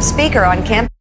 Speaker on campus.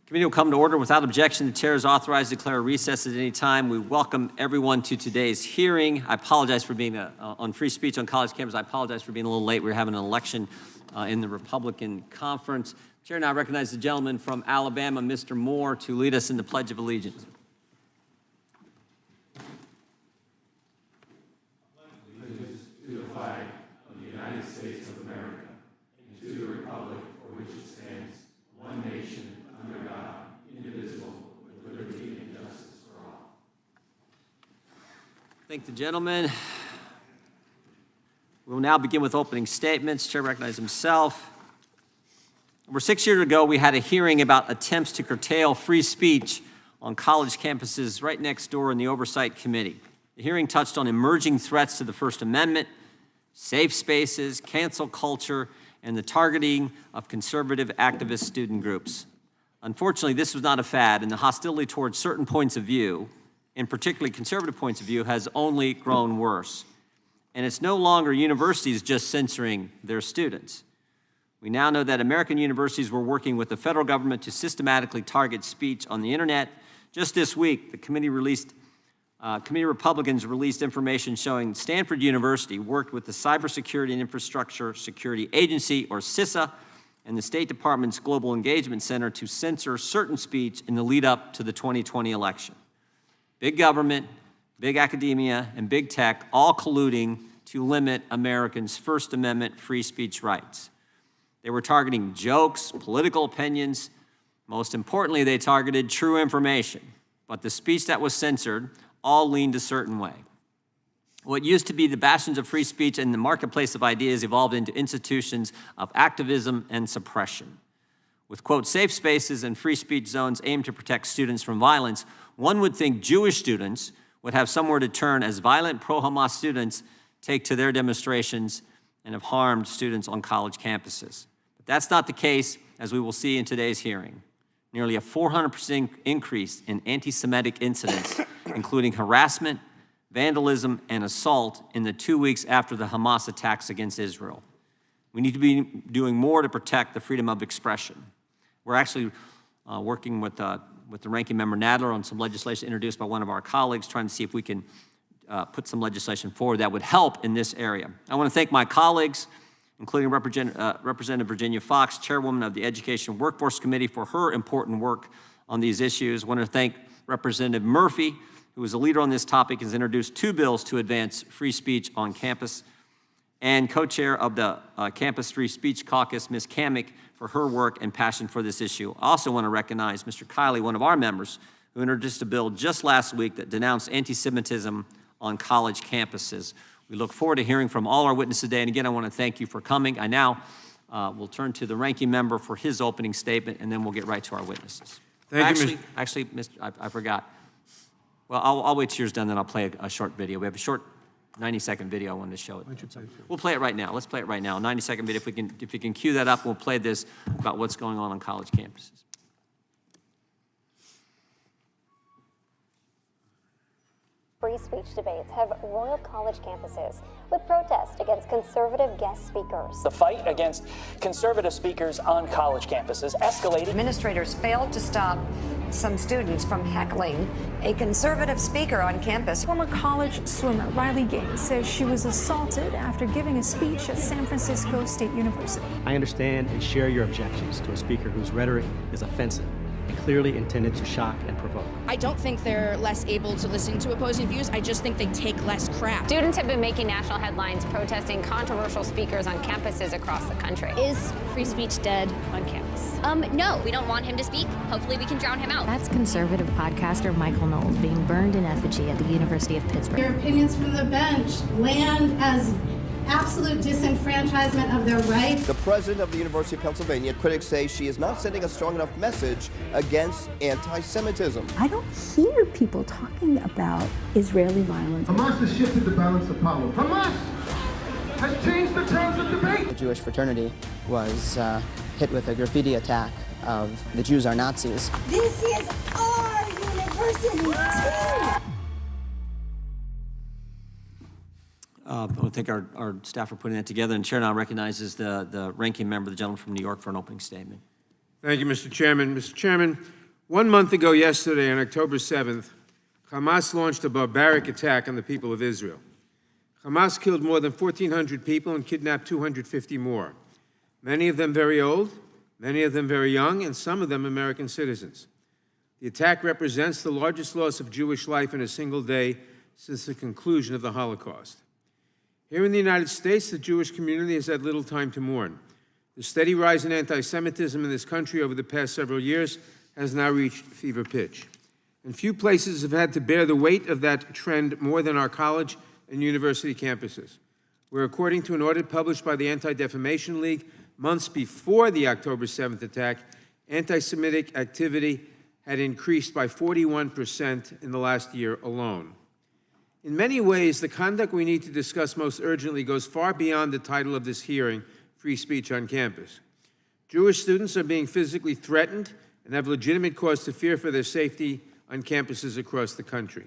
Committee will come to order without objection. The chair is authorized to declare a recess at any time. We welcome everyone to today's hearing. I apologize for being on free speech on college campus. I apologize for being a little late. We were having an election in the Republican conference. The chair now recognizes the gentleman from Alabama, Mr. Moore, to lead us in the Pledge of Allegiance. Allegiance to the flag of the United States of America and to the republic for which it stands, one nation, under God, indivisible, with liberty and justice for all. Thank the gentleman. We will now begin with opening statements. Chair recognizes himself. Over 6 years ago, we had a hearing about attempts to curtail free speech on college campuses right next door in the Oversight Committee. The hearing touched on emerging threats to the First Amendment, safe spaces, cancel culture, and the targeting of conservative activist student groups. Unfortunately, this was not a fad, and the hostility towards certain points of view, and particularly conservative points of view, has only grown worse. And it's no longer universities just censoring their students. We now know that American universities were working with the federal government to systematically target speech on the internet. Just this week, the committee Republicans released information showing Stanford University worked with the Cybersecurity and Infrastructure Security Agency, or CISA, and the State Department's Global Engagement Center to censor certain speech in the lead up to the 2020 election. Big government, big academia, and big tech all colluding to limit Americans' First Amendment free speech rights. They were targeting jokes, political opinions. Most importantly, they targeted true information. But the speech that was censored all leaned a certain way. What used to be the bastions of free speech and the marketplace of ideas evolved into institutions of activism and suppression. With, quote, safe spaces and free speech zones aimed to protect students from violence, one would think Jewish students would have somewhere to turn as violent pro-Hamas students take to their demonstrations and have harmed students on college campuses. But that's not the case, as we will see in today's hearing. Nearly a 400% increase in anti-Semitic incidents, including harassment, vandalism, and assault in the 2 weeks after the Hamas attacks against Israel. We need to be doing more to protect the freedom of expression. We're actually working with the ranking member Nadler on some legislation introduced by one of our colleagues, trying to see if we can put some legislation forward that would help in this area. I want to thank my colleagues, including Representative Virginia Fox, Chairwoman of the Education Workforce Committee, for her important work on these issues. I want to thank Representative Murphy, who is a leader on this topic, has introduced 2 bills to advance free speech on campus, and co-chair of the Campus Free Speech Caucus, Ms. Kamick, for her work and passion for this issue. I also want to recognize Mr. Kiley, one of our members, who introduced a bill just last week that denounced anti-Semitism on college campuses. We look forward to hearing from all our witnesses today. And again, I want to thank you for coming. I now will turn to the ranking member for his opening statement, and then we'll get right to our witnesses. Actually, I forgot. Well, I'll wait till yours done, then I'll play a short video. We have a short 90-second video I wanted to show it. We'll play it right now. Let's play it right now. 90-second video. If you can cue that up, we'll play this about what's going on college campuses. Free speech debates have roiled college campuses with protests against conservative guest speakers. The fight against conservative speakers on college campuses escalated. Administrators failed to stop some students from heckling a conservative speaker on campus. Former college swimmer Riley Gaines says she was assaulted after giving a speech at San Francisco State University. I understand and share your objections to a speaker whose rhetoric is offensive and clearly intended to shock and provoke. I don't think they're less able to listen to opposing views. I just think they take less crap. Students have been making national headlines protesting controversial speakers on campuses across the country. Is free speech dead on campus? No, we don't want him to speak. Hopefully we can drown him out. That's conservative podcaster Michael Knowles being burned in effigy at the University of Pittsburgh. Your opinions from the bench land as absolute disenfranchisement of their rights. The president of the University of Pennsylvania, critics say she is not sending a strong enough message against anti-Semitism. I don't hear people talking about Israeli violence. Hamas has shifted the balance of power. Hamas has changed the terms of debate. The Jewish fraternity was hit with a graffiti attack of "The Jews are Nazis." This is our university too! I want to thank our staff for putting that together. And Chair now recognizes the ranking member, the gentleman from New York, for an opening statement. Thank you, Mr. Chairman. Mr. Chairman, 1 month ago yesterday, on October 7th, Hamas launched a barbaric attack on the people of Israel. Hamas killed more than 1,400 people and kidnapped 250 more, many of them very old, many of them very young, and some of them American citizens. The attack represents the largest loss of Jewish life in a single day since the conclusion of the Holocaust. Here in the United States, the Jewish community has had little time to mourn. The steady rise in anti-Semitism in this country over the past several years has now reached fever pitch. And few places have had to bear the weight of that trend more than our college and university campuses, where, according to an audit published by the Anti-Defamation League months before the October 7th attack, anti-Semitic activity had increased by 41% in the last year alone. In many ways, the conduct we need to discuss most urgently goes far beyond the title of this hearing, Free Speech on Campus. Jewish students are being physically threatened and have legitimate cause to fear for their safety on campuses across the country.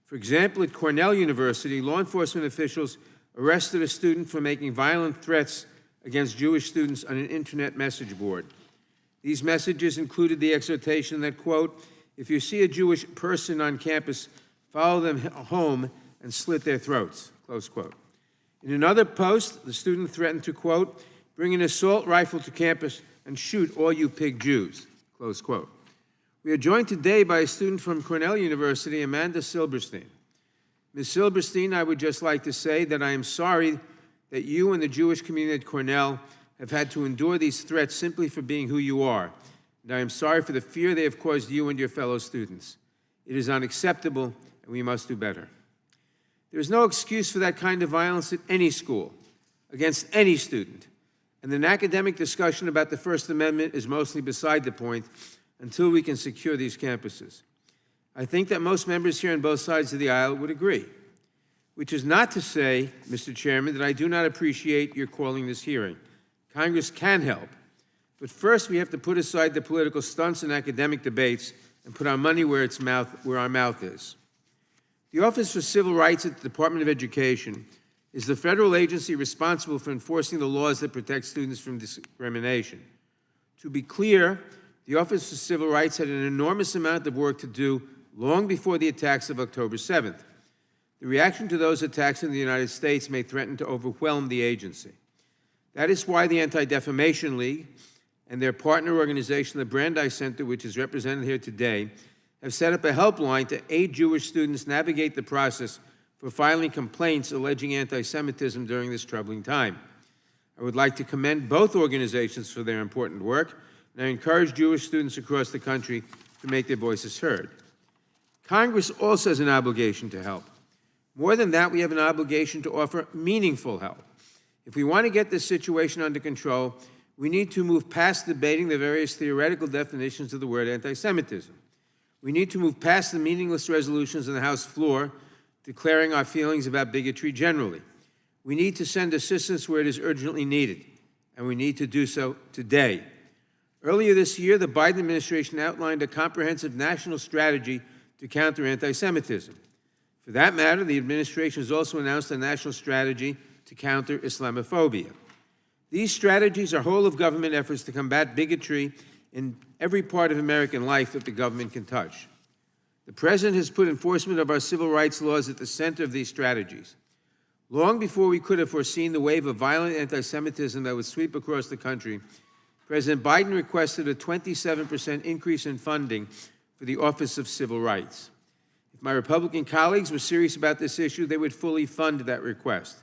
For example, at Cornell University, law enforcement officials arrested a student for making violent threats against Jewish students on an internet message board. These messages included the exhortation that, quote, if you see a Jewish person on campus, follow them home and slit their throats, close quote. In another post, the student threatened to, quote, bring an assault rifle to campus and shoot all you pig Jews, close quote. We are joined today by a student from Cornell University, Amanda Silberstein. Ms. Silberstein, I would just like to say that I am sorry that you and the Jewish community at Cornell have had to endure these threats simply for being who you are. And I am sorry for the fear they have caused you and your fellow students. It is unacceptable, and we must do better. There is no excuse for that kind of violence at any school, against any student. And an academic discussion about the First Amendment is mostly beside the point until we can secure these campuses. I think that most members here on both sides of the aisle would agree, which is not to say, Mr. Chairman, that I do not appreciate your calling this hearing. Congress can help. But first, we have to put aside the political stunts and academic debates and put our money where our mouth is. The Office for Civil Rights at the Department of Education is the federal agency responsible for enforcing the laws that protect students from discrimination. To be clear, the Office for Civil Rights had an enormous amount of work to do long before the attacks of October 7th. The reaction to those attacks in the United States may threaten to overwhelm the agency. That is why the Anti-Defamation League and their partner organization, the Brandeis Center, which is represented here today, have set up a helpline to aid Jewish students navigate the process for filing complaints alleging anti-Semitism during this troubling time. I would like to commend both organizations for their important work, and I encourage Jewish students across the country to make their voices heard. Congress also has an obligation to help. More than that, we have an obligation to offer meaningful help. If we want to get this situation under control, we need to move past debating the various theoretical definitions of the word anti-Semitism. We need to move past the meaningless resolutions on the House floor declaring our feelings about bigotry generally. We need to send assistance where it is urgently needed, and we need to do so today. Earlier this year, the Biden administration outlined a comprehensive national strategy to counter anti-Semitism. For that matter, the administration has also announced a national strategy to counter Islamophobia. These strategies are whole-of-government efforts to combat bigotry in every part of American life that the government can touch. The President has put enforcement of our civil rights laws at the center of these strategies. Long before we could have foreseen the wave of violent anti-Semitism that would sweep across the country, President Biden requested a 27% increase in funding for the Office of Civil Rights. If my Republican colleagues were serious about this issue, they would fully fund that request.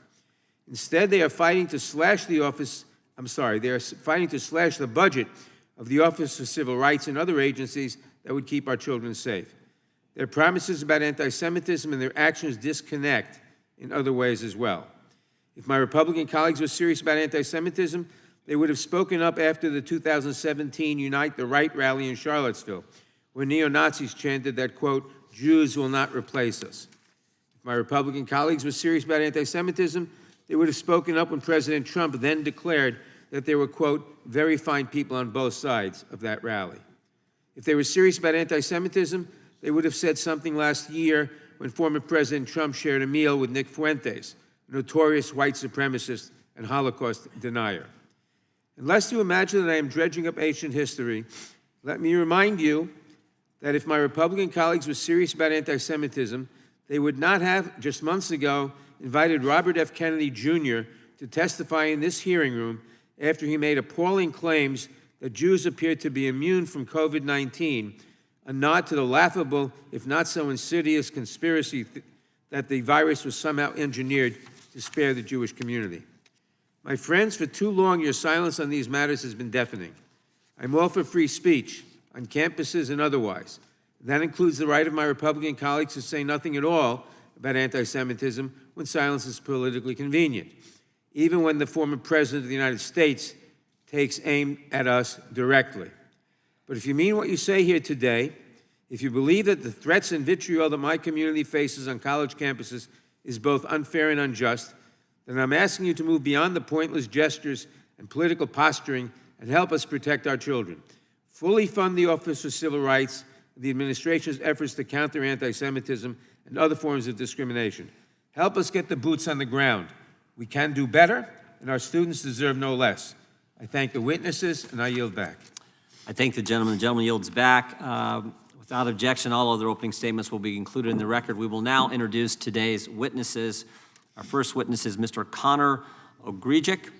Instead, they are fighting to slash the budget of the Office of Civil Rights and other agencies that would keep our children safe. Their promises about anti-Semitism and their actions disconnect in other ways as well. If my Republican colleagues were serious about anti-Semitism, they would have spoken up after the 2017 Unite the Right rally in Charlottesville, where neo-Nazis chanted that, quote, Jews will not replace us. If my Republican colleagues were serious about anti-Semitism, they would have spoken up when President Trump then declared that there were, quote, very fine people on both sides of that rally. If they were serious about anti-Semitism, they would have said something last year when former President Trump shared a meal with Nick Fuentes, a notorious white supremacist and Holocaust denier. Unless you imagine that I am dredging up ancient history, let me remind you that if my Republican colleagues were serious about anti-Semitism, they would not have, just months ago, invited Robert F. Kennedy Jr. to testify in this hearing room after he made appalling claims that Jews appeared to be immune from COVID-19, a nod to the laughable, if not so insidious, conspiracy that the virus was somehow engineered to spare the Jewish community. My friends, for too long, your silence on these matters has been deafening. I'm all for free speech, on campuses and otherwise. That includes the right of my Republican colleagues to say nothing at all about anti-Semitism when silence is politically convenient, even when the former President of the United States takes aim at us directly. But if you mean what you say here today, if you believe that the threats and vitriol that my community faces on college campuses is both unfair and unjust, then I'm asking you to move beyond the pointless gestures and political posturing and help us protect our children. Fully fund the Office for Civil Rights and the administration's efforts to counter anti-Semitism and other forms of discrimination. Help us get the boots on the ground. We can do better, and our students deserve no less. I thank the witnesses, and I yield back. I thank the gentleman. The gentleman yields back. Without objection, all other opening statements will be included in the record. We will now introduce today's witnesses. Our first witness is Mr. Connor Ogrijic.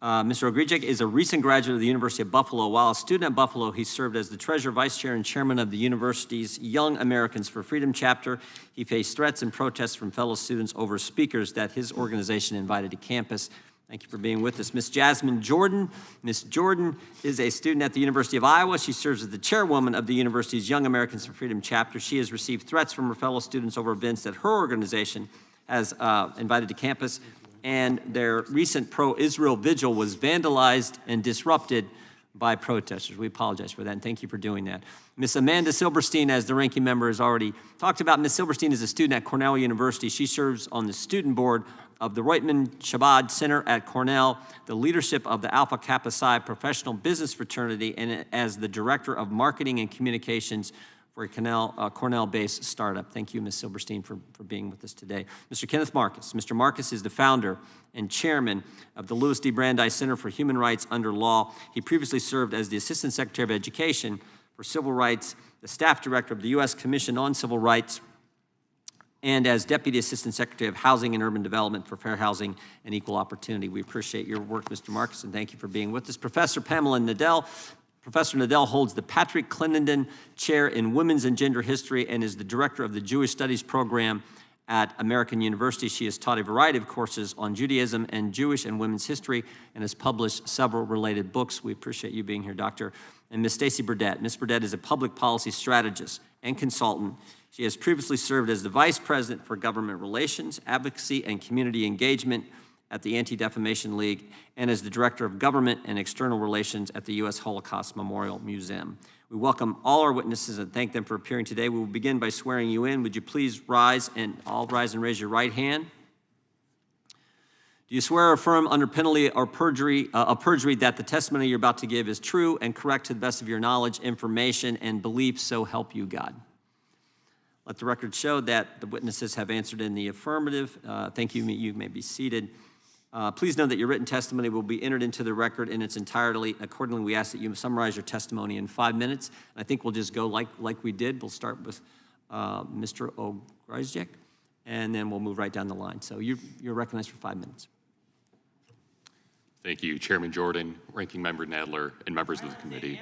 Mr. Ogrijic is a recent graduate of the University of Buffalo. While a student at Buffalo, he served as the treasurer, vice chair, and chairman of the university's Young Americans for Freedom chapter. He faced threats and protests from fellow students over speakers that his organization invited to campus. Thank you for being with us. Ms. Jasmine Jordan. Ms. Jordan is a student at the University of Iowa. She serves as the chairwoman of the university's Young Americans for Freedom chapter. She has received threats from her fellow students over events that her organization has invited to campus, and their recent pro-Israel vigil was vandalized and disrupted by protesters. We apologize for that, and thank you for doing that. Ms. Amanda Silberstein, as the ranking member has already talked about, Ms. Silberstein is a student at Cornell University. She serves on the student board of the Reutemann Chabad Center at Cornell, the leadership of the Alpha Kappa Psi Professional Business Fraternity, and as the director of marketing and communications for a Cornell-based startup. Thank you, Ms. Silberstein, for being with us today. Mr. Kenneth Marcus. Mr. Marcus is the founder and chairman of the Louis D. Brandeis Center for Human Rights Under Law. He previously served as the Assistant Secretary of Education for Civil Rights, the staff director of the U.S. Commission on Civil Rights, and as Deputy Assistant Secretary of Housing and Urban Development for Fair Housing and Equal Opportunity. We appreciate your work, Mr. Marcus, and thank you for being with us. Professor Pamela Nadell. Professor Nadell holds the Patrick Clendenin Chair in Women's and Gender History and is the director of the Jewish Studies program at American University. She has taught a variety of courses on Judaism and Jewish and women's history and has published several related books. We appreciate you being here, Doctor. And Ms. Stacy Burdett. Ms. Burdett is a public policy strategist and consultant. She has previously served as the Vice President for Government Relations, Advocacy, and Community Engagement at the Anti-Defamation League, and as the Director of Government and External Relations at the U.S. Holocaust Memorial Museum. We welcome all our witnesses and thank them for appearing today. We will begin by swearing you in. Would you please rise and raise your right hand? Do you swear or affirm under penalty of perjury that the testimony you're about to give is true and correct to the best of your knowledge, information, and belief, so help you God? Let the record show that the witnesses have answered in the affirmative. Thank you. You may be seated. Please know that your written testimony will be entered into the record in its entirety. Accordingly, we ask that you summarize your testimony in 5 minutes. I think we'll just go like we did. We'll start with Mr. Ogrijic, and then we'll move right down the line. So you're recognized for 5 minutes. Thank you, Chairman Jordan, Ranking Member Nadler, and members of the committee.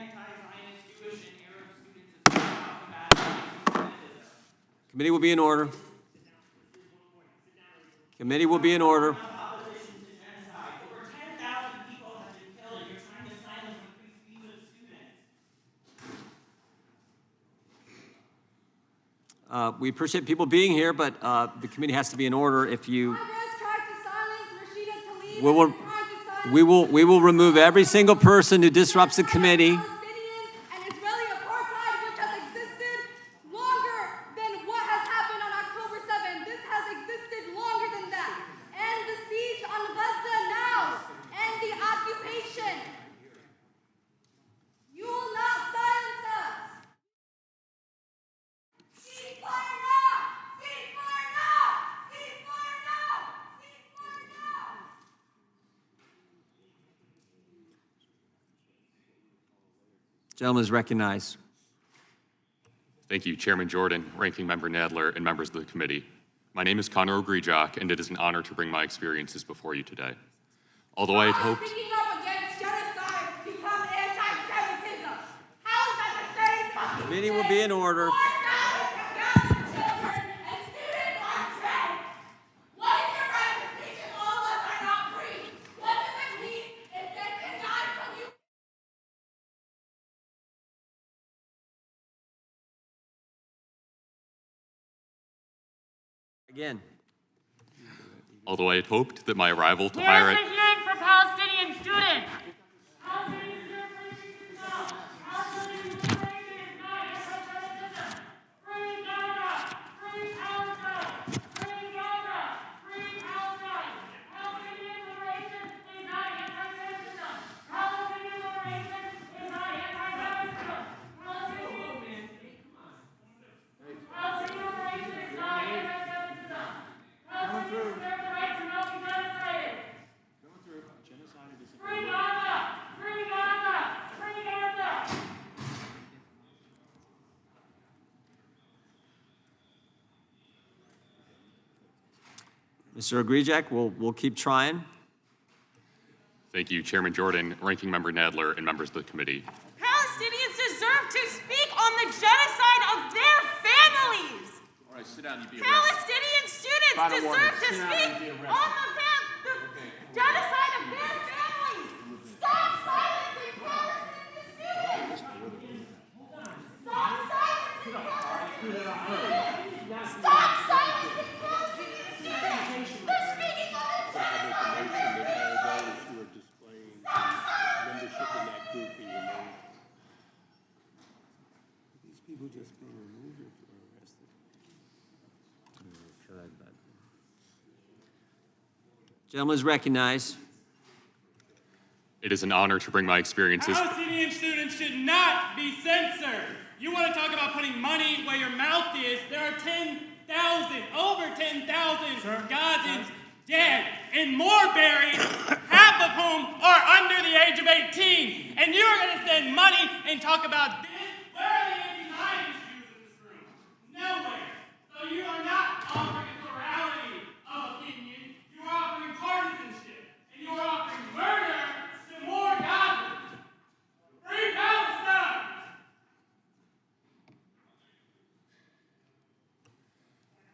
Committee will be in order. Committee will be in order. We appreciate people being here, but the committee has to be in order. If you, we will remove every single person who disrupts the committee. Gentleman is recognized. Thank you, Chairman Jordan, Ranking Member Nadler, and members of the committee. My name is Connor Ogrijak, and it is an honor to bring my experiences before you today. Although I had hoped... Speaking up against genocide become anti-Semitism. How is that the same fucking The meeting will be in order. Again. Although I had hoped that my arrival to Where's higher the hearing for Palestinian students? Palestinian students, please stop. Palestinian liberation is not anti-Semitism. Free Gaza! Free Palestine! Free Gaza! Free Palestine! Palestinian liberation is not anti-Semitism. Palestinian liberation is not anti-Semitism. Palestinian liberation is not anti-Semitism. Mr. Ogrijak, we'll keep trying. Thank you, Chairman Jordan, Ranking Member Nadler, and members of the committee. Palestinians deserve to speak on the genocide of their families. All right, sit down. You be Palestinian students deserve to speak on the genocide of their families. Stop silencing Palestinian students. Stop silencing Palestinian students. Stop silencing Palestinian students. They're speaking on the genocide. Stop silencing Palestinian students. These people just being removed or arrested? Gentleman is recognized. It is an honor to bring my experiences. Palestinian students should not be censored. You want to talk about putting money where your mouth is? There are 10,000, over 10,000 Gazans dead and more buried, half of whom are under the age of 18. And you are going to send money and talk about this? Where are the anti-Zionist Jews in this room? Nowhere. So you are not offering a plurality of opinion. You are offering partisanship. And you are offering murder to more Gazans. Free Palestine!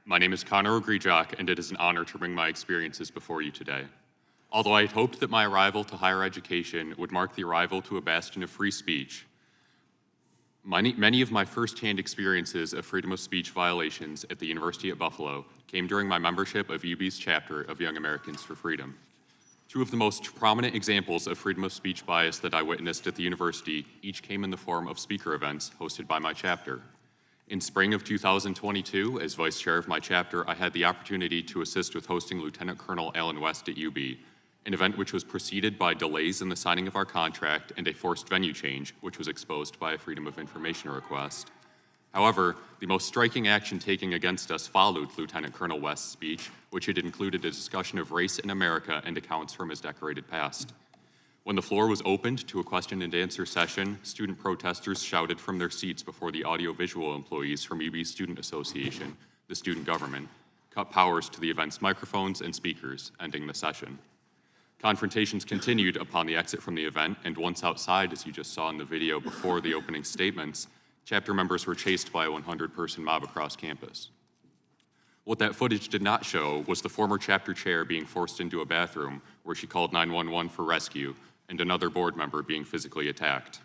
My name is Connor Ogrijak, and it is an honor to bring my experiences before you today. Although I had hoped that my arrival to higher education would mark the arrival to a bastion of free speech, many of my firsthand experiences of freedom of speech violations at the University at Buffalo came during my membership of UB's chapter of Young Americans for Freedom. Two of the most prominent examples of freedom of speech bias that I witnessed at the university each came in the form of speaker events hosted by my chapter. In spring of 2022, as vice chair of my chapter, I had the opportunity to assist with hosting Lieutenant Colonel Alan West at UB, an event which was preceded by delays in the signing of our contract and a forced venue change, which was exposed by a Freedom of Information request. However, the most striking action taken against us followed Lieutenant Colonel West's speech, which had included a discussion of race in America and accounts from his decorated past. When the floor was opened to a question and answer session, student protesters shouted from their seats before the audiovisual employees from UB Student Association, the student government, cut powers to the event's microphones and speakers, ending the session. Confrontations continued upon the exit from the event, and once outside, as you just saw in the video before the opening statements, chapter members were chased by a 100-person mob across campus. What that footage did not show was the former chapter chair being forced into a bathroom where she called 911 for rescue, and another board member being physically attacked.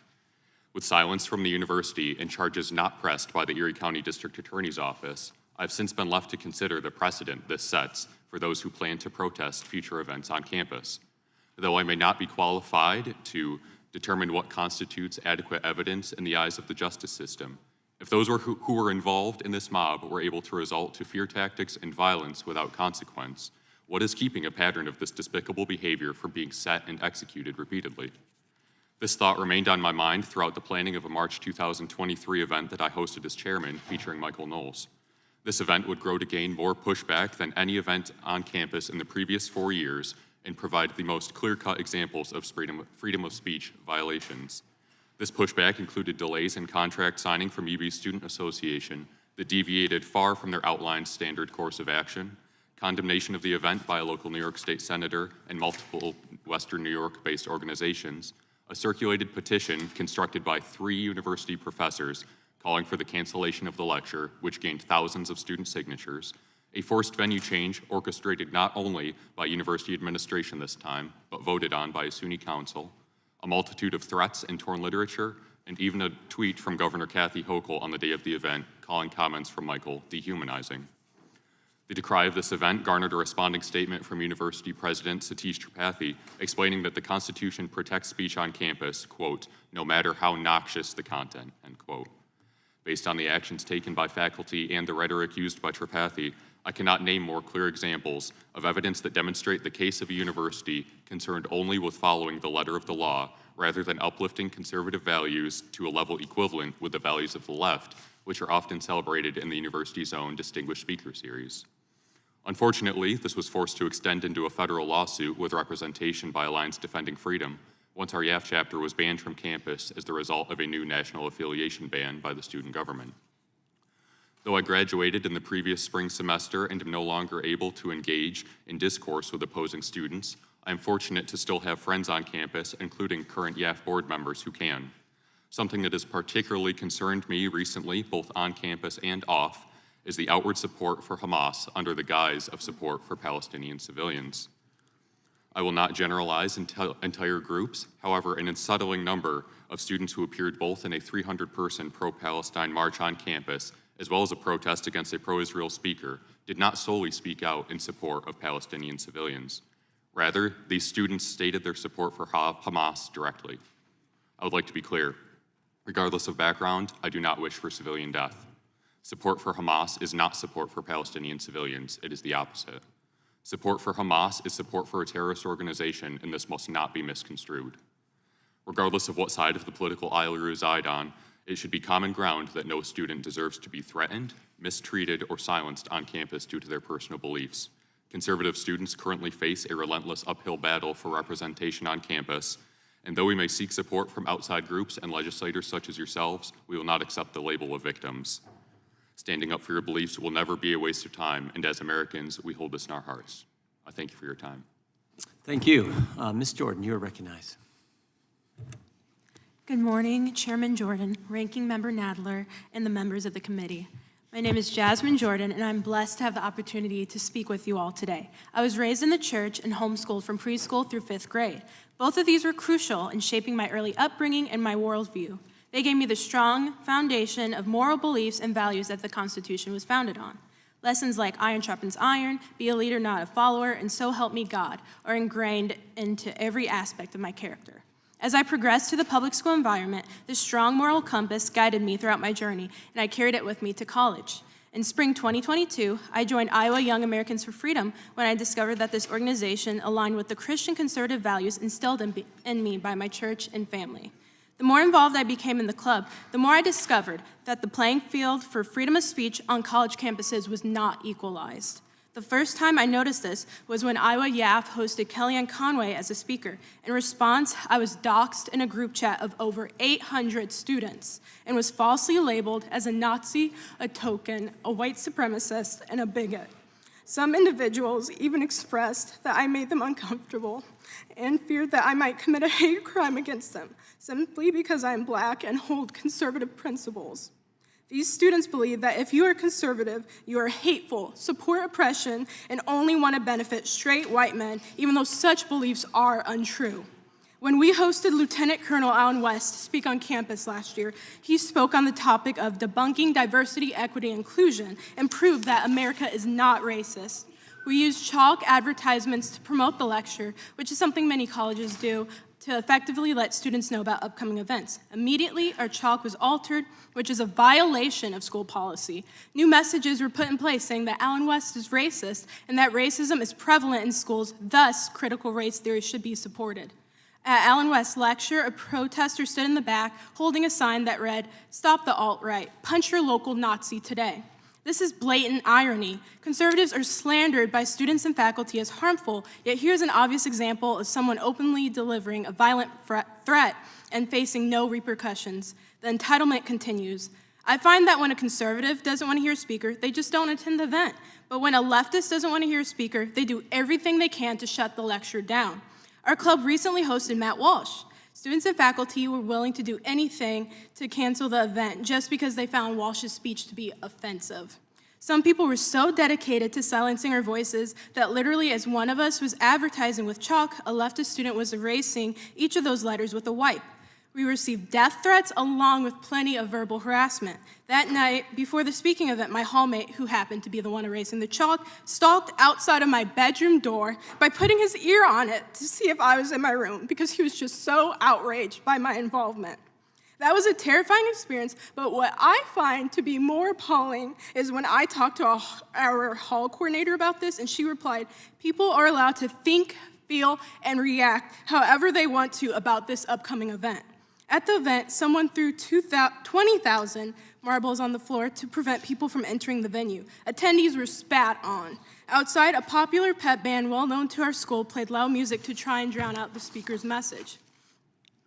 With silence from the university and charges not pressed by the Erie County District Attorney's Office, I've since been left to consider the precedent this sets for those who plan to protest future events on campus. Though I may not be qualified to determine what constitutes adequate evidence in the eyes of the justice system, if those who were involved in this mob were able to resort to fear tactics and violence without consequence, what is keeping a pattern of this despicable behavior from being set and executed repeatedly? This thought remained on my mind throughout the planning of a March 2023 event that I hosted as chairman featuring Michael Knowles. This event would grow to gain more pushback than any event on campus in the previous 4 years and provide the most clear-cut examples of freedom of speech violations. This pushback included delays in contract signing from UB Student Association that deviated far from their outlined standard course of action, condemnation of the event by a local New York State senator and multiple Western New York-based organizations, a circulated petition constructed by 3 university professors calling for the cancellation of the lecture, which gained thousands of student signatures, a forced venue change orchestrated not only by university administration this time, but voted on by a SUNY council, a multitude of threats and torn literature, and even a tweet from Governor Kathy Hochul on the day of the event calling comments from Michael dehumanizing. The decry of this event garnered a responding statement from University President Satish Tripathi explaining that the Constitution protects speech on campus, quote, no matter how noxious the content, end quote. Based on the actions taken by faculty and the rhetoric used by Tripathi, I cannot name more clear examples of evidence that demonstrate the case of a university concerned only with following the letter of the law rather than uplifting conservative values to a level equivalent with the values of the left, which are often celebrated in the university's own Distinguished Speaker Series. Unfortunately, this was forced to extend into a federal lawsuit with representation by Alliance Defending Freedom once our YAF chapter was banned from campus as the result of a new national affiliation ban by the student government. Though I graduated in the previous spring semester and am no longer able to engage in discourse with opposing students, I am fortunate to still have friends on campus, including current YAF board members who can. Something that has particularly concerned me recently, both on campus and off, is the outward support for Hamas under the guise of support for Palestinian civilians. I will not generalize entire groups. However, an unsettling number of students who appeared both in a 300-person pro-Palestine march on campus as well as a protest against a pro-Israel speaker did not solely speak out in support of Palestinian civilians. Rather, these students stated their support for Hamas directly. I would like to be clear. Regardless of background, I do not wish for civilian death. Support for Hamas is not support for Palestinian civilians. It is the opposite. Support for Hamas is support for a terrorist organization, and this must not be misconstrued. Regardless of what side of the political aisle you reside on, it should be common ground that no student deserves to be threatened, mistreated, or silenced on campus due to their personal beliefs. Conservative students currently face a relentless uphill battle for representation on campus, and though we may seek support from outside groups and legislators such as yourselves, we will not accept the label of victims. Standing up for your beliefs will never be a waste of time, and as Americans, we hold this in our hearts. I thank you for your time. Thank you. Ms. Jordan, you are recognized. Good morning, Chairman Jordan, Ranking Member Nadler, and the members of the committee. My name is Jasmine Jordan, and I'm blessed to have the opportunity to speak with you all today. I was raised in the church and homeschooled from preschool through 5th grade. Both of these were crucial in shaping my early upbringing and my worldview. They gave me the strong foundation of moral beliefs and values that the Constitution was founded on. Lessons like iron sharpens iron, be a leader, not a follower, and so help me God are ingrained into every aspect of my character. As I progressed through the public school environment, this strong moral compass guided me throughout my journey, and I carried it with me to college. In spring 2022, I joined Iowa Young Americans for Freedom when I discovered that this organization aligned with the Christian conservative values instilled in me by my church and family. The more involved I became in the club, the more I discovered that the playing field for freedom of speech on college campuses was not equalized. The first time I noticed this was when Iowa YAF hosted Kellyanne Conway as a speaker. In response, I was doxxed in a group chat of over 800 students and was falsely labeled as a Nazi, a token, a white supremacist, and a bigot. Some individuals even expressed that I made them uncomfortable and feared that I might commit a hate crime against them, simply because I am Black and hold conservative principles. These students believe that if you are conservative, you are hateful, support oppression, and only want to benefit straight white men, even though such beliefs are untrue. When we hosted Lieutenant Colonel Allen West to speak on campus last year, he spoke on the topic of debunking diversity, equity, and inclusion and proved that America is not racist. We used chalk advertisements to promote the lecture, which is something many colleges do, to effectively let students know about upcoming events. Immediately, our chalk was altered, which is a violation of school policy. New messages were put in place saying that Allen West is racist and that racism is prevalent in schools, thus critical race theory should be supported. At Allen West's lecture, a protester stood in the back holding a sign that read, "Stop the alt-right, punch your local Nazi today." This is blatant irony. Conservatives are slandered by students and faculty as harmful, yet here's an obvious example of someone openly delivering a violent threat and facing no repercussions. The entitlement continues. I find that when a conservative doesn't want to hear a speaker, they just don't attend the event. But when a leftist doesn't want to hear a speaker, they do everything they can to shut the lecture down. Our club recently hosted Matt Walsh. Students and faculty were willing to do anything to cancel the event just because they found Walsh's speech to be offensive. Some people were so dedicated to silencing our voices that literally as one of us was advertising with chalk, a leftist student was erasing each of those letters with a wipe. We received death threats along with plenty of verbal harassment. That night, before the speaking event, my hallmate, who happened to be the one erasing the chalk, stalked outside of my bedroom door by putting his ear on it to see if I was in my room because he was just so outraged by my involvement. That was a terrifying experience, but what I find to be more appalling is when I talked to our hall coordinator about this, and she replied, "People are allowed to think, feel, and react however they want to about this upcoming event." At the event, someone threw 20,000 marbles on the floor to prevent people from entering the venue. Attendees were spat on. Outside, a popular pep band well known to our school played loud music to try and drown out the speaker's message.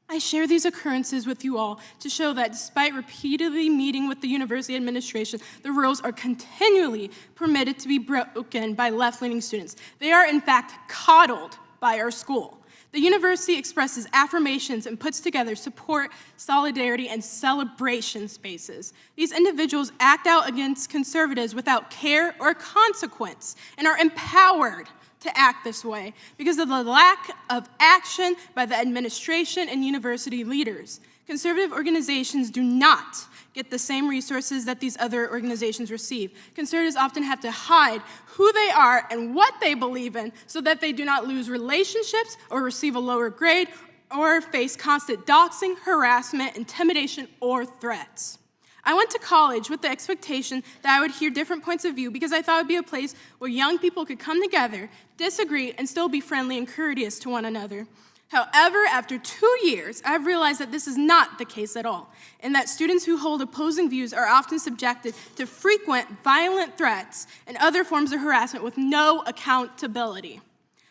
I share these occurrences with you all to show that despite repeatedly meeting with the university administration, the rules are continually permitted to be broken by left-leaning students. They are, in fact, coddled by our school. The university expresses affirmations and puts together support, solidarity, and celebration spaces. These individuals act out against conservatives without care or consequence and are empowered to act this way because of the lack of action by the administration and university leaders. Conservative organizations do not get the same resources that these other organizations receive. Conservatives often have to hide who they are and what they believe in so that they do not lose relationships or receive a lower grade or face constant doxing, harassment, intimidation, or threats. I went to college with the expectation that I would hear different points of view because I thought it would be a place where young people could come together, disagree, and still be friendly and courteous to one another. However, after 2 years, I've realized that this is not the case at all, and that students who hold opposing views are often subjected to frequent violent threats and other forms of harassment with no accountability.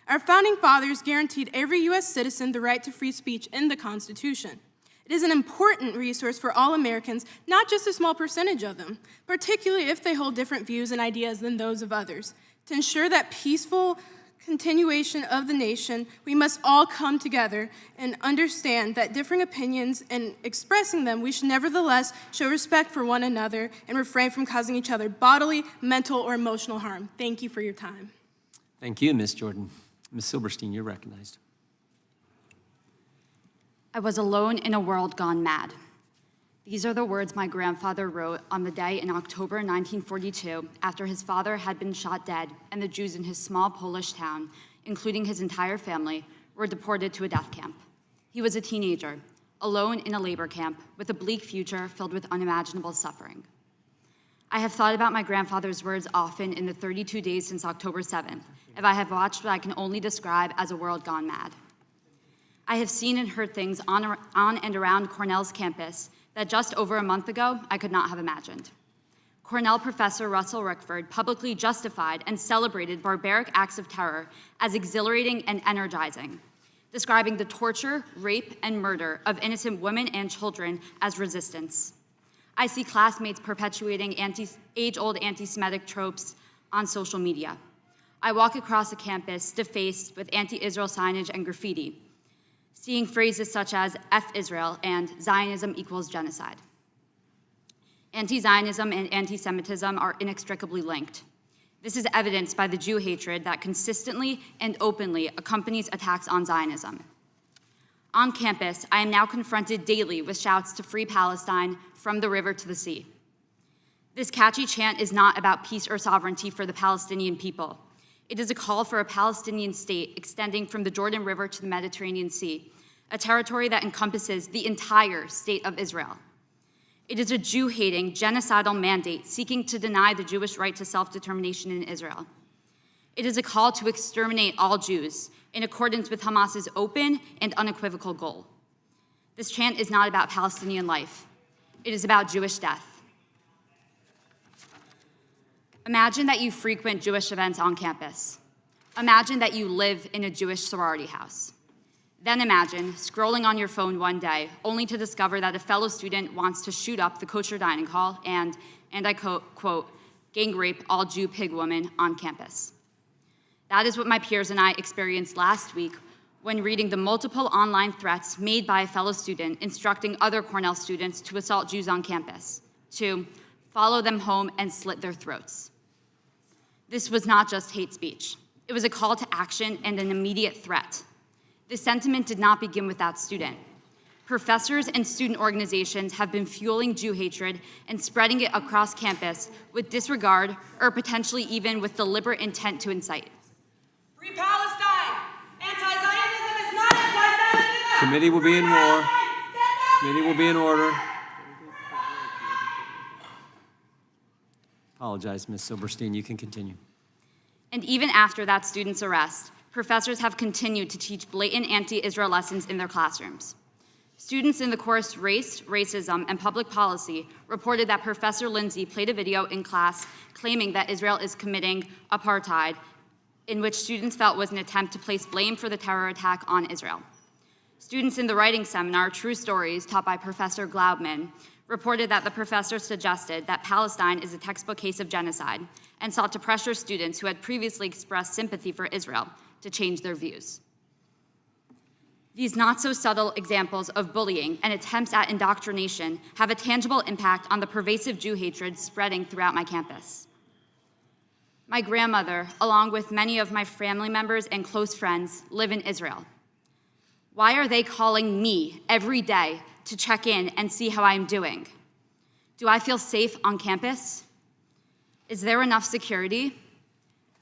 Our founding fathers guaranteed every U.S. citizen the right to free speech in the Constitution. It is an important resource for all Americans, not just a small percentage of them, particularly if they hold different views and ideas than those of others. To ensure that peaceful continuation of the nation, we must all come together and understand that differing opinions and expressing them, we should nevertheless show respect for one another and refrain from causing each other bodily, mental, or emotional harm. Thank you for your time. Thank you, Ms. Jordan. Ms. Silberstein, you're recognized. I was alone in a world gone mad. These are the words my grandfather wrote on the day in October 1942 after his father had been shot dead and the Jews in his small Polish town, including his entire family, were deported to a death camp. He was a teenager, alone in a labor camp with a bleak future filled with unimaginable suffering. I have thought about my grandfather's words often in the 32 days since October 7th, and I have watched what I can only describe as a world gone mad. I have seen and heard things on and around Cornell's campus that just over a month ago, I could not have imagined. Cornell professor Russell Rickford publicly justified and celebrated barbaric acts of terror as exhilarating and energizing, describing the torture, rape, and murder of innocent women and children as resistance. I see classmates perpetuating age-old anti-Semitic tropes on social media. I walk across a campus defaced with anti-Israel signage and graffiti, seeing phrases such as F Israel and Zionism equals genocide. Anti-Zionism and anti-Semitism are inextricably linked. This is evidenced by the Jew hatred that consistently and openly accompanies attacks on Zionism. On campus, I am now confronted daily with shouts to free Palestine from the river to the sea. This catchy chant is not about peace or sovereignty for the Palestinian people. It is a call for a Palestinian state extending from the Jordan River to the Mediterranean Sea, a territory that encompasses the entire state of Israel. It is a Jew-hating, genocidal mandate seeking to deny the Jewish right to self-determination in Israel. It is a call to exterminate all Jews in accordance with Hamas's open and unequivocal goal. This chant is not about Palestinian life. It is about Jewish death. Imagine that you frequent Jewish events on campus. Imagine that you live in a Jewish sorority house. Then imagine scrolling on your phone one day, only to discover that a fellow student wants to shoot up the kosher dining hall and I quote, gang rape all Jew pig woman on campus. That is what my peers and I experienced last week when reading the multiple online threats made by a fellow student instructing other Cornell students to assault Jews on campus, to follow them home and slit their throats. This was not just hate speech. It was a call to action and an immediate threat. This sentiment did not begin with that student. Professors and student organizations have been fueling Jew hatred and spreading it across campus with disregard or potentially even with deliberate intent to incite. Free Palestine! Anti-Zionism is not anti-Semitism! Committee will be in war. Committee will be in order. Apologize, Ms. Silberstein. You can continue. And even after that student's arrest, professors have continued to teach blatant anti-Israel lessons in their classrooms. Students in the course Race, Racism, and Public Policy reported that Professor Lindsay played a video in class claiming that Israel is committing apartheid, in which students felt was an attempt to place blame for the terror attack on Israel. Students in the writing seminar, True Stories, taught by Professor Glaubman, reported that the professor suggested that Palestine is a textbook case of genocide and sought to pressure students who had previously expressed sympathy for Israel to change their views. These not-so-subtle examples of bullying and attempts at indoctrination have a tangible impact on the pervasive Jew hatred spreading throughout my campus. My grandmother, along with many of my family members and close friends, live in Israel. Why are they calling me every day to check in and see how I'm doing? Do I feel safe on campus? Is there enough security?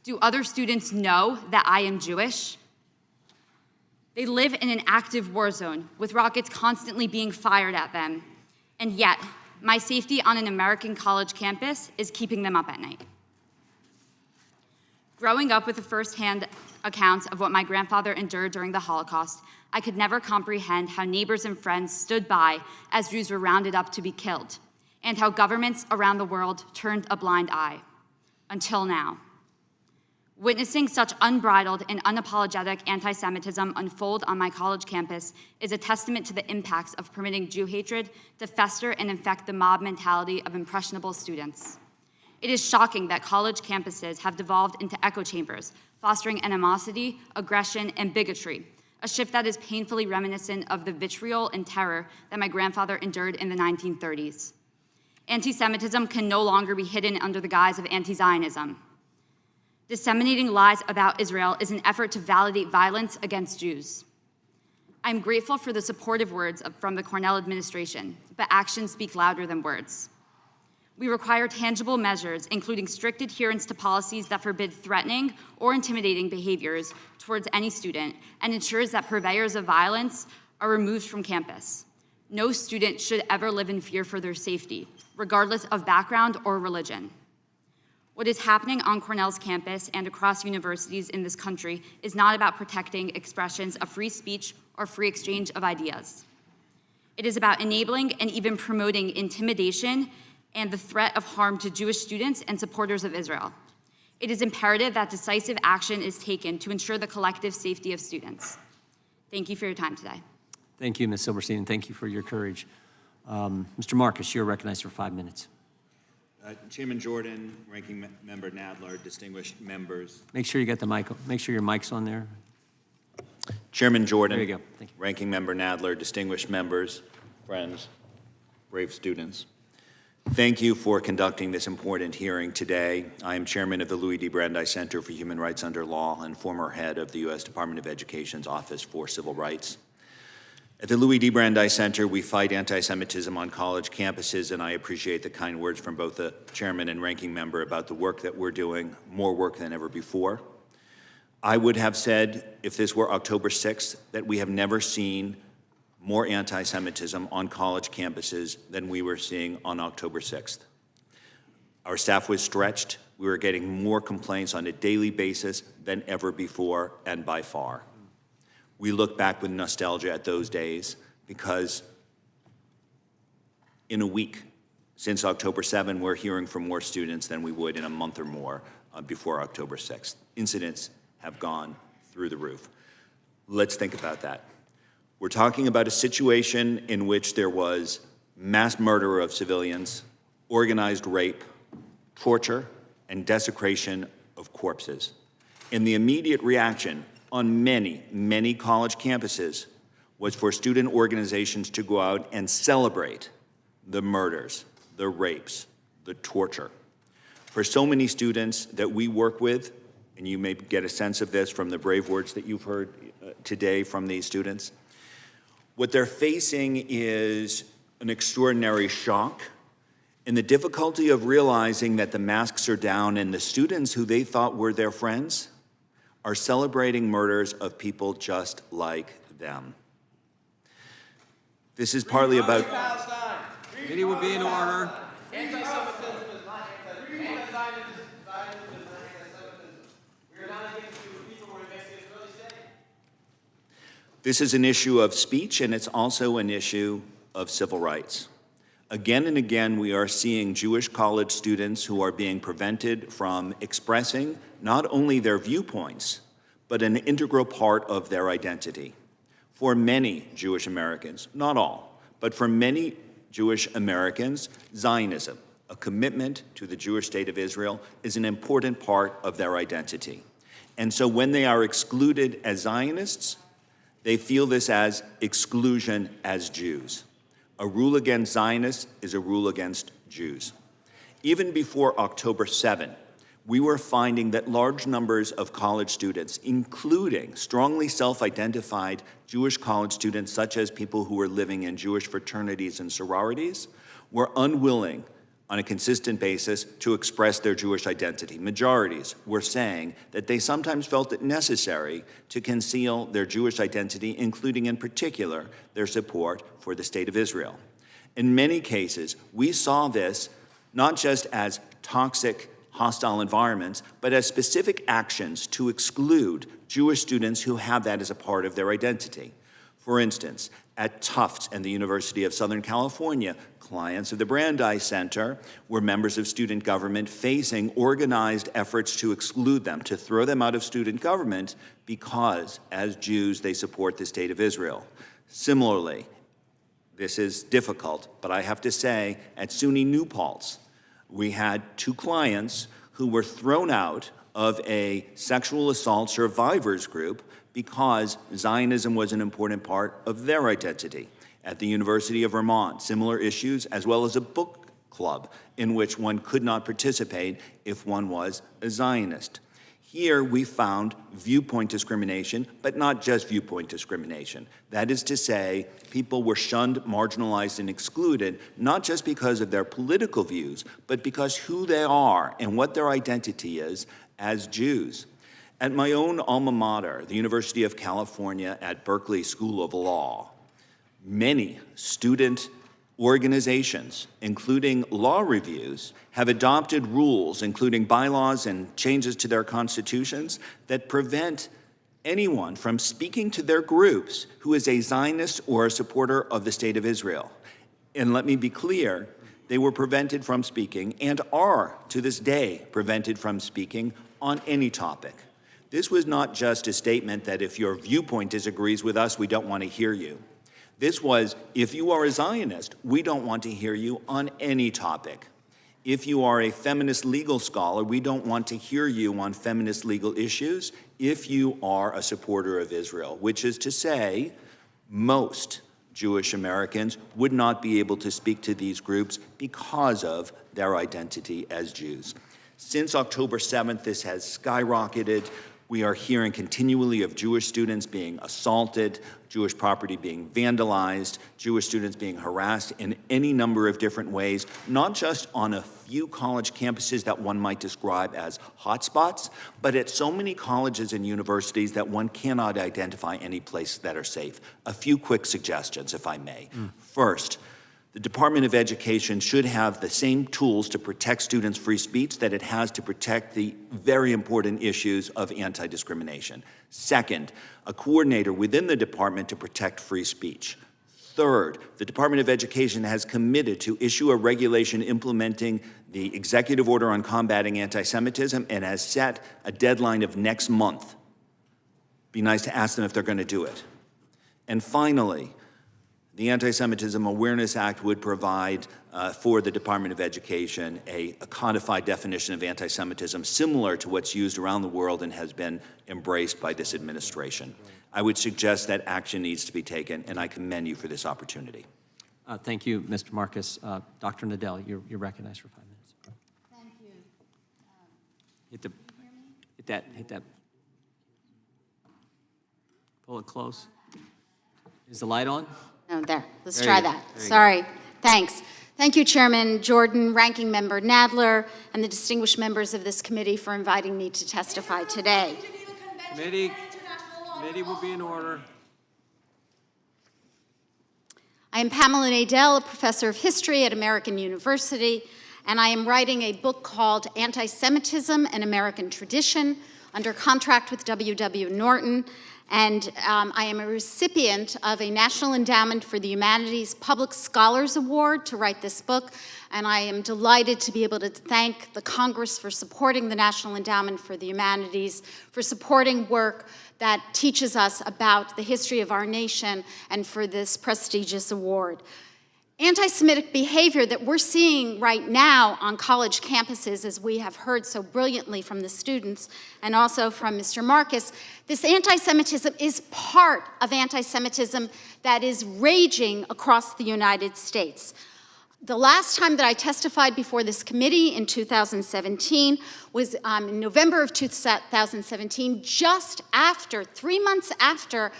Do other students know that I am Jewish? They live in an active war zone with rockets constantly being fired at them, and yet my safety on an American college campus is keeping them up at night. Growing up with the firsthand accounts of what my grandfather endured during the Holocaust, I could never comprehend how neighbors and friends stood by as Jews were rounded up to be killed, and how governments around the world turned a blind eye. Until now. Witnessing such unbridled and unapologetic anti-Semitism unfold on my college campus is a testament to the impacts of permitting Jew hatred to fester and infect the mob mentality of impressionable students. It is shocking that college campuses have devolved into echo chambers, fostering animosity, aggression, and bigotry, a shift that is painfully reminiscent of the vitriol and terror that my grandfather endured in the 1930s. Anti-Semitism can no longer be hidden under the guise of anti-Zionism. Disseminating lies about Israel is an effort to validate violence against Jews. I'm grateful for the supportive words from the Cornell administration, but actions speak louder than words. We require tangible measures, including strict adherence to policies that forbid threatening or intimidating behaviors towards any student and ensures that purveyors of violence are removed from campus. No student should ever live in fear for their safety, regardless of background or religion. What is happening on Cornell's campus and across universities in this country is not about protecting expressions of free speech or free exchange of ideas. It is about enabling and even promoting intimidation and the threat of harm to Jewish students and supporters of Israel. It is imperative that decisive action is taken to ensure the collective safety of students. Thank you for your time today. Thank you, Ms. Silberstein, and thank you for your courage. Mr. Marcus, you're recognized for 5 minutes. Chairman Jordan, Ranking Member Nadler, distinguished members. Make sure you get the mic. Make sure your mic's on there. Chairman Jordan, there you go. Thank you. Ranking Member Nadler, distinguished members, friends, brave students. Thank you for conducting this important hearing today. I am chairman of the Louis D. Brandeis Center for Human Rights Under Law and former head of the U.S. Department of Education's Office for Civil Rights. At the Louis D. Brandeis Center, we fight anti-Semitism on college campuses, and I appreciate the kind words from both the chairman and ranking member about the work that we're doing, more work than ever before. I would have said, if this were October 6th, that we have never seen more anti-Semitism on college campuses than we were seeing on October 6th. Our staff was stretched. We were getting more complaints on a daily basis than ever before, and by far. We look back with nostalgia at those days because in a week, Since October 7, we're hearing from more students than we would in a month or more before October 6th. Incidents have gone through the roof. Let's think about that. We're talking about a situation in which there was mass murder of civilians, organized rape, torture, and desecration of corpses. And the immediate reaction on many, many college campuses was for student organizations to go out and celebrate the murders, the rapes, the torture. For so many students that we work with, and you may get a sense of this from the brave words that you've heard today from these students, what they're facing is an extraordinary shock and the difficulty of realizing that the masks are down and the students who they thought were their friends are celebrating murders of people just like them. This is partly about... Meeting will be in order. Anti-Semitism is not anti-Zionism is not anti-Semitism. We are not against you people where it makes the Israeli state. This is an issue of speech, and it's also an issue of civil rights. Again and again, we are seeing Jewish college students who are being prevented from expressing not only their viewpoints, but an integral part of their identity. For many Jewish Americans, not all, but for many Jewish Americans, Zionism, a commitment to the Jewish state of Israel, is an important part of their identity. And so when they are excluded as Zionists, they feel this as exclusion as Jews. A rule against Zionists is a rule against Jews. Even before October 7, we were finding that large numbers of college students, including strongly self-identified Jewish college students, such as people who were living in Jewish fraternities and sororities, were unwilling on a consistent basis to express their Jewish identity. Majorities were saying that they sometimes felt it necessary to conceal their Jewish identity, including in particular their support for the State of Israel. In many cases, we saw this not just as toxic, hostile environments, but as specific actions to exclude Jewish students who have that as a part of their identity. For instance, at Tufts and the University of Southern California, clients of the Brandeis Center were members of student government facing organized efforts to exclude them, to throw them out of student government because, as Jews, they support the State of Israel. Similarly, this is difficult, but I have to say, at SUNY New Paltz, we had 2 clients who were thrown out of a sexual assault survivors group because Zionism was an important part of their identity. At the University of Vermont, similar issues, as well as a book club in which one could not participate if one was a Zionist. Here we found viewpoint discrimination, but not just viewpoint discrimination. That is to say, people were shunned, marginalized, and excluded, not just because of their political views, but because who they are and what their identity is as Jews. At my own alma mater, the University of California at Berkeley School of Law, many student organizations, including law reviews, have adopted rules, including bylaws and changes to their constitutions, that prevent anyone from speaking to their groups who is a Zionist or a supporter of the State of Israel. And let me be clear, they were prevented from speaking and are, to this day, prevented from speaking on any topic. This was not just a statement that if your viewpoint disagrees with us, we don't want to hear you. This was, if you are a Zionist, we don't want to hear you on any topic. If you are a feminist legal scholar, we don't want to hear you on feminist legal issues if you are a supporter of Israel, which is to say, most Jewish Americans would not be able to speak to these groups because of their identity as Jews. Since October 7th, this has skyrocketed. We are hearing continually of Jewish students being assaulted, Jewish property being vandalized, Jewish students being harassed in any number of different ways, not just on a few college campuses that one might describe as hotspots, but at so many colleges and universities that one cannot identify any places that are safe. A few quick suggestions, if I may. First, the Department of Education should have the same tools to protect students' free speech that it has to protect the very important issues of anti-discrimination. Second, a coordinator within the department to protect free speech. Third, the Department of Education has committed to issue a regulation implementing the Executive Order on Combating Anti-Semitism and has set a deadline of next month. Be nice to ask them if they're going to do it. And finally, the Anti-Semitism Awareness Act would provide for the Department of Education a codified definition of anti-Semitism similar to what's used around the world and has been embraced by this administration. I would suggest that action needs to be taken, and I commend you for this opportunity. Thank you, Mr. Marcus. Dr. Nadel, you're recognized for 5 minutes. Thank you. Hit that. Pull it close. Is the light on? No, there. Let's There try you go. that. There you Sorry. Thanks. Thank you, Chairman Jordan, Ranking Member Nadler, and the distinguished members of this committee for inviting me to testify today. Committee will be in order. I am Pamela Nadel, a professor of history at American University, and I am writing a book called Anti-Semitism and American Tradition under contract with W.W. Norton. And I am a recipient of a National Endowment for the Humanities Public Scholars Award to write this book, and I am delighted to be able to thank the Congress for supporting the National Endowment for the Humanities, for supporting work that teaches us about the history of our nation, and for this prestigious award. Anti-Semitic behavior that we're seeing right now on college campuses, as we have heard so brilliantly from the students and also from Mr. Marcus, this anti-Semitism is part of anti-Semitism that is raging across the United States. The last time that I testified before this committee in 2017 was in November of 2017, just after, 3 months after,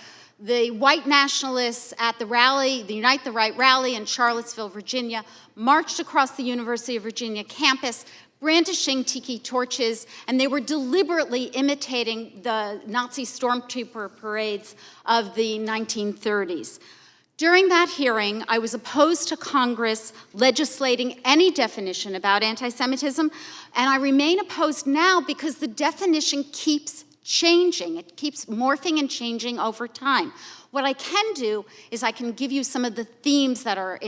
the white nationalists at the rally, the Unite the Right rally in Charlottesville, Virginia, marched across the University of Virginia campus, brandishing tiki torches, and they were deliberately imitating the Nazi stormtrooper parades of the 1930s. During that hearing, I was opposed to Congress legislating any definition about anti-Semitism, and I remain opposed now because the definition keeps changing. It keeps morphing and changing over time. What I can do is I can give you some of the themes that are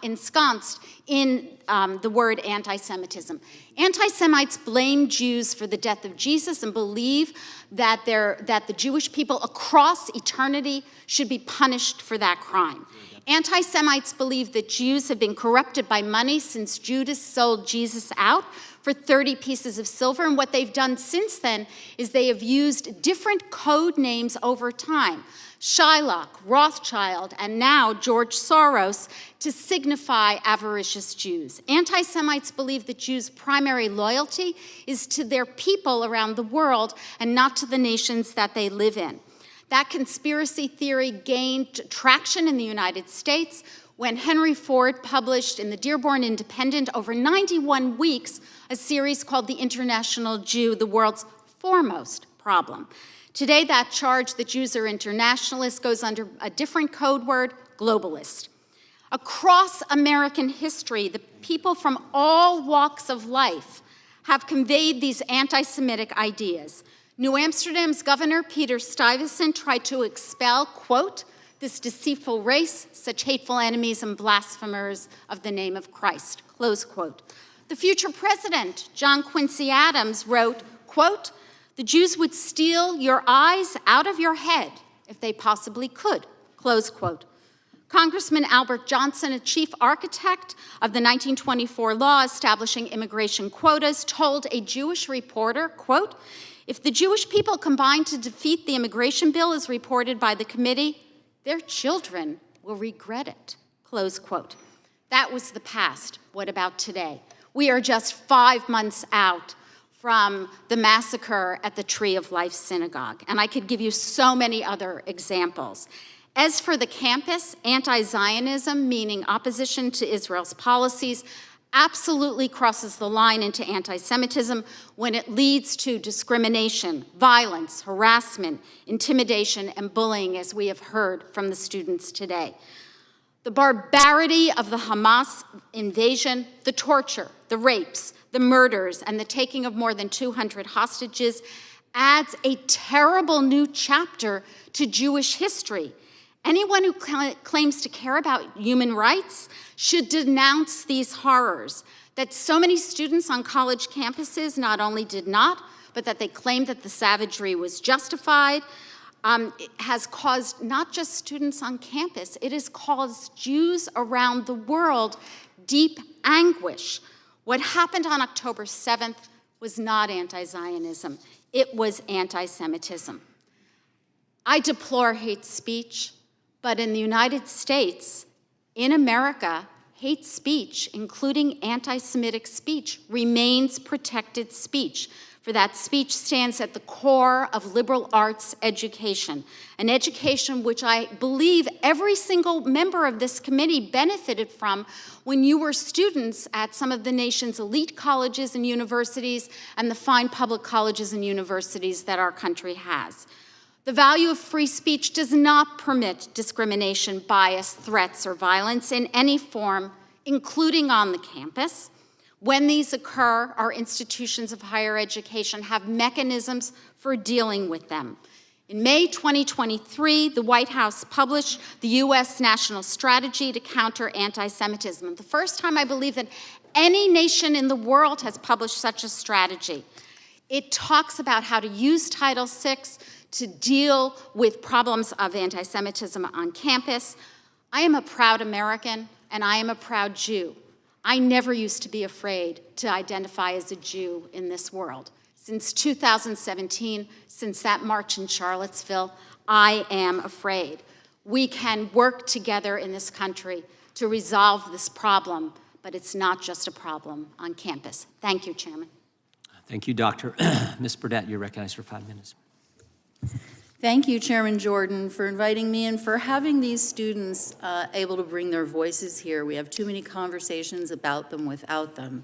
ensconced in the word anti-Semitism. Anti-Semites blame Jews for the death of Jesus and believe that the Jewish people across eternity should be punished for that crime. Anti-Semites believe that Jews have been corrupted by money since Judas sold Jesus out for 30 pieces of silver, and what they've done since then is they have used different code names over time. Shylock, Rothschild, and now George Soros to signify avaricious Jews. Anti-Semites believe that Jews' primary loyalty is to their people around the world and not to the nations that they live in. That conspiracy theory gained traction in the United States when Henry Ford published in the Dearborn Independent over 91 weeks a series called The International Jew, the World's Foremost Problem. Today, that charge that Jews are internationalists goes under a different code word, globalist. Across American history, the people from all walks of life have conveyed these anti-Semitic ideas. New Amsterdam's Governor Peter Stuyvesant tried to expel, quote, this deceitful race, such hateful enemies and blasphemers of the name of Christ, close quote. The future president, John Quincy Adams, wrote, quote, the Jews would steal your eyes out of your head if they possibly could, close quote. Congressman Albert Johnson, a chief architect of the 1924 law establishing immigration quotas, told a Jewish reporter, quote, if the Jewish people combine to defeat the immigration bill as reported by the committee, their children will regret it, close quote. That was the past. What about today? We are just 5 months out from the massacre at the Tree of Life Synagogue, and I could give you so many other examples. As for the campus, anti-Zionism, meaning opposition to Israel's policies, absolutely crosses the line into anti-Semitism when it leads to discrimination, violence, harassment, intimidation, and bullying, as we have heard from the students today. The barbarity of the Hamas invasion, the torture, the rapes, the murders, and the taking of more than 200 hostages adds a terrible new chapter to Jewish history. Anyone who claims to care about human rights should denounce these horrors that so many students on college campuses not only did not, but that they claimed that the savagery was justified. It has caused not just students on campus, it has caused Jews around the world deep anguish. What happened on October 7th was not anti-Zionism, it was anti-Semitism. I deplore hate speech, but in the United States, in America, hate speech, including anti-Semitic speech, remains protected speech. For that speech stands at the core of liberal arts education, an education which I believe every single member of this committee benefited from when you were students at some of the nation's elite colleges and universities and the fine public colleges and universities that our country has. The value of free speech does not permit discrimination, bias, threats, or violence in any form, including on the campus. When these occur, our institutions of higher education have mechanisms for dealing with them. In May 2023, the White House published the U.S. National Strategy to Counter Anti-Semitism, the first time I believe that any nation in the world has published such a strategy. It talks about how to use Title VI to deal with problems of anti-Semitism on campus. I am a proud American, and I am a proud Jew. I never used to be afraid to identify as a Jew in this world. Since 2017, since that march in Charlottesville, I am afraid. We can work together in this country to resolve this problem, but it's not just a problem on campus. Thank you, Chairman. Thank you, Doctor. Ms. Burdett, you're recognized for 5 minutes. Thank you, Chairman Jordan, for inviting me and for having these students able to bring their voices here. We have too many conversations about them without them.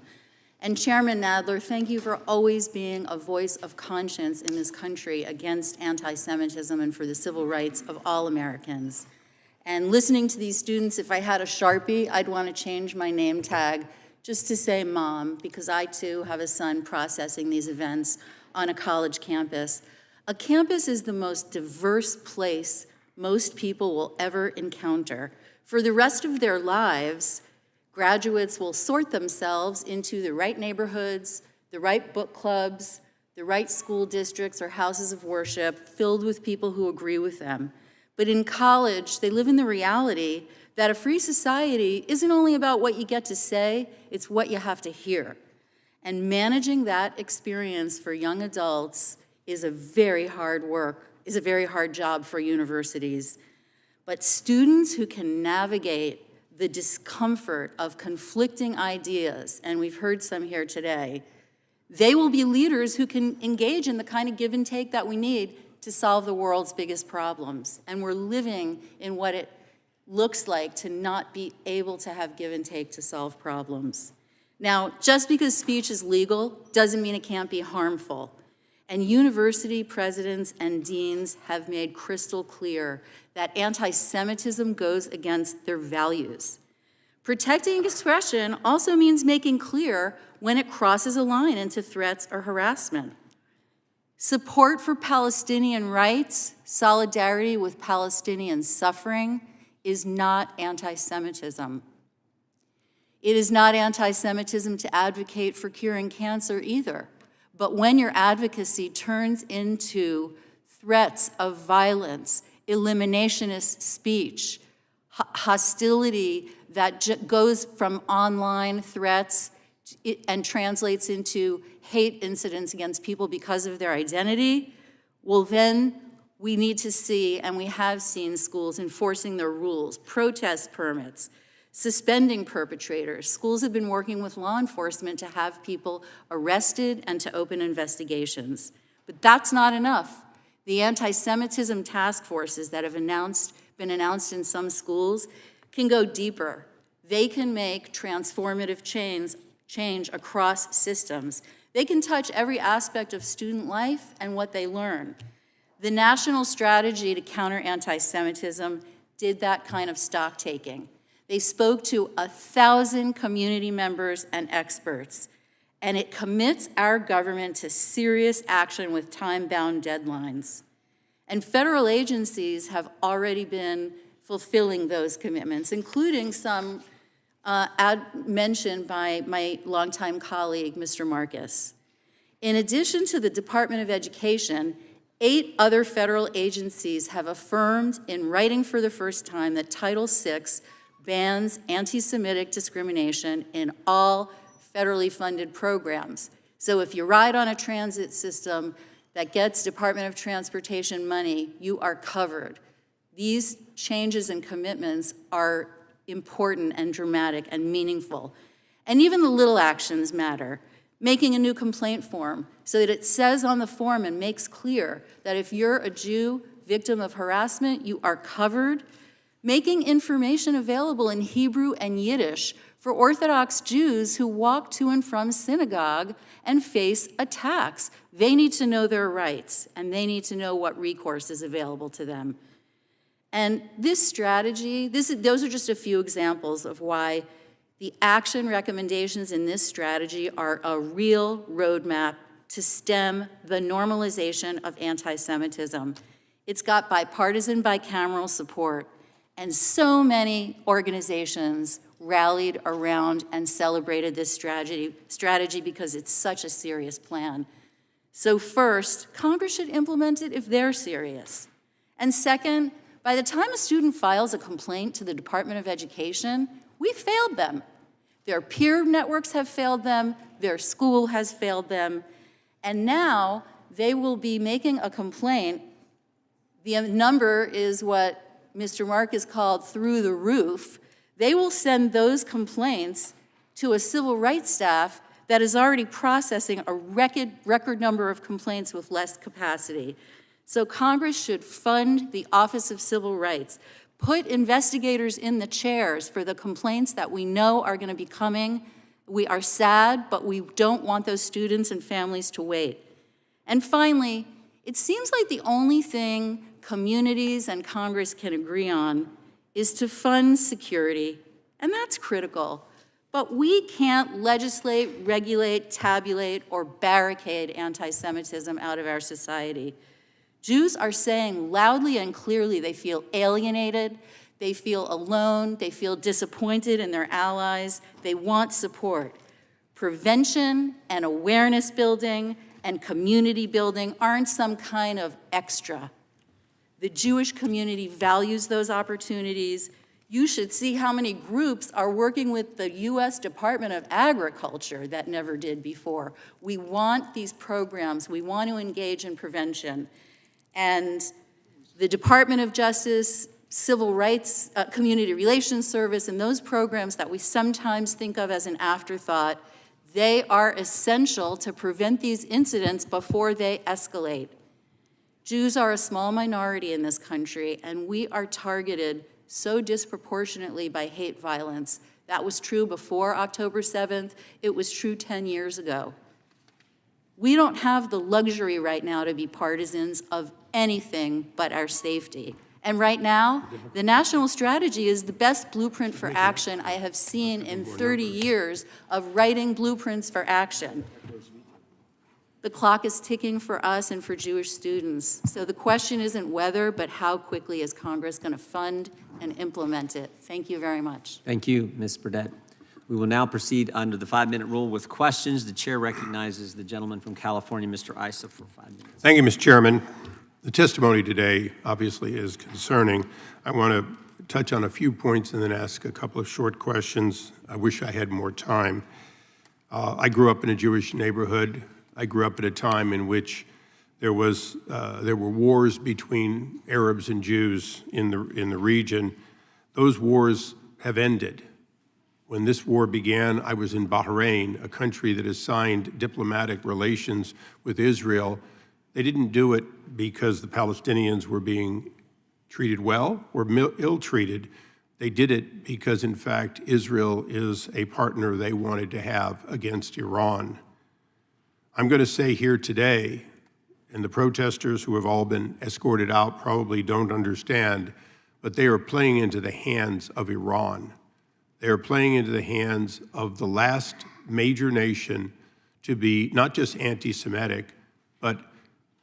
And Chairman Nadler, thank you for always being a voice of conscience in this country against anti-Semitism and for the civil rights of all Americans. And listening to these students, if I had a Sharpie, I'd want to change my name tag just to say Mom, because I too have a son processing these events on a college campus. A campus is the most diverse place most people will ever encounter. For the rest of their lives, graduates will sort themselves into the right neighborhoods, the right book clubs, the right school districts or houses of worship filled with people who agree with them. But in college, they live in the reality that a free society isn't only about what you get to say, it's what you have to hear. And managing that experience for young adults is a very hard job for universities. But students who can navigate the discomfort of conflicting ideas, and we've heard some here today, they will be leaders who can engage in the kind of give and take that we need to solve the world's biggest problems. And we're living in what it looks like to not be able to have give and take to solve problems. Now, just because speech is legal doesn't mean it can't be harmful. And university presidents and deans have made crystal clear that anti-Semitism goes against their values. Protecting expression also means making clear when it crosses a line into threats or harassment. Support for Palestinian rights, solidarity with Palestinian suffering is not anti-Semitism. It is not anti-Semitism to advocate for curing cancer either. But when your advocacy turns into threats of violence, eliminationist speech, hostility that goes from online threats and translates into hate incidents against people because of their identity, well then we need to see, and we have seen schools enforcing their rules, protest permits, suspending perpetrators. Schools have been working with law enforcement to have people arrested and to open investigations. But that's not enough. The anti-Semitism task forces that have been announced in some schools can go deeper. They can make transformative change across systems. They can touch every aspect of student life and what they learn. The National Strategy to Counter Anti-Semitism did that kind of stock taking. They spoke to 1,000 community members and experts, and it commits our government to serious action with time-bound deadlines. And federal agencies have already been fulfilling those commitments, including some mentioned by my longtime colleague, Mr. Marcus. In addition to the Department of Education, 8 other federal agencies have affirmed in writing for the first time that Title VI bans anti-Semitic discrimination in all federally funded programs. So if you ride on a transit system that gets Department of Transportation money, you are covered. These changes and commitments are important and dramatic and meaningful. And even the little actions matter. Making a new complaint form so that it says on the form and makes clear that if you're a Jew victim of harassment, you are covered. Making information available in Hebrew and Yiddish for Orthodox Jews who walk to and from synagogue and face attacks. They need to know their rights, and they need to know what recourse is available to them. And this strategy, those are just a few examples of why the action recommendations in this strategy are a real roadmap to stem the normalization of anti-Semitism. It's got bipartisan, bicameral support, and so many organizations rallied around and celebrated this strategy because it's such a serious plan. So first, Congress should implement it if they're serious. And second, by the time a student files a complaint to the Department of Education, we failed them. Their peer networks have failed them, their school has failed them, and now they will be making a complaint. The number is what Mr. Marcus called through the roof. They will send those complaints to a civil rights staff that is already processing a record number of complaints with less capacity. So Congress should fund the Office of Civil Rights, put investigators in the chairs for the complaints that we know are going to be coming. We are sad, but we don't want those students and families to wait. And finally, it seems like the only thing communities and Congress can agree on is to fund security, and that's critical. But we can't legislate, regulate, tabulate, or barricade anti-Semitism out of our society. Jews are saying loudly and clearly they feel alienated, they feel alone, they feel disappointed in their allies, they want support. Prevention and awareness building and community building aren't some kind of extra. The Jewish community values those opportunities. You should see how many groups are working with the U.S. Department of Agriculture that never did before. We want these programs, we want to engage in prevention. And the Department of Justice, Civil Rights, Community Relations Service, and those programs that we sometimes think of as an afterthought, they are essential to prevent these incidents before they escalate. Jews are a small minority in this country, and we are targeted so disproportionately by hate violence. That was true before October 7th. It was true 10 years ago. We don't have the luxury right now to be partisans of anything but our safety. And right now, the national strategy is the best blueprint for action I have seen in 30 years of writing blueprints for action. The clock is ticking for us and for Jewish students. So the question isn't whether, but how quickly is Congress going to fund and implement it? Thank you very much. Thank you, Ms. Burdett. We will now proceed under the 5-minute rule with questions. The chair recognizes the gentleman from California, Mr. Issa, for 5 minutes. Thank you, Mr. Chairman. The testimony today obviously is concerning. I want to touch on a few points and then ask a couple of short questions. I wish I had more time. I grew up in a Jewish neighborhood. I grew up at a time in which there were wars between Arabs and Jews in the region. Those wars have ended. When this war began, I was in Bahrain, a country that has signed diplomatic relations with Israel. They didn't do it because the Palestinians were being treated well or ill-treated. They did it because, in fact, Israel is a partner they wanted to have against Iran. I'm going to say here today, and the protesters who have all been escorted out probably don't understand, but they are playing into the hands of Iran. They are playing into the hands of the last major nation to be not just anti-Semitic, but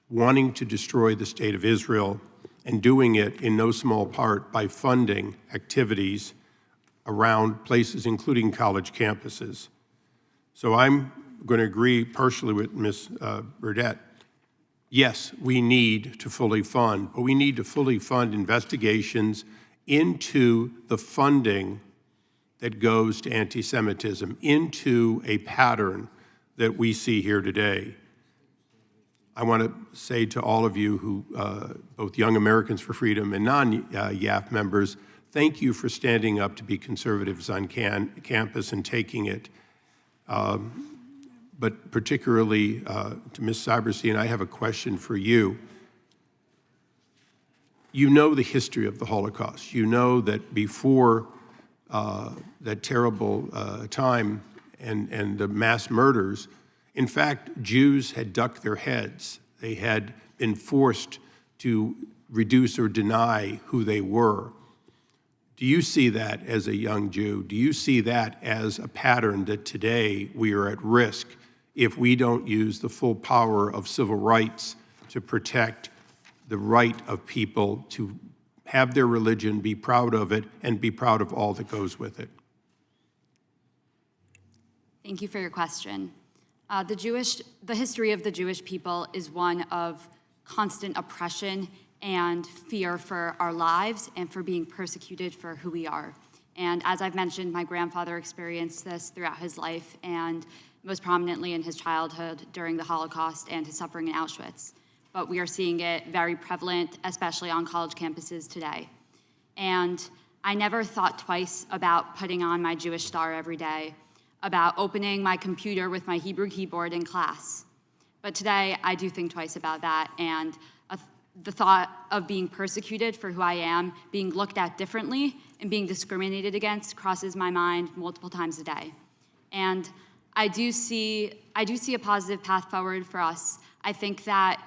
wanting to destroy the state of Israel and doing it in no small part by funding activities around places, including college campuses. So I'm going to agree partially with Ms. Burdett. Yes, we need to fully fund, but we need to fully fund investigations into the funding that goes to anti-Semitism, into a pattern that we see here today. I want to say to all of you who, both Young Americans for Freedom and non-YAF members, thank you for standing up to be conservatives on campus and taking it. But particularly to Ms. Cyberstein, I have a question for you. You know the history of the Holocaust. You know that before that terrible time and the mass murders, in fact, Jews had ducked their heads. They had been forced to reduce or deny who they were. Do you see that as a young Jew? Do you see that as a pattern that today we are at risk if we don't use the full power of civil rights to protect the right of people to have their religion, be proud of it, and be proud of all that goes with it? Thank you for your question. The history of the Jewish people is one of constant oppression and fear for our lives and for being persecuted for who we are. And as I've mentioned, my grandfather experienced this throughout his life and most prominently in his childhood during the Holocaust and his suffering in Auschwitz. But we are seeing it very prevalent, especially on college campuses today. And I never thought twice about putting on my Jewish star every day, about opening my computer with my Hebrew keyboard in class. But today, I do think twice about that, and the thought of being persecuted for who I am, being looked at differently, and being discriminated against crosses my mind multiple times a day. And I do see a positive path forward for us. I think that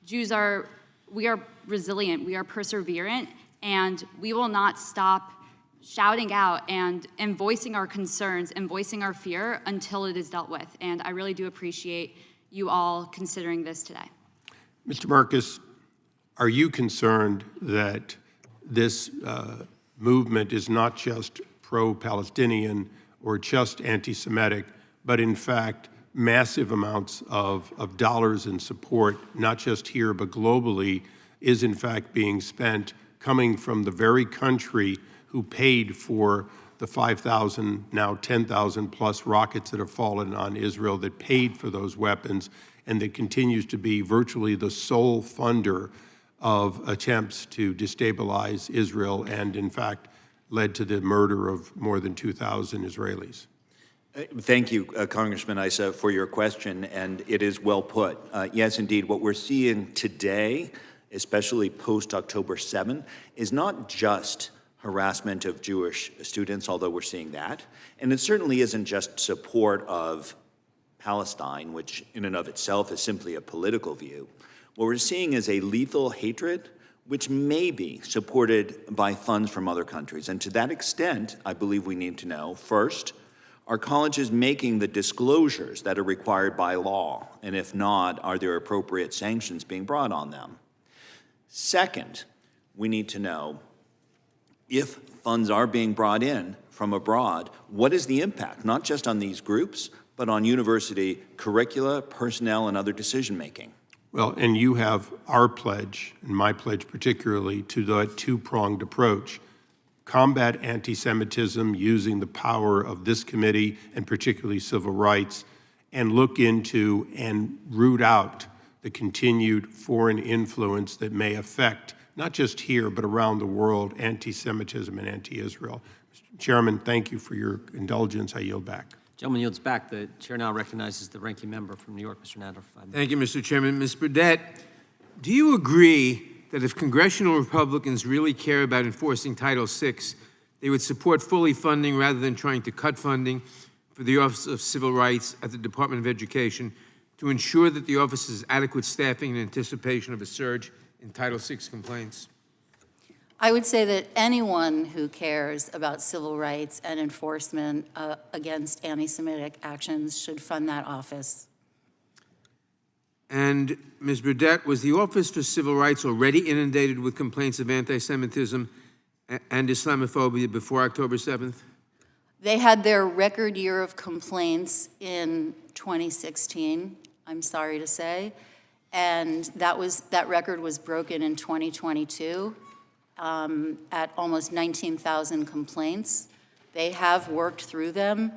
we are resilient, we are perseverant, and we will not stop shouting out and voicing our concerns and voicing our fear until it is dealt with. And I really do appreciate you all considering this today. Mr. Marcus, are you concerned that this movement is not just pro-Palestinian or just anti-Semitic, but in fact massive amounts of dollars in support, not just here but globally, is in fact being spent coming from the very country who paid for the 5,000, now 10,000 plus rockets that have fallen on Israel, that paid for those weapons, and that continues to be virtually the sole funder of attempts to destabilize Israel and, in fact, led to the murder of more than 2,000 Israelis? Thank you, Congressman Issa, for your question, and it is well put. Yes, indeed, what we're seeing today, especially post-October 7, is not just harassment of Jewish students, although we're seeing that, and it certainly isn't just support of Palestine, which in and of itself is simply a political view. What we're seeing is a lethal hatred which may be supported by funds from other countries. And to that extent, I believe we need to know, first, are colleges making the disclosures that are required by law? And if not, are there appropriate sanctions being brought on them? Second, we need to know if funds are being brought in from abroad, what is the impact, not just on these groups, but on university curricula, personnel, and other decision-making? Well, and you have our pledge, and my pledge particularly, to the two-pronged approach. Combat anti-Semitism using the power of this committee, and particularly civil rights, and look into and root out the continued foreign influence that may affect, not just here, but around the world, anti-Semitism and anti-Israel. Mr. Chairman, thank you for your indulgence. I yield back. Gentleman yields back. The chair now recognizes the ranking member from New York, Mr. Nadler. Thank you, Mr. Chairman. Ms. Burdett, do you agree that if congressional Republicans really care about enforcing Title VI, they would support fully funding rather than trying to cut funding for the Office of Civil Rights at the Department of Education to ensure that the office has adequate staffing in anticipation of a surge in Title VI complaints? I would say that anyone who cares about civil rights and enforcement against anti-Semitic actions should fund that office. And Ms. Burdett, was the Office for Civil Rights already inundated with complaints of anti-Semitism and Islamophobia before October 7th? They had their record year of complaints in 2016, I'm sorry to say, and that record was broken in 2022 at almost 19,000 complaints. They have worked through them,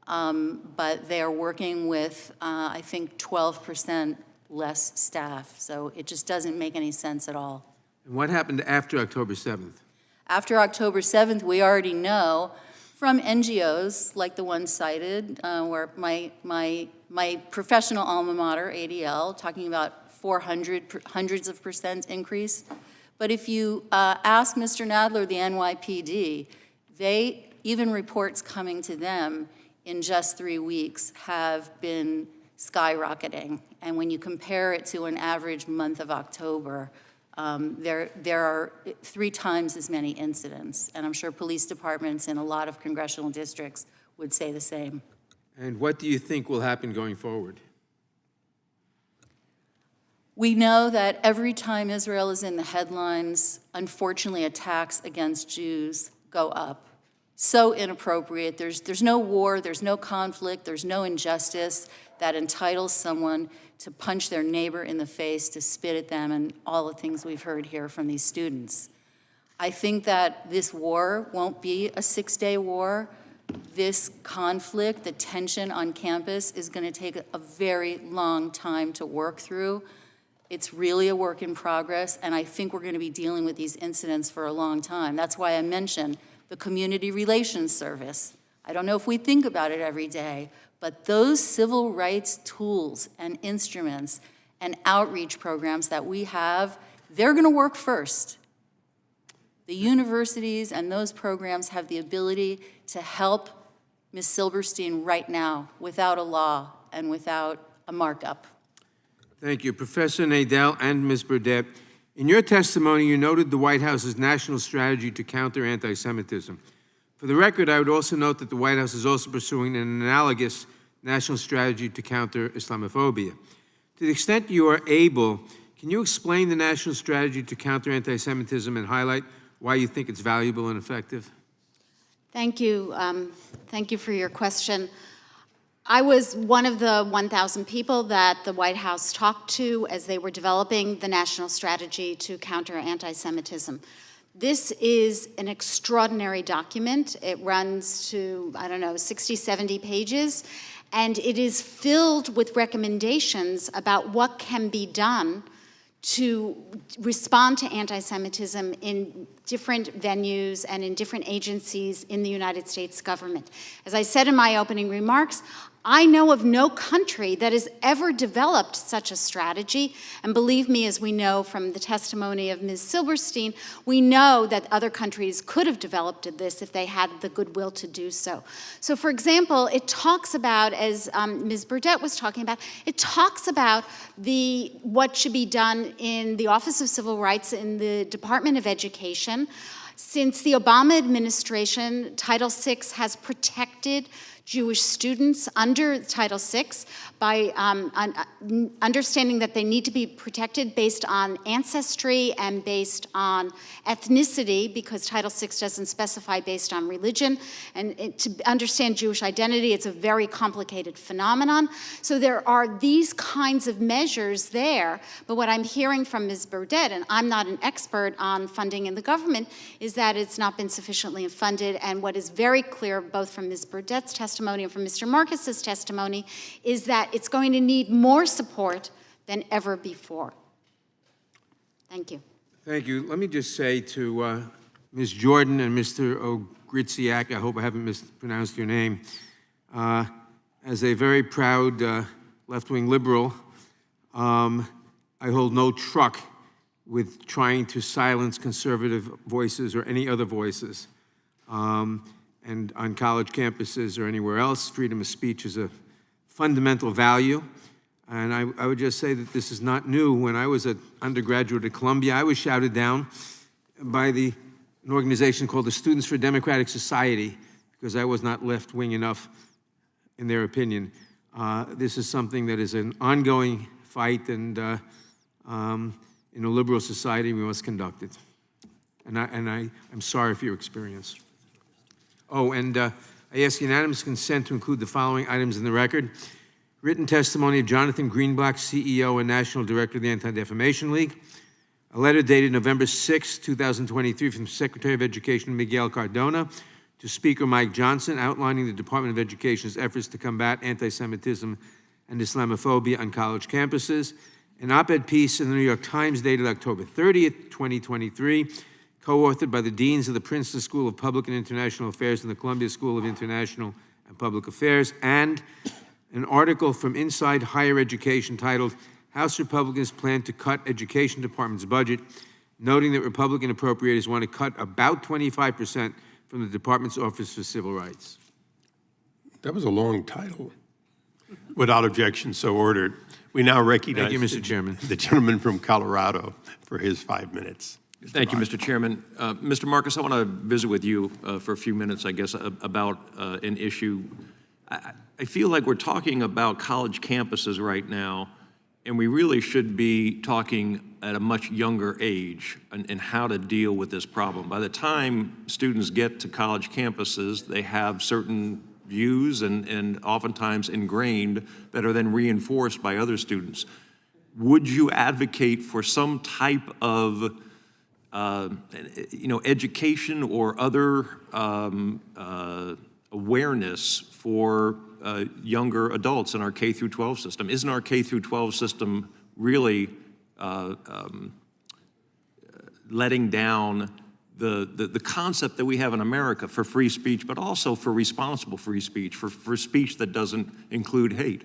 but they are working with, I think, 12% less staff, so it just doesn't make any sense at all. And what happened after October 7th? After October 7th, we already know from NGOs like the one cited, where my professional alma mater, ADL, talking about hundreds of percent increase. But if you ask Mr. Nadler, the NYPD, even reports coming to them in just 3 weeks have been skyrocketing. And when you compare it to an average month of October, there are 3 times as many incidents. And I'm sure police departments in a lot of congressional districts would say the same. And what do you think will happen going forward? We know that every time Israel is in the headlines, unfortunately, attacks against Jews go up. So inappropriate. There's no war, there's no conflict, there's no injustice that entitles someone to punch their neighbor in the face, to spit at them, and all the things we've heard here from these students. I think that this war won't be a 6-day war. This conflict, the tension on campus, is going to take a very long time to work through. It's really a work in progress, and I think we're going to be dealing with these incidents for a long time. That's why I mentioned the Community Relations Service. I don't know if we think about it every day, but those civil rights tools and instruments and outreach programs that we have, they're going to work first. The universities and those programs have the ability to help Ms. Silberstein right now without a law and without a markup. Thank you. Professor Nadel and Ms. Burdett, in your testimony, you noted the White House's national strategy to counter anti-Semitism. For the record, I would also note that the White House is also pursuing an analogous national strategy to counter Islamophobia. To the extent you are able, can you explain the national strategy to counter anti-Semitism and highlight why you think it's valuable and effective? Thank you. Thank you for your question. I was one of the 1,000 people that the White House talked to as they were developing the national strategy to counter anti-Semitism. This is an extraordinary document. It runs to, 60, 70 pages, and it is filled with recommendations about what can be done to respond to anti-Semitism in different venues and in different agencies in the United States government. As I said in my opening remarks, I know of no country that has ever developed such a strategy, and believe me, as we know from the testimony of Ms. Silberstein, we know that other countries could have developed this if they had the goodwill to do so. So, for example, it talks about, as Ms. Burdett was talking about, it talks about what should be done in the Office of Civil Rights in the Department of Education. Since the Obama administration, Title VI has protected Jewish students under Title VI by understanding that they need to be protected based on ancestry and based on ethnicity, because Title VI doesn't specify based on religion. And to understand Jewish identity, it's a very complicated phenomenon. So there are these kinds of measures there. But what I'm hearing from Ms. Burdett, and I'm not an expert on funding in the government, is that it's not been sufficiently funded. And what is very clear, both from Ms. Burdett's testimony and from Mr. Marcus's testimony, is that it's going to need more support than ever before. Thank you. Thank you. Let me just say to Ms. Jordan and Mr. Ogritziak, I hope I haven't mispronounced your name, as a very proud left-wing liberal, I hold no truck with trying to silence conservative voices or any other voices. And on college campuses or anywhere else, freedom of speech is a fundamental value. And I would just say that this is not new. When I was an undergraduate at Columbia, I was shouted down by an organization called the Students for Democratic Society because I was not left-wing enough in their opinion. This is something that is an ongoing fight, and in a liberal society, we must conduct it. And I'm sorry for your experience. Oh, and I ask unanimous consent to include the following items in the record. Written testimony of Jonathan Greenblatt, CEO and National Director of the Anti-Defamation League. A letter dated November 6, 2023 from Secretary of Education Miguel Cardona to Speaker Mike Johnson outlining the Department of Education's efforts to combat anti-Semitism and Islamophobia on college campuses. An op-ed piece in the New York Times dated October 30th, 2023, co-authored by the deans of the Princeton School of Public and International Affairs and the Columbia School of International and Public Affairs, and an article from Inside Higher Education titled, House Republicans Plan to Cut Education Department's Budget, noting that Republican appropriators want to cut about 25% from the department's Office for Civil Rights. That was a long title. Without objection, so ordered. We now recognize Thank you, Mr. Chairman. The gentleman from Colorado for his 5 minutes. Thank you, Mr. Chairman. Mr. Marcus, I want to visit with you for a few minutes, I guess, about an issue. I feel like we're talking about college campuses right now, and we really should be talking at a much younger age and how to deal with this problem. By the time students get to college campuses, they have certain views and oftentimes ingrained that are then reinforced by other students. Would you advocate for some type of education or other awareness for younger adults in our K through 12 system? Isn't our K through 12 system really letting down the concept that we have in America for free speech, but also for responsible free speech, for speech that doesn't include hate?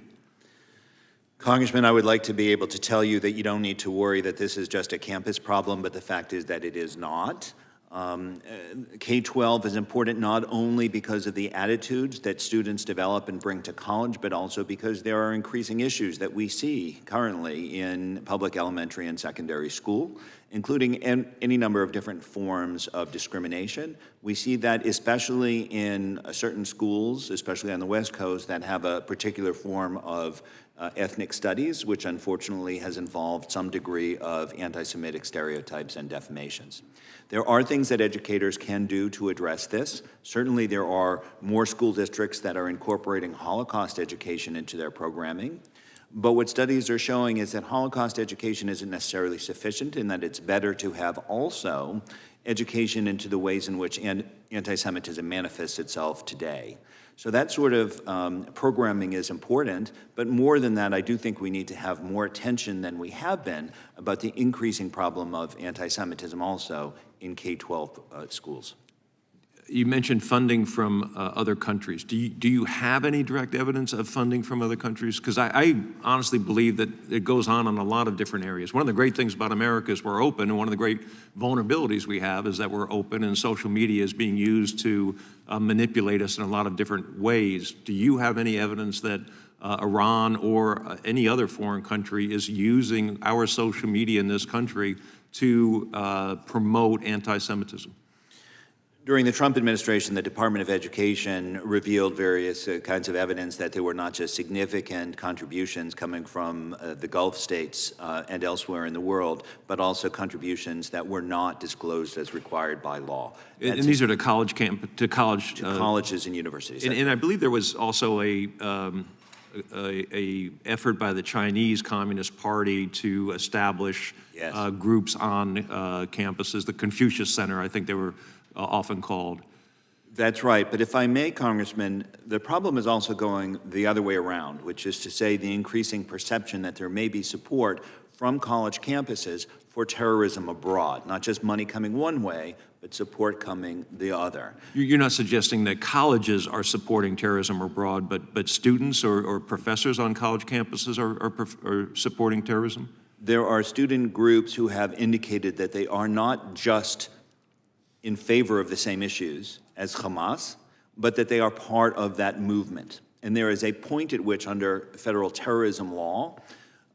Congressman, I would like to be able to tell you that you don't need to worry that this is just a campus problem, but the fact is that it is not. K-12 is important not only because of the attitudes that students develop and bring to college, but also because there are increasing issues that we see currently in public elementary and secondary school, including any number of different forms of discrimination. We see that especially in certain schools, especially on the West Coast, that have a particular form of ethnic studies, which unfortunately has involved some degree of anti-Semitic stereotypes and defamations. There are things that educators can do to address this. Certainly there are more school districts that are incorporating Holocaust education into their programming. But what studies are showing is that Holocaust education isn't necessarily sufficient, and that it's better to have also education into the ways in which anti-Semitism manifests itself today. So that sort of programming is important, but more than that, I do think we need to have more attention than we have been about the increasing problem of anti-Semitism also in K-12 schools. You mentioned funding from other countries. Do you have any direct evidence of funding from other countries? Because I honestly believe that it goes on in a lot of different areas. One of the great things about America is we're open, and one of the great vulnerabilities we have is that we're open, and social media is being used to manipulate us in a lot of different ways. Do you have any evidence that Iran or any other foreign country is using our social media in this country to promote anti-Semitism? During the Trump administration, the Department of Education revealed various kinds of evidence that there were not just significant contributions coming from the Gulf states and elsewhere in the world, but also contributions that were not disclosed as required by law. And these are to colleges and universities. And I believe there was also a effort by the Chinese Communist Party to establish groups on campuses. The Confucius Center, I think they were often called. That's right. But if I may, Congressman, the problem is also going the other way around, which is to say the increasing perception that there may be support from college campuses for terrorism abroad, not just money coming one way, but support coming the other. You're not suggesting that colleges are supporting terrorism abroad, but students or professors on college campuses are supporting terrorism? There are student groups who have indicated that they are not just in favor of the same issues as Hamas, but that they are part of that movement. And there is a point at which, under federal terrorism law,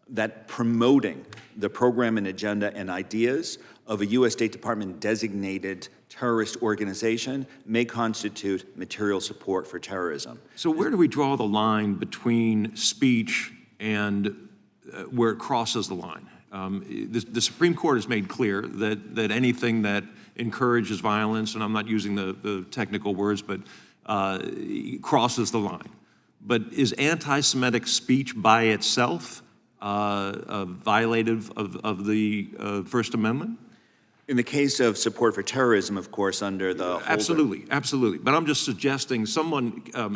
that promoting the program and agenda and ideas of a U.S. State Department designated terrorist organization may constitute material support for terrorism. So where do we draw the line between speech and where it crosses the line. The Supreme Court has made clear that anything that encourages violence, and I'm not using the technical words, but crosses the line. But is anti-Semitic speech by itself violative of the First Amendment? In the case of support for terrorism, of course, under the Holder. Absolutely. But I'm just suggesting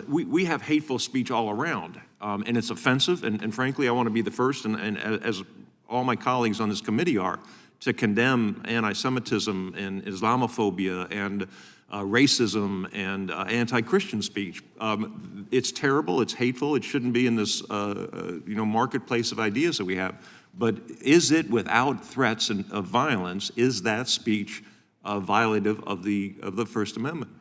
we have hateful speech all around, and it's offensive, and frankly, I want to be the first, and as all my colleagues on this committee are, to condemn anti-Semitism and Islamophobia and racism and anti-Christian speech. It's terrible, it's hateful, it shouldn't be in this marketplace of ideas that we have. But is it without threats of violence, is that speech violative of the First Amendment?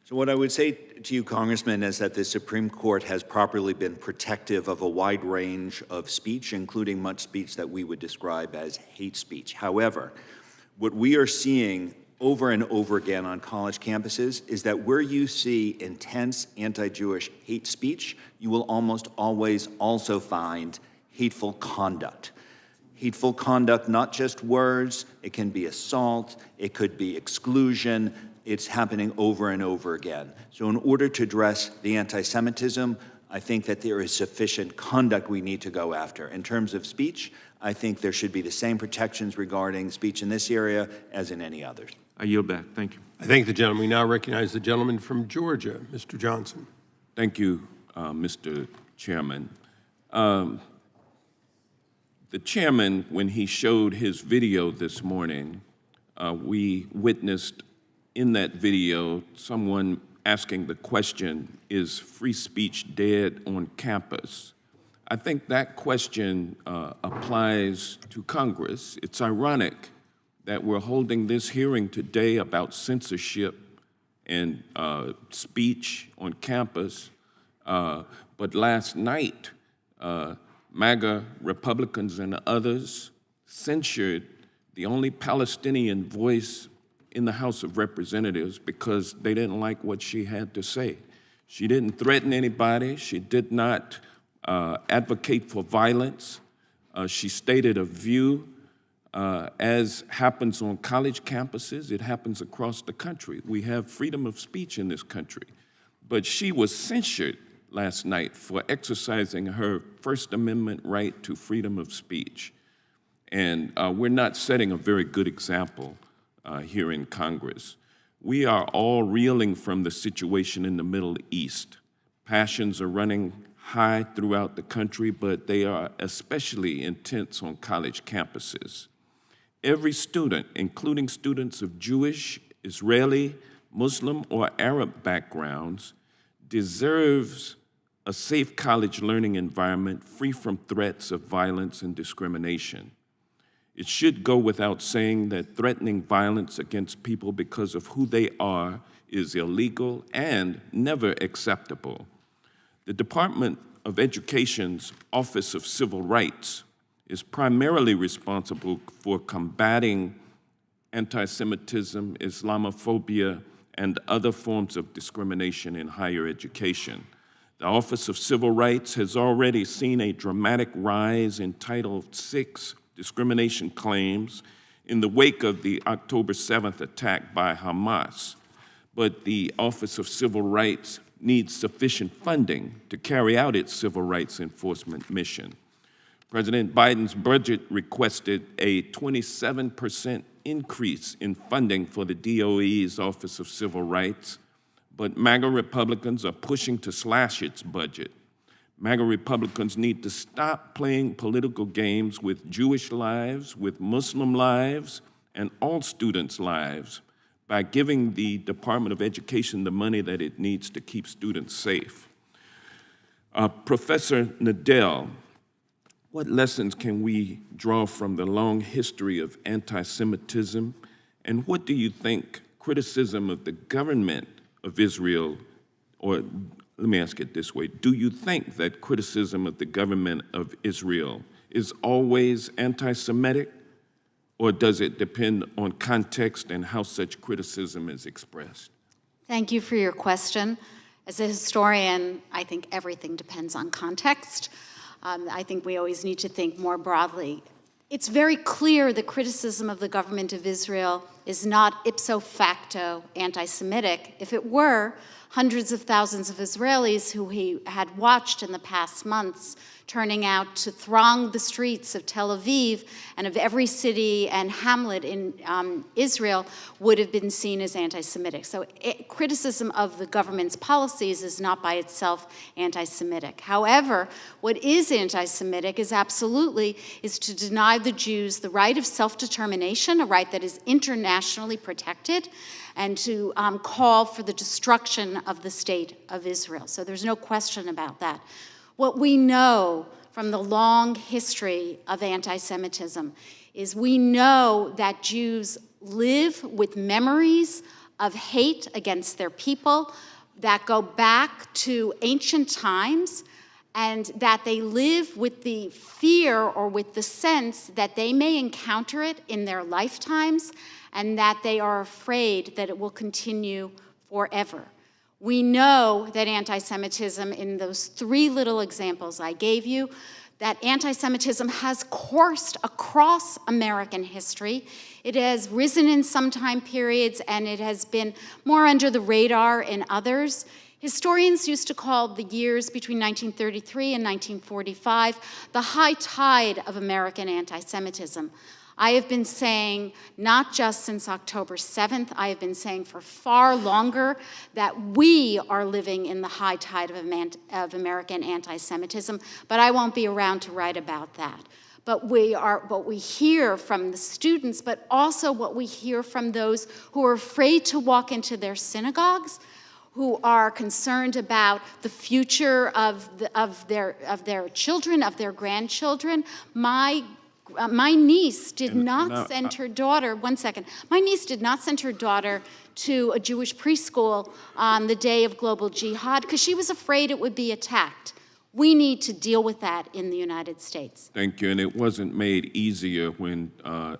So what I would say to you, Congressman, is that the Supreme Court has properly been protective of a wide range of speech, including much speech that we would describe as hate speech. However, what we are seeing over and over again on college campuses is that where you see intense anti-Jewish hate speech, you will almost always also find hateful conduct. Hateful conduct, not just words, it can be assault, it could be exclusion, it's happening over and over again. So in order to address the anti-Semitism, I think that there is sufficient conduct we need to go after. In terms of speech, I think there should be the same protections regarding speech in this area as in any others. I yield back. Thank you. I thank the gentleman. We now recognize the gentleman from Georgia, Mr. Johnson. Thank you, Mr. Chairman. The chairman, when he showed his video this morning, we witnessed in that video someone asking the question, is free speech dead on campus? I think that question applies to Congress. It's ironic that we're holding this hearing today about censorship and speech on campus, but last night, MAGA Republicans and others censured the only Palestinian voice in the House of Representatives because they didn't like what she had to say. She didn't threaten anybody. She did not advocate for violence. She stated a view. As happens on college campuses, it happens across the country. We have freedom of speech in this country. But she was censured last night for exercising her First Amendment right to freedom of speech. And we're not setting a very good example here in Congress. We are all reeling from the situation in the Middle East. Passions are running high throughout the country, but they are especially intense on college campuses. Every student, including students of Jewish, Israeli, Muslim, or Arab backgrounds, deserves a safe college learning environment free from threats of violence and discrimination. It should go without saying that threatening violence against people because of who they are is illegal and never acceptable. The Department of Education's Office of Civil Rights is primarily responsible for combating anti-Semitism, Islamophobia, and other forms of discrimination in higher education. The Office of Civil Rights has already seen a dramatic rise in Title VI discrimination claims in the wake of the October 7th attack by Hamas. But the Office of Civil Rights needs sufficient funding to carry out its civil rights enforcement mission. President Biden's budget requested a 27% increase in funding for the DOE's Office of Civil Rights, but MAGA Republicans are pushing to slash its budget. MAGA Republicans need to stop playing political games with Jewish lives, with Muslim lives, and all students' lives by giving the Department of Education the money that it needs to keep students safe. Professor Nadel, what lessons can we draw from the long history of anti-Semitism, and what do you think criticism of the government of Israel, or let me ask it this way, do you think that criticism of the government of Israel is always anti-Semitic, or does it depend on context and how such criticism is expressed? Thank you for your question. As a historian, I think everything depends on context. I think we always need to think more broadly. It's very clear the criticism of the government of Israel is not ipso facto anti-Semitic. If it were, hundreds of thousands of Israelis who he had watched in the past months turning out to throng the streets of Tel Aviv and of every city and hamlet in Israel would have been seen as anti-Semitic. So criticism of the government's policies is not by itself anti-Semitic. However, what is anti-Semitic is to deny the Jews the right of self-determination, a right that is internationally protected, and to call for the destruction of the state of Israel. So there's no question about that. What we know from the long history of anti-Semitism is we know that Jews live with memories of hate against their people that go back to ancient times, and that they live with the fear or with the sense that they may encounter it in their lifetimes, and that they are afraid that it will continue forever. We know that anti-Semitism, in those three little examples I gave you, that anti-Semitism has coursed across American history. It has risen in some time periods, and it has been more under the radar in others. Historians used to call the years between 1933 and 1945 the high tide of American anti-Semitism. I have been saying, not just since October 7th, I have been saying for far longer that we are living in the high tide of American anti-Semitism, but I won't be around to write about that. But what we hear from the students, but also what we hear from those who are afraid to walk into their synagogues, who are concerned about the future of their children, of their grandchildren. My niece did not send her daughter, my niece did not send her daughter to a Jewish preschool on the day of global jihad because she was afraid it would be attacked. We need to deal with that in the United States. Thank you. And it wasn't made easier when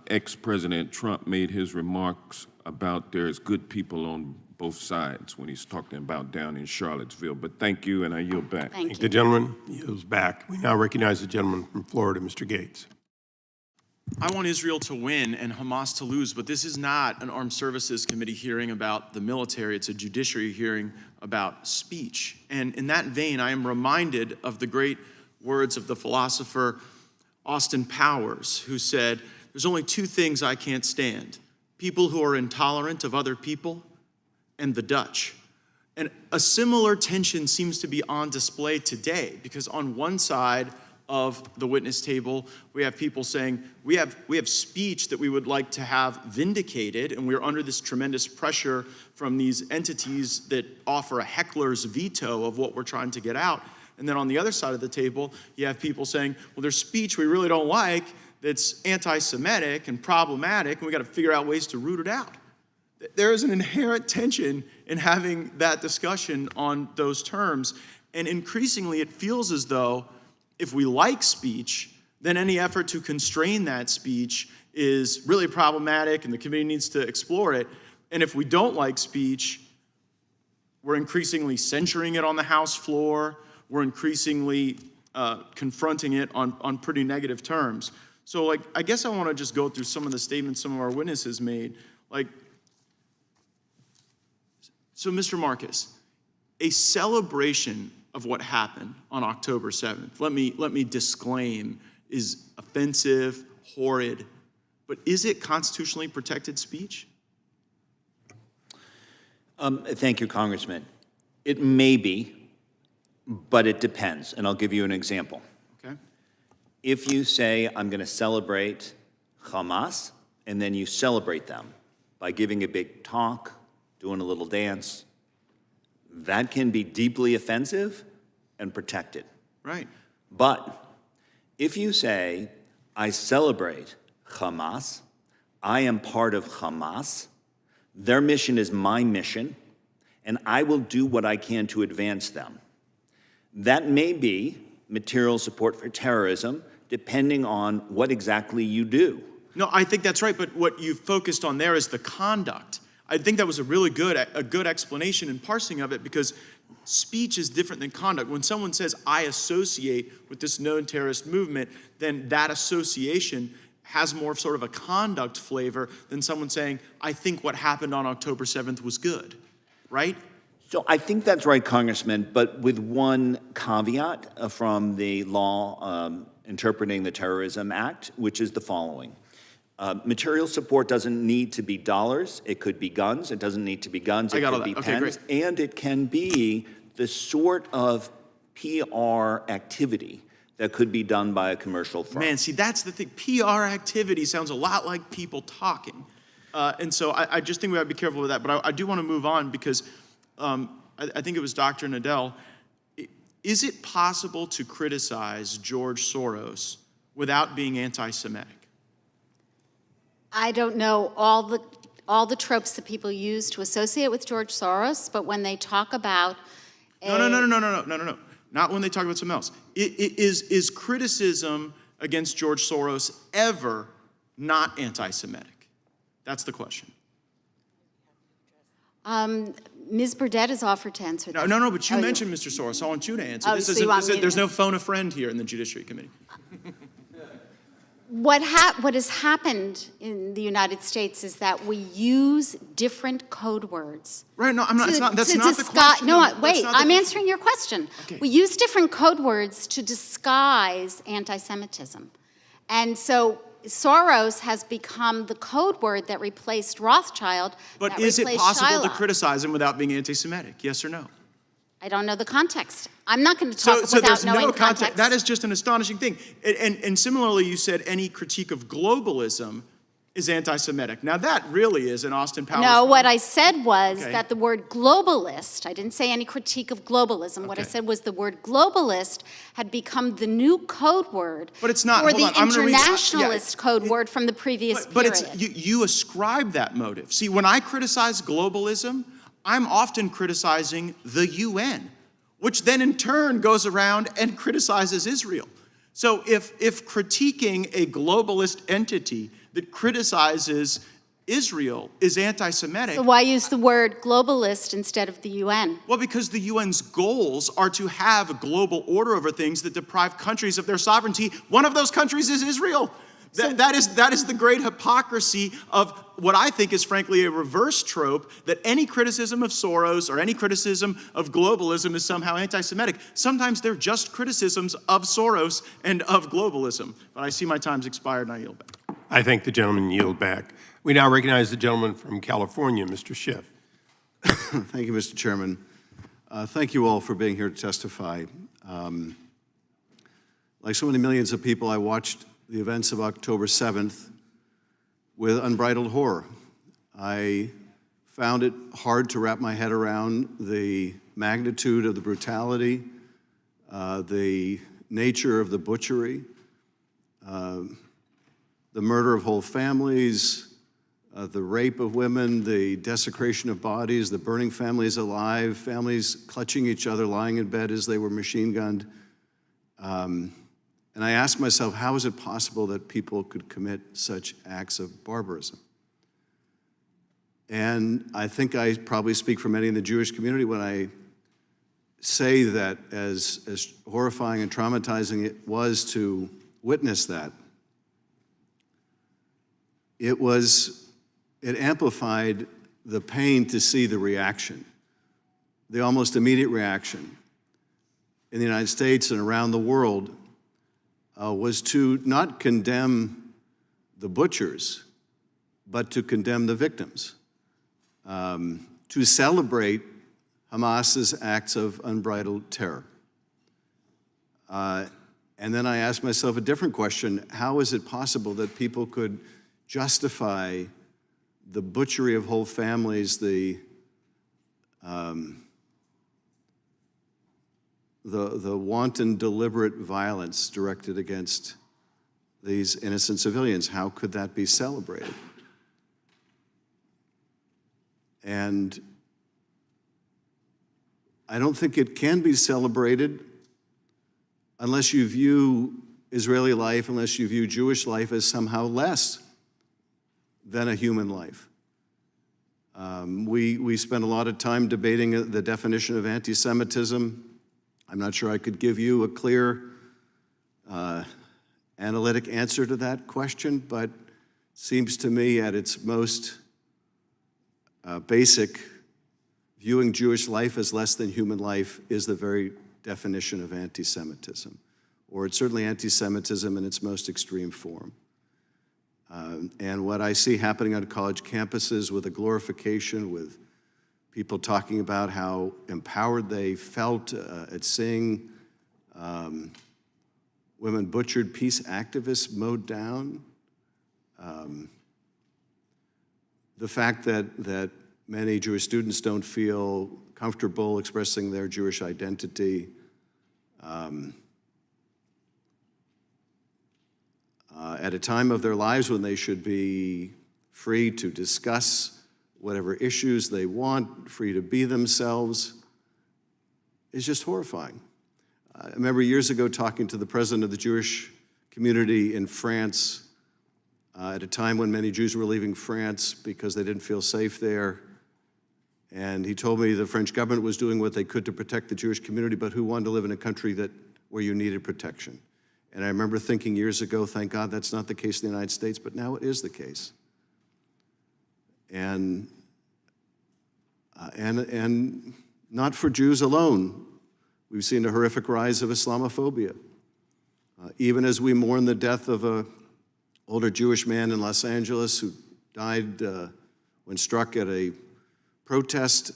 ex-President Trump made his remarks about there's good people on both sides when he's talking about down in Charlottesville. But thank you, and I yield back. Thank you. The gentleman yields back. We now recognize the gentleman from Florida, Mr. Gates. I want Israel to win and Hamas to lose, but this is not an Armed Services Committee hearing about the military. It's a judiciary hearing about speech. And in that vein, I am reminded of the great words of the philosopher Austin Powers, who said, "There's only two things I can't stand: people who are intolerant of other people and the Dutch." And a similar tension seems to be on display today, because on one side of the witness table, we have people saying, we have speech that we would like to have vindicated, and we're under this tremendous pressure from these entities that offer a heckler's veto of what we're trying to get out. And then on the other side of the table, you have people saying, well, there's speech we really don't like that's anti-Semitic and problematic, and we got to figure out ways to root it out. There is an inherent tension in having that discussion on those terms, and increasingly it feels as though if we like speech, then any effort to constrain that speech is really problematic and the committee needs to explore it. And if we don't like speech, we're increasingly censuring it on the House floor. We're increasingly confronting it on pretty negative terms. So I guess I want to just go through some of the statements some of our witnesses made. So Mr. Marcus, a celebration of what happened on October 7th, let me disclaim, is offensive, horrid, but is it constitutionally protected speech? Thank you, Congressman. It may be, but it depends, and I'll give you an example. Okay. If you say, I'm going to celebrate Hamas, and then you celebrate them by giving a big talk, doing a little dance, that can be deeply offensive and protected. Right. But if you say, I celebrate Hamas, I am part of Hamas, their mission is my mission, and I will do what I can to advance them. That may be material support for terrorism, depending on what exactly you do. No, I think that's right, but what you focused on there is the conduct. I think that was a really good explanation and parsing of it, because speech is different than conduct. When someone says, I associate with this known terrorist movement, then that association has more of sort of a conduct flavor than someone saying, I think what happened on October 7th was good, right? So I think that's right, Congressman, but with one caveat from the law interpreting the Terrorism Act, which is the following. Material support doesn't need to be dollars. It could be guns. It doesn't need to be guns. It could be pens. And it can be the sort of PR activity that could be done by a commercial firm. Man, see, that's the thing. PR activity sounds a lot like people talking. And so I just think we have to be careful with that. But I do want to move on because I think it was Dr. Nadel. Is it possible to criticize George Soros without being anti-Semitic? I don't know all the tropes that people use to associate with George Soros, but when they talk about No. Not when they talk about something else. Is criticism against George Soros ever not anti-Semitic? That's the question. Ms. Burdett has offered to answer that. No, but you mentioned Mr. Soros. I want you to answer. There's no phone a friend here in the Judiciary Committee. What has happened in the United States is that we use different code words. Right, no, I'm not, that's not the question. No, wait, I'm answering your question. Okay. We use different code words to disguise anti-Semitism. And so Soros has become the code word that replaced Rothschild. But is it possible to criticize him without being anti-Semitic? Yes or no? I don't know the context. I'm not going to talk without knowing context. That is just an astonishing thing. And similarly, you said any critique of globalism is anti-Semitic. Now that really is an Austin Powers. No, what I said was that the word globalist, I didn't say any critique of globalism. What I said was the word globalist had become the new code word but it's not, for the internationalist code word from the previous period. But it's, you ascribe that motive. See, when I criticize globalism, I'm often criticizing the UN, which then in turn goes around and criticizes Israel. So if critiquing a globalist entity that criticizes Israel is anti-Semitic. So why use the word globalist instead of the UN? Well, because the UN's goals are to have a global order over things that deprive countries of their sovereignty. One of those countries is Israel. That is the great hypocrisy of what I think is frankly a reverse trope, that any criticism of Soros or any criticism of globalism is somehow anti-Semitic. Sometimes they're just criticisms of Soros and of globalism. But I see my time's expired and I yield back. I thank the gentleman yield back. We now recognize the gentleman from California, Mr. Schiff. Thank you, Mr. Chairman. Thank you all for being here to testify. Like so many millions of people, I watched the events of October 7th with unbridled horror. I found it hard to wrap my head around the magnitude of the brutality, the nature of the butchery, the murder of whole families, the rape of women, the desecration of bodies, the burning families alive, families clutching each other, lying in bed as they were machine gunned. And I asked myself, how is it possible that people could commit such acts of barbarism? And I think I probably speak for many in the Jewish community when I say that as horrifying and traumatizing it was to witness that, it amplified the pain to see the reaction, the almost immediate reaction in the United States and around the world was to not condemn the butchers, but to condemn the victims, to celebrate Hamas's acts of unbridled terror. And then I asked myself a different question: how is it possible that people could justify the butchery of whole families, the wanton, deliberate violence directed against these innocent civilians? How could that be celebrated? And I don't think it can be celebrated unless you view Israeli life, unless you view Jewish life as somehow less than a human life. We spent a lot of time debating the definition of anti-Semitism. I'm not sure I could give you a clear analytic answer to that question, but it seems to me at its most basic, viewing Jewish life as less than human life is the very definition of anti-Semitism, or it's certainly anti-Semitism in its most extreme form. And what I see happening on college campuses with a glorification, with people talking about how empowered they felt at seeing women butchered, peace activists mowed down, the fact that many Jewish students don't feel comfortable expressing their Jewish identity, at a time of their lives when they should be free to discuss whatever issues they want, free to be themselves, is just horrifying. I remember years ago talking to the president of the Jewish community in France at a time when many Jews were leaving France because they didn't feel safe there. And he told me the French government was doing what they could to protect the Jewish community, but who wanted to live in a country where you needed protection? And I remember thinking years ago, thank God that's not the case in the United States, but now it is the case. And not for Jews alone. We've seen a horrific rise of Islamophobia. Even as we mourn the death of an older Jewish man in Los Angeles who died when struck at a protest,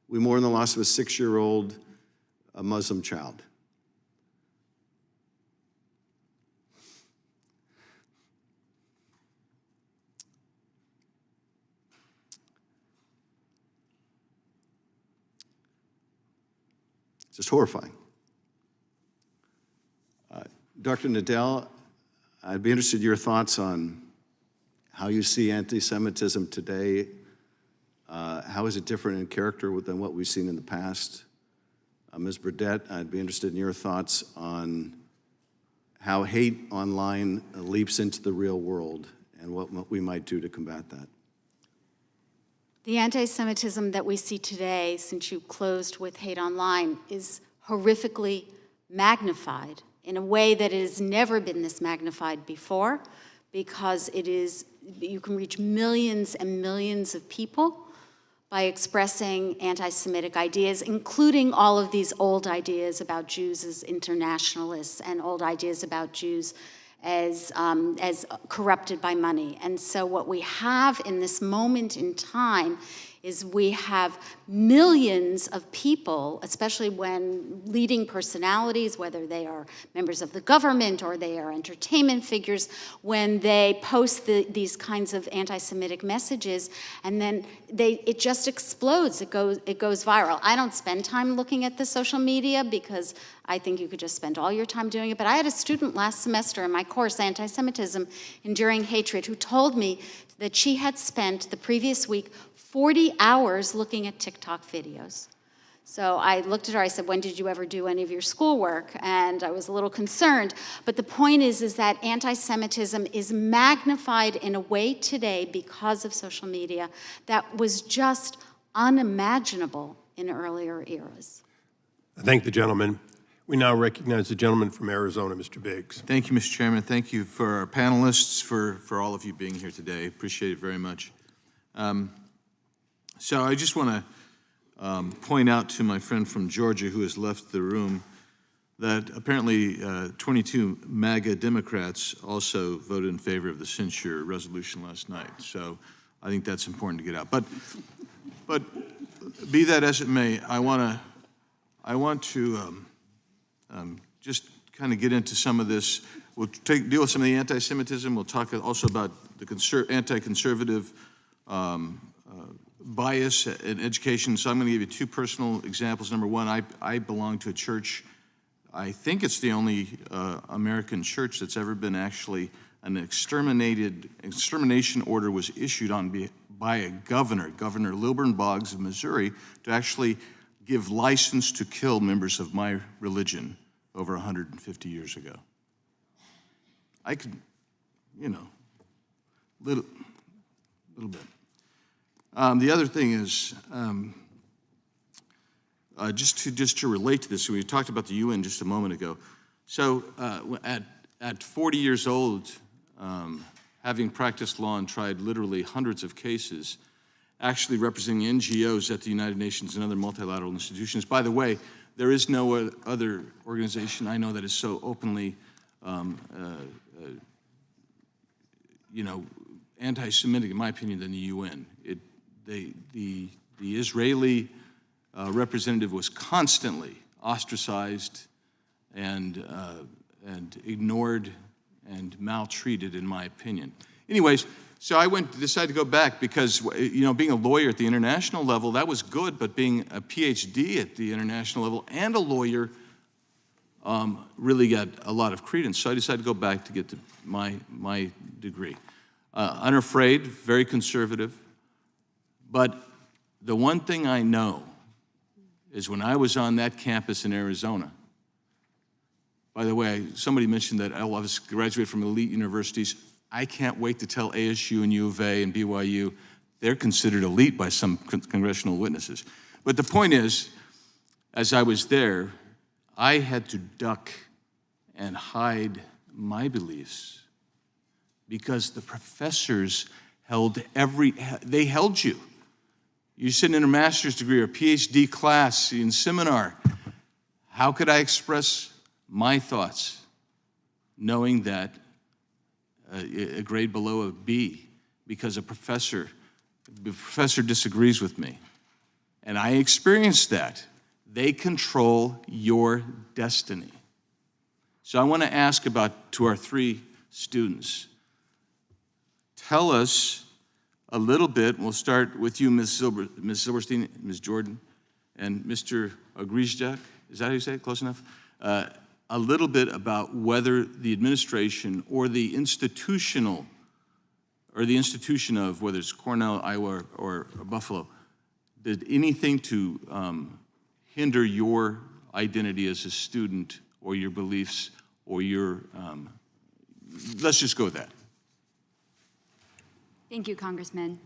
we mourn the loss of a 6-year-old Muslim child. Just horrifying. Dr. Nadel, I'd be interested in your thoughts on how you see anti-Semitism today. How is it different in character than what we've seen in the past? Ms. Burdett, I'd be interested in your thoughts on how hate online leaps into the real world and what we might do to combat that. The anti-Semitism that we see today, since you closed with hate online, is horrifically magnified in a way that it has never been this magnified before, because you can reach millions and millions of people by expressing anti-Semitic ideas, including all of these old ideas about Jews as internationalists and old ideas about Jews as corrupted by money. And so what we have in this moment in time is we have millions of people, especially when leading personalities, whether they are members of the government or they are entertainment figures, when they post these kinds of anti-Semitic messages, and then it just explodes. It goes viral. I don't spend time looking at the social media because I think you could just spend all your time doing it. But I had a student last semester in my course, Anti-Semitism, Enduring Hatred, who told me that she had spent the previous week 40 hours looking at TikTok videos. So I looked at her, I said, when did you ever do any of your schoolwork? And I was a little concerned. But the point is that anti-Semitism is magnified in a way today because of social media that was just unimaginable in earlier eras. I thank the gentleman. We now recognize the gentleman from Arizona, Mr. Biggs. Thank you, Mr. Chairman. Thank you for our panelists, for all of you being here today. Appreciate it very much. So I just want to point out to my friend from Georgia who has left the room that apparently 22 MAGA Democrats also voted in favor of the censure resolution last night. So I think that's important to get out. But be that as it may, I want to just kind of get into some of this. We'll deal with some of the anti-Semitism. We'll talk also about the anti-conservative bias in education. So I'm going to give you two personal examples. Number one, I belong to a church. I think it's the only American church that's ever been actually an extermination order was issued by a governor, Governor Lilburn Boggs of Missouri, to actually give license to kill members of my religion over 150 years ago. I could, little bit. The other thing is, just to relate to this, we talked about the UN just a moment ago. So at 40 years old, having practiced law and tried literally hundreds of cases, actually representing NGOs at the United Nations and other multilateral institutions. By the way, there is no other organization I know that is so openly, anti-Semitic, in my opinion, than the UN. The Israeli representative was constantly ostracized and ignored and maltreated, in my opinion. Anyways, so I decided to go back because, being a lawyer at the international level, that was good, but being a PhD at the international level and a lawyer really got a lot of credence. So I decided to go back to get my degree. Unafraid, very conservative, but the one thing I know is when I was on that campus in Arizona, by the way, somebody mentioned that all of us graduated from elite universities. I can't wait to tell ASU and U of A and BYU, they're considered elite by some congressional witnesses. But the point is, as I was there, I had to duck and hide my beliefs because the professors they held you. You're sitting in a master's degree or a PhD class in seminar. How could I express my thoughts knowing that a grade below a B because the professor disagrees with me? And I experienced that. They control your destiny. So I want to ask to our three students, tell us a little bit. We'll start with you, Ms. Silberstein, Ms. Jordan, and Mr. Ogrizjak. Is that how you say it? Close enough? A little bit about whether the administration or the institution of whether it's Cornell, Iowa, or Buffalo, did anything to hinder your identity as a student or your beliefs or your, let's just go with that. Thank you, Congressman.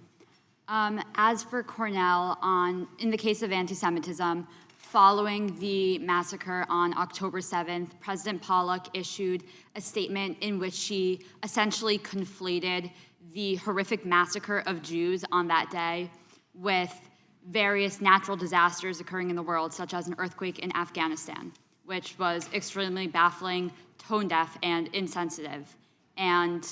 As for Cornell, in the case of anti-Semitism, following the massacre on October 7th, President Pollock issued a statement in which she essentially conflated the horrific massacre of Jews on that day with various natural disasters occurring in the world, such as an earthquake in Afghanistan, which was extremely baffling, tone-deaf, and insensitive, and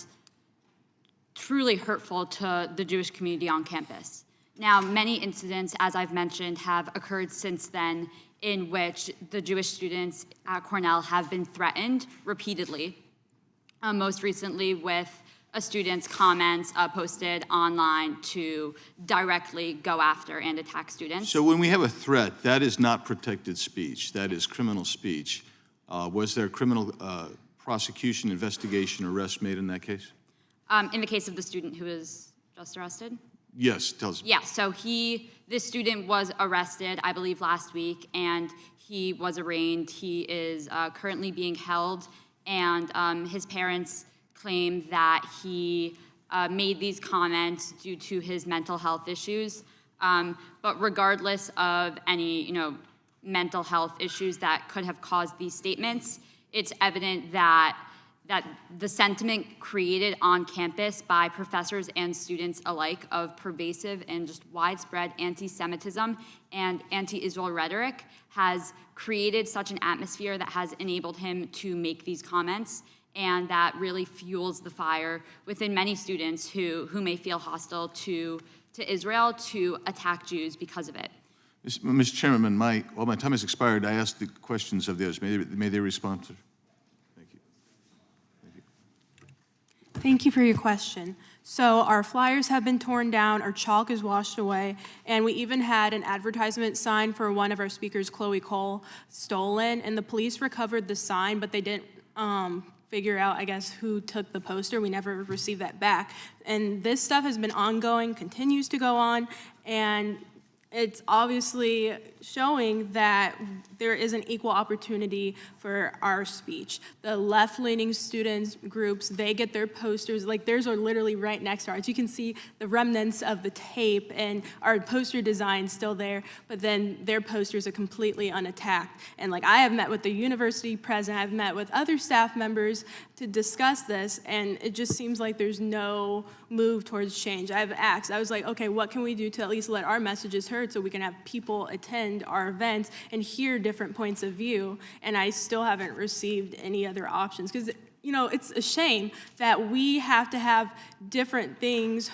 truly hurtful to the Jewish community on campus. Now, many incidents, as I've mentioned, have occurred since then in which the Jewish students at Cornell have been threatened repeatedly, most recently with a student's comments posted online to directly go after and attack students. So when we have a threat, that is not protected speech. That is criminal speech. Was there criminal prosecution, investigation, arrest made in that case? In the case of the student who was just arrested? Yes, tell us. Yeah, so this student was arrested, I believe, last week, and he was arraigned. He is currently being held, and his parents claim that he made these comments due to his mental health issues. But regardless of any, mental health issues that could have caused these statements, it's evident that the sentiment created on campus by professors and students alike of pervasive and just widespread anti-Semitism and anti-Israel rhetoric has created such an atmosphere that has enabled him to make these comments, and that really fuels the fire within many students who may feel hostile to Israel to attack Jews because of it. Mr. Chairman, my time has expired. I asked the questions of the others. May they respond to? Thank you for your question. So our flyers have been torn down, our chalk is washed away, and we even had an advertisement sign for one of our speakers, Chloe Cole, stolen, and the police recovered the sign, but they didn't figure out, I guess, who took the poster. We never received that back. And this stuff has been ongoing, continues to go on, and it's obviously showing that there is an equal opportunity for our speech. The left-leaning students groups, they get their posters, like theirs are literally right next to ours. You can see the remnants of the tape and our poster design still there, but then their posters are completely unattacked. And like I have met with the university president, I've met with other staff members to discuss this, and it just seems like there's no move towards change. I've asked, I was like, okay, what can we do to at least let our messages heard so we can have people attend our events and hear different points of view? And I still haven't received any other options, because you know, it's a shame that we have to have different things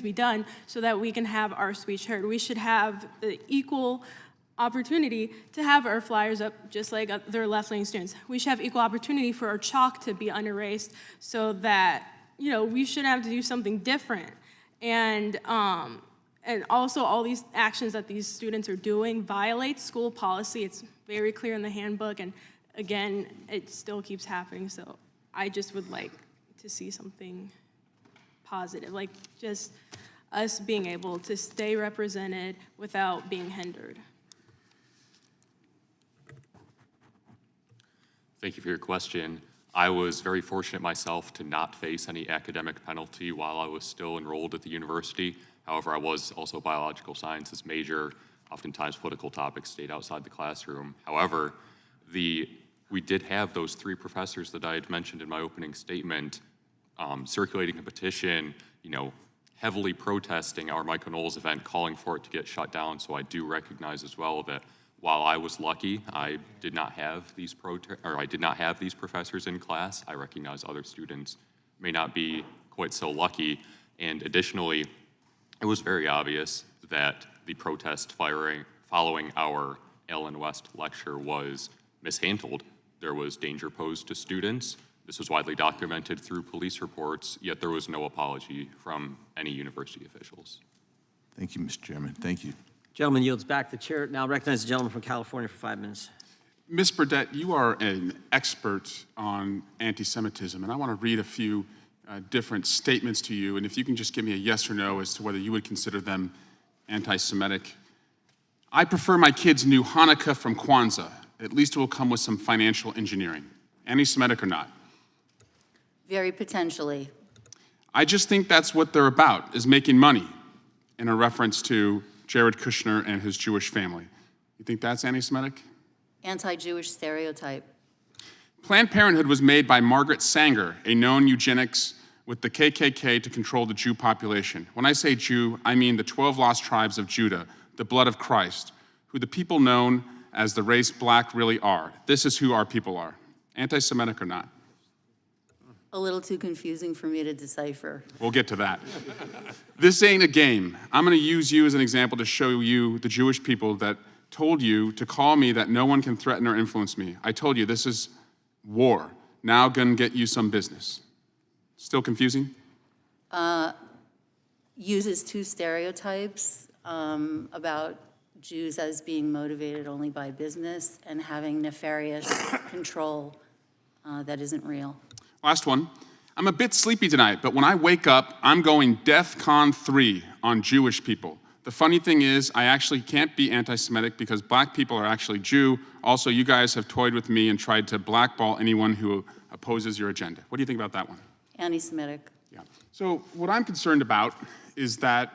be done so that we can have our speech heard. We should have the equal opportunity to have our flyers up just like other left-leaning students. We should have equal opportunity for our chalk to be unerased so that, you know, we shouldn't have to do something different. And also all these actions that these students are doing violate school policy. It's very clear in the handbook, and again, it still keeps happening. So I just would like to see something positive, like just us being able to stay represented without being hindered. Thank you for your question. I was very fortunate myself to not face any academic penalty while I was still enrolled at the university. However, I was also a biological sciences major. Oftentimes political topics stayed outside the classroom. However, we did have those 3 professors that I had mentioned in my opening statement circulating a petition, you know, heavily protesting our Michael Knowles event, calling for it to get shut down. So I do recognize as well that while I was lucky, I did not have these professors in class. I recognize other students may not be quite so lucky. And additionally, it was very obvious that the protest following our Allen West lecture was mishandled. There was danger posed to students. This was widely documented through police reports, yet there was no apology from any university officials. Thank you, Mr. Chairman. Thank you. Gentleman yields back the chair. Now recognize the gentleman from California for 5 minutes. Ms. Burdett, you are an expert on anti-Semitism, and I want to read a few different statements to you, and if you can just give me a yes or no as to whether you would consider them anti-Semitic. I prefer my kids' new Hanukkah from Kwanzaa. At least it will come with some financial engineering. Anti-Semitic or not? Very potentially. I just think that's what they're about, is making money, in a reference to Jared Kushner and his Jewish family. You think that's anti-Semitic? Anti-Jewish stereotype. Planned Parenthood was made by Margaret Sanger, a known eugenics with the KKK to control the Jew population. When I say Jew, I mean the 12 lost tribes of Judah, the blood of Christ, who the people known as the race black really are. This is who our people are. Anti-Semitic or not? A little too confusing for me to decipher. We'll get to that. This ain't a game. I'm going to use you as an example to show you the Jewish people that told you to call me that no one can threaten or influence me. I told you this is war. Now gonna get you some business. Still confusing? Uses 2 stereotypes about Jews as being motivated only by business and having nefarious control that isn't real. Last one. I'm a bit sleepy tonight, but when I wake up, I'm going DEFCON 3 on Jewish people. The funny thing is, I actually can't be anti-Semitic because black people are actually Jew. Also, you guys have toyed with me and tried to blackball anyone who opposes your agenda. What do you think about that one? Anti-Semitic. Yeah. So what I'm concerned about is that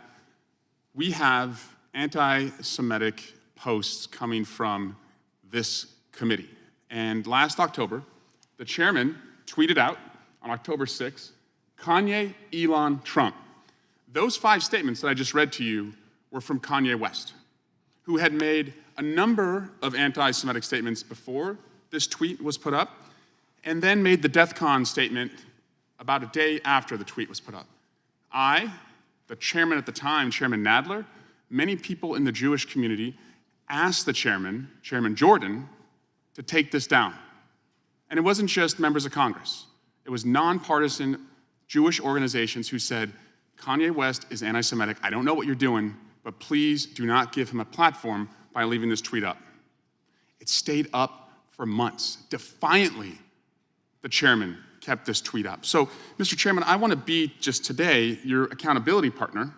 we have anti-Semitic posts coming from this committee. And last October, the chairman tweeted out on October 6th, Kanye, Elon, Trump. Those 5 statements that I just read to you were from Kanye West, who had made a number of anti-Semitic statements before this tweet was put up, and then made the DEFCON statement about a day after the tweet was put up. I, the chairman at the time, Chairman Nadler, many people in the Jewish community asked the chairman, Chairman Jordan, to take this down. And it wasn't just members of Congress. It was nonpartisan Jewish organizations who said, Kanye West is anti-Semitic. I don't know what you're doing, but please do not give him a platform by leaving this tweet up. It stayed up for months. Defiantly, the chairman kept this tweet up. So, Mr. Chairman, I want to be just today your accountability partner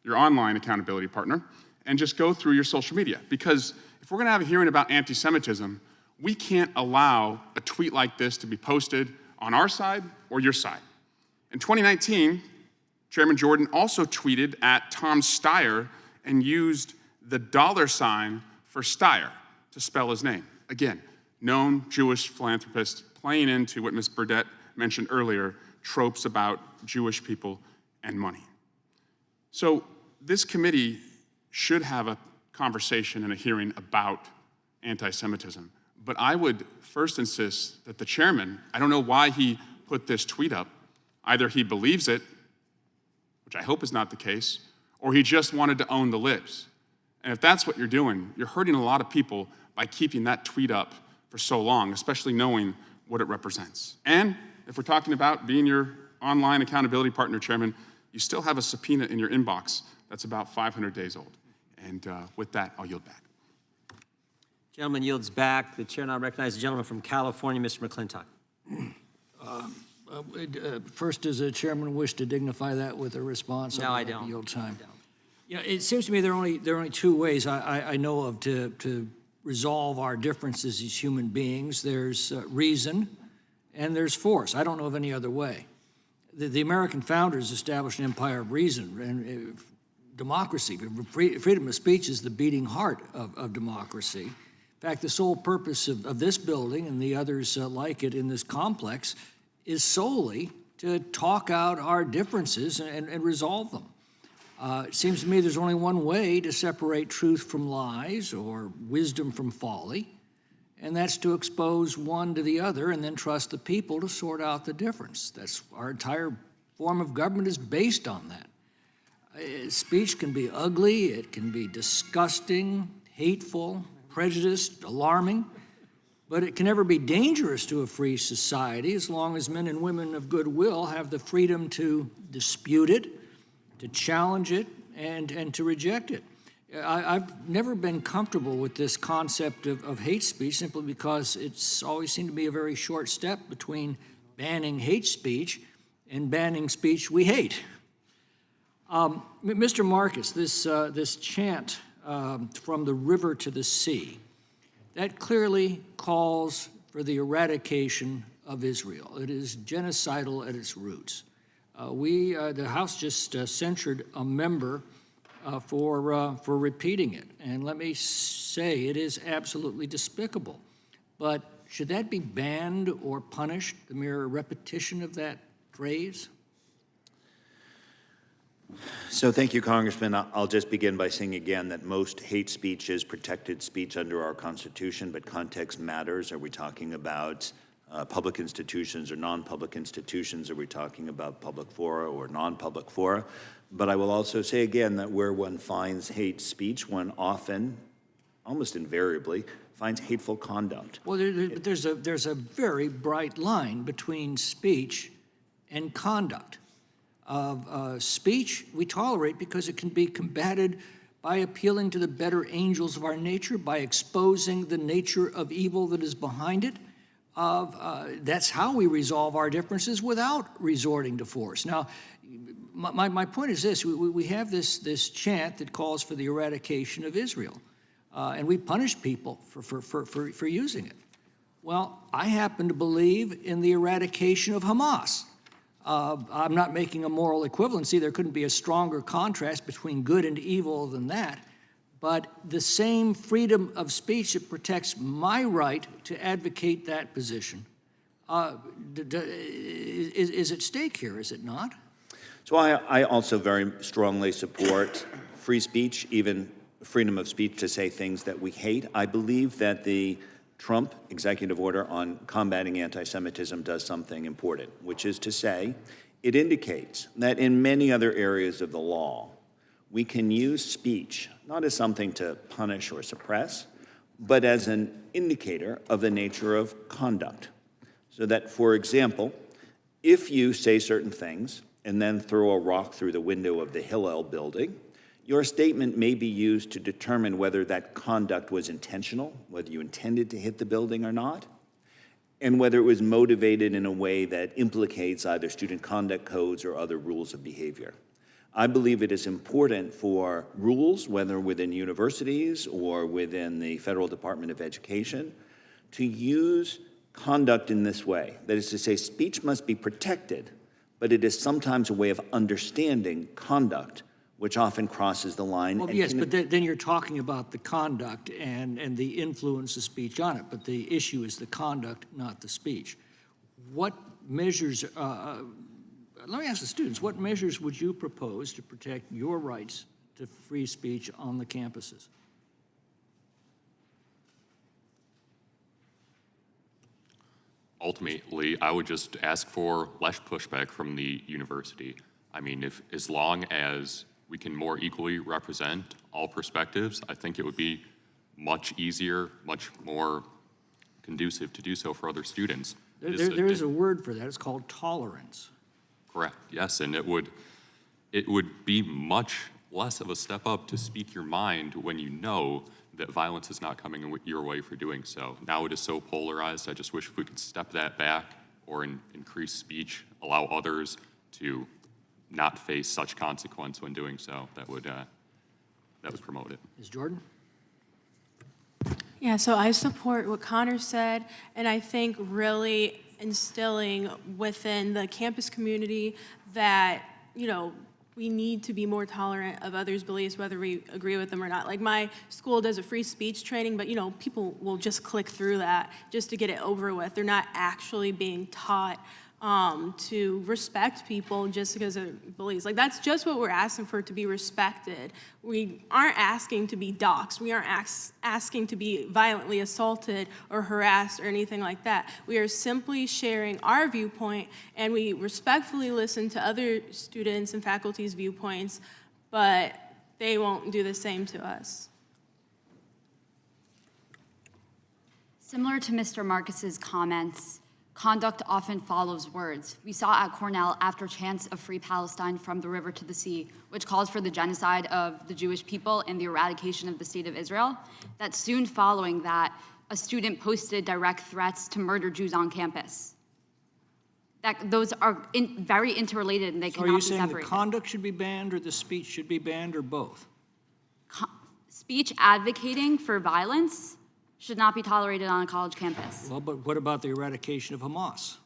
your online accountability partner, and just go through your social media. Because if we're going to have a hearing about anti-Semitism, we can't allow a tweet like this to be posted on our side or your side. In 2019, Chairman Jordan also tweeted at Tom Steyer and used the $ for Steyer to spell his name. Again, known Jewish philanthropist playing into what Ms. Burdett mentioned earlier, tropes about Jewish people and money. So this committee should have a conversation and a hearing about anti-Semitism. But I would first insist that the chairman, I don't know why he put this tweet up. Either he believes it, which I hope is not the case, or he just wanted to own the libs. And if that's what you're doing, you're hurting a lot of people by keeping that tweet up for so long, especially knowing what it represents. And if we're talking about being your online accountability partner, Chairman, you still have a subpoena in your inbox that's about 500 days old. And with that, I'll yield back. Gentleman yields back. The chair now recognizes the gentleman from California, Mr. McClintock. First, does the chairman wish to dignify that with a response? No, I don't. Yield time. Yeah, it seems to me there are only two ways I know of to resolve our differences as human beings. There's reason and there's force. I don't know of any other way. The American founders established an empire of reason and democracy. Freedom of speech is the beating heart of democracy. In fact, the sole purpose of this building and the others like it in this complex is solely to talk out our differences and resolve them. It seems to me there's only one way to separate truth from lies or wisdom from folly, and that's to expose one to the other and then trust the people to sort out the difference. That's our entire form of government is based on that. Speech can be ugly, it can be disgusting, hateful, prejudiced, alarming, but it can never be dangerous to a free society as long as men and women of goodwill have the freedom to dispute it, to challenge it, and to reject it. I've never been comfortable with this concept of hate speech simply because it's always seemed to be a very short step between banning hate speech and banning speech we hate. Mr. Marcus, this chant from the river to the sea, that clearly calls for the eradication of Israel. It is genocidal at its roots. The House just censured a member for repeating it. And let me say, it is absolutely despicable. But should that be banned or punished, the mere repetition of that phrase? So thank you, Congressman. I'll just begin by saying again that most hate speech is protected speech under our Constitution, but context matters. Are we talking about public institutions or non-public institutions? Are we talking about public fora or non-public fora? But I will also say again that where one finds hate speech, one often, almost invariably, finds hateful conduct. Well, there's a very bright line between speech and conduct. Speech we tolerate because it can be combated by appealing to the better angels of our nature, by exposing the nature of evil that is behind it. That's how we resolve our differences without resorting to force. Now, my point is this: we have this chant that calls for the eradication of Israel, and we punish people for using it. Well, I happen to believe in the eradication of Hamas. I'm not making a moral equivalency. There couldn't be a stronger contrast between good and evil than that. But the same freedom of speech that protects my right to advocate that position is at stake here, is it not? So I also very strongly support free speech, even freedom of speech to say things that we hate. I believe that the Trump executive order on combating anti-Semitism does something important, which is to say, it indicates that in many other areas of the law, we can use speech not as something to punish or suppress, but as an indicator of the nature of conduct. So that, for example, if you say certain things and then throw a rock through the window of the Hillel building, your statement may be used to determine whether that conduct was intentional, whether you intended to hit the building or not, and whether it was motivated in a way that implicates either student conduct codes or other rules of behavior. I believe it is important for rules, whether within universities or within the Federal Department of Education, to use conduct in this way. That is to say, speech must be protected, but it is sometimes a way of understanding conduct, which often crosses the line. Well, yes, but then you're talking about the conduct and the influence of speech on it, but the issue is the conduct, not the speech. What measures, let me ask the students, what measures would you propose to protect your rights to free speech on the campuses? Ultimately, I would just ask for less pushback from the university. I mean, as long as we can more equally represent all perspectives, I think it would be much easier, much more conducive to do so for other students. There is a word for that. It's called tolerance. Correct, yes, and it would be much less of a step up to speak your mind when you know that violence is not coming your way for doing so. Now it is so polarized, I just wish we could step that back or increase speech, allow others to not face such consequence when doing so. That would promote it. Ms. Jordan? Yeah, so I support what Connor said, and I think really instilling within the campus community that, you know, we need to be more tolerant of others' beliefs, whether we agree with them or not. Like, my school does a free speech training, but, you know, people will just click through that just to get it over with. They're not actually being taught to respect people just because of beliefs. Like, that's just what we're asking for, to be respected. We aren't asking to be doxxed. We aren't asking to be violently assaulted or harassed or anything like that. We are simply sharing our viewpoint, and we respectfully listen to other students and faculty's viewpoints, but they won't do the same to us. Similar to Mr. Marcus's comments, conduct often follows words. We saw at Cornell after chants of Free Palestine from the river to the sea, which calls for the genocide of the Jewish people and the eradication of the state of Israel, that soon following that, a student posted direct threats to murder Jews on campus. Those are very interrelated, and they So cannot are you be saying separated. the conduct should be banned or the speech should be banned or both? Speech advocating for violence should not be tolerated on a college campus. Well, but what about the eradication of Hamas?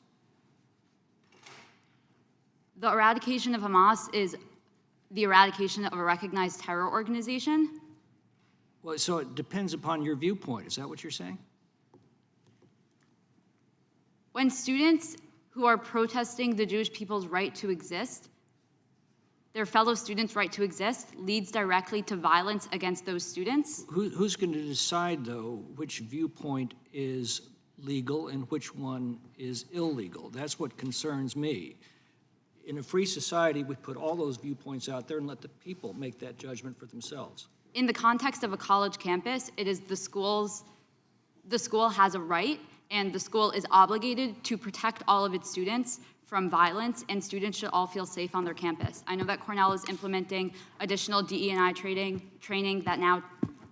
The eradication of Hamas is the eradication of a recognized terror organization. Well, so it depends upon your viewpoint. Is that what you're saying? When students who are protesting the Jewish people's right to exist, their fellow students' right to exist, leads directly to violence against those students. Who's going to decide, though, which viewpoint is legal and which one is illegal? That's what concerns me. In a free society, we put all those viewpoints out there and let the people make that judgment for themselves. In the context of a college campus, it is the school has a right, and the school is obligated to protect all of its students from violence, and students should all feel safe on their campus. I know that Cornell is implementing additional DE&I training that now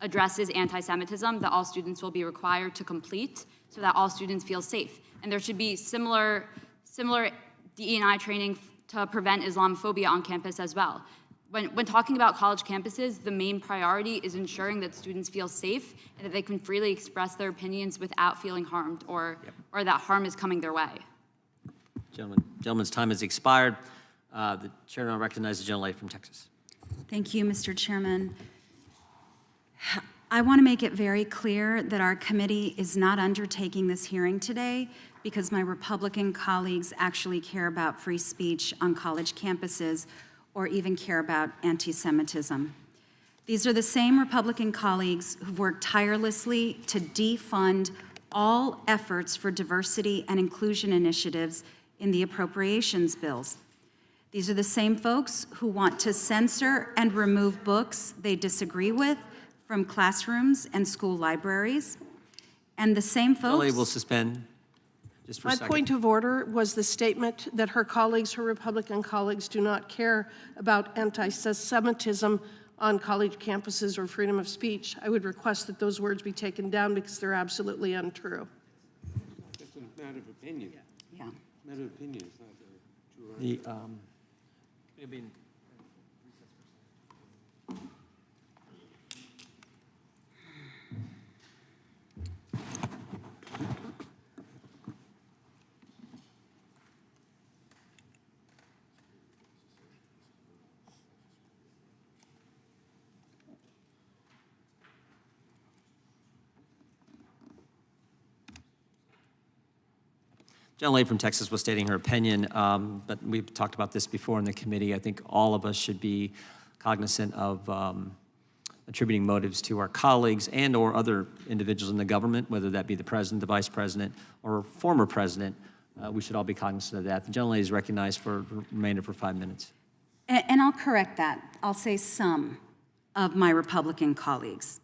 addresses anti-Semitism that all students will be required to complete so that all students feel safe. And there should be similar DE&I training to prevent Islamophobia on campus as well. When talking about college campuses, the main priority is ensuring that students feel safe and that they can freely express their opinions without feeling harmed or that harm is coming their way. Gentleman's time has expired. The chair now recognizes the gentlelady from Texas. Thank you, Mr. Chairman. I want to make it very clear that our committee is not undertaking this hearing today because my Republican colleagues actually care about free speech on college campuses or even care about anti-Semitism. These are the same Republican colleagues who've worked tirelessly to defund all efforts for diversity and inclusion initiatives in the appropriations bills. These are the same folks who want to censor and remove books they disagree with from classrooms and school libraries. And the same folks— Gentlelady will suspend just for a My second. point of order was the statement that her colleagues, her Republican colleagues, do not care about anti-Semitism on college campuses or freedom of speech. I would request that those words be taken down because they're absolutely untrue. It's a matter of opinion. Yeah. Matter of opinion. It's not true. The, gentlelady from Texas was stating her opinion, but we've talked about this before in the committee. I think all of us should be cognizant of attributing motives to our colleagues and or other individuals in the government, whether that be the president, the vice president, or former president. We should all be cognizant of that. The gentlelady is recognized for remainder for 5 minutes. And I'll correct that. I'll say some of my Republican colleagues.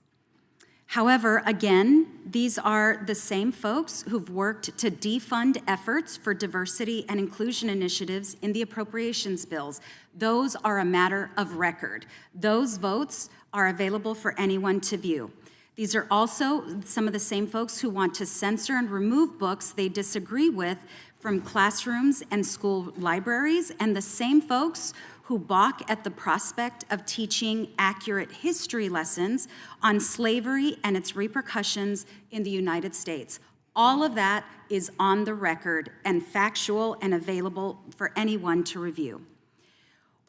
However, again, these are the same folks who've worked to defund efforts for diversity and inclusion initiatives in the appropriations bills. Those are a matter of record. Those votes are available for anyone to view. These are also some of the same folks who want to censor and remove books they disagree with from classrooms and school libraries, and the same folks who balk at the prospect of teaching accurate history lessons on slavery and its repercussions in the United States. All of that is on the record and factual and available for anyone to review.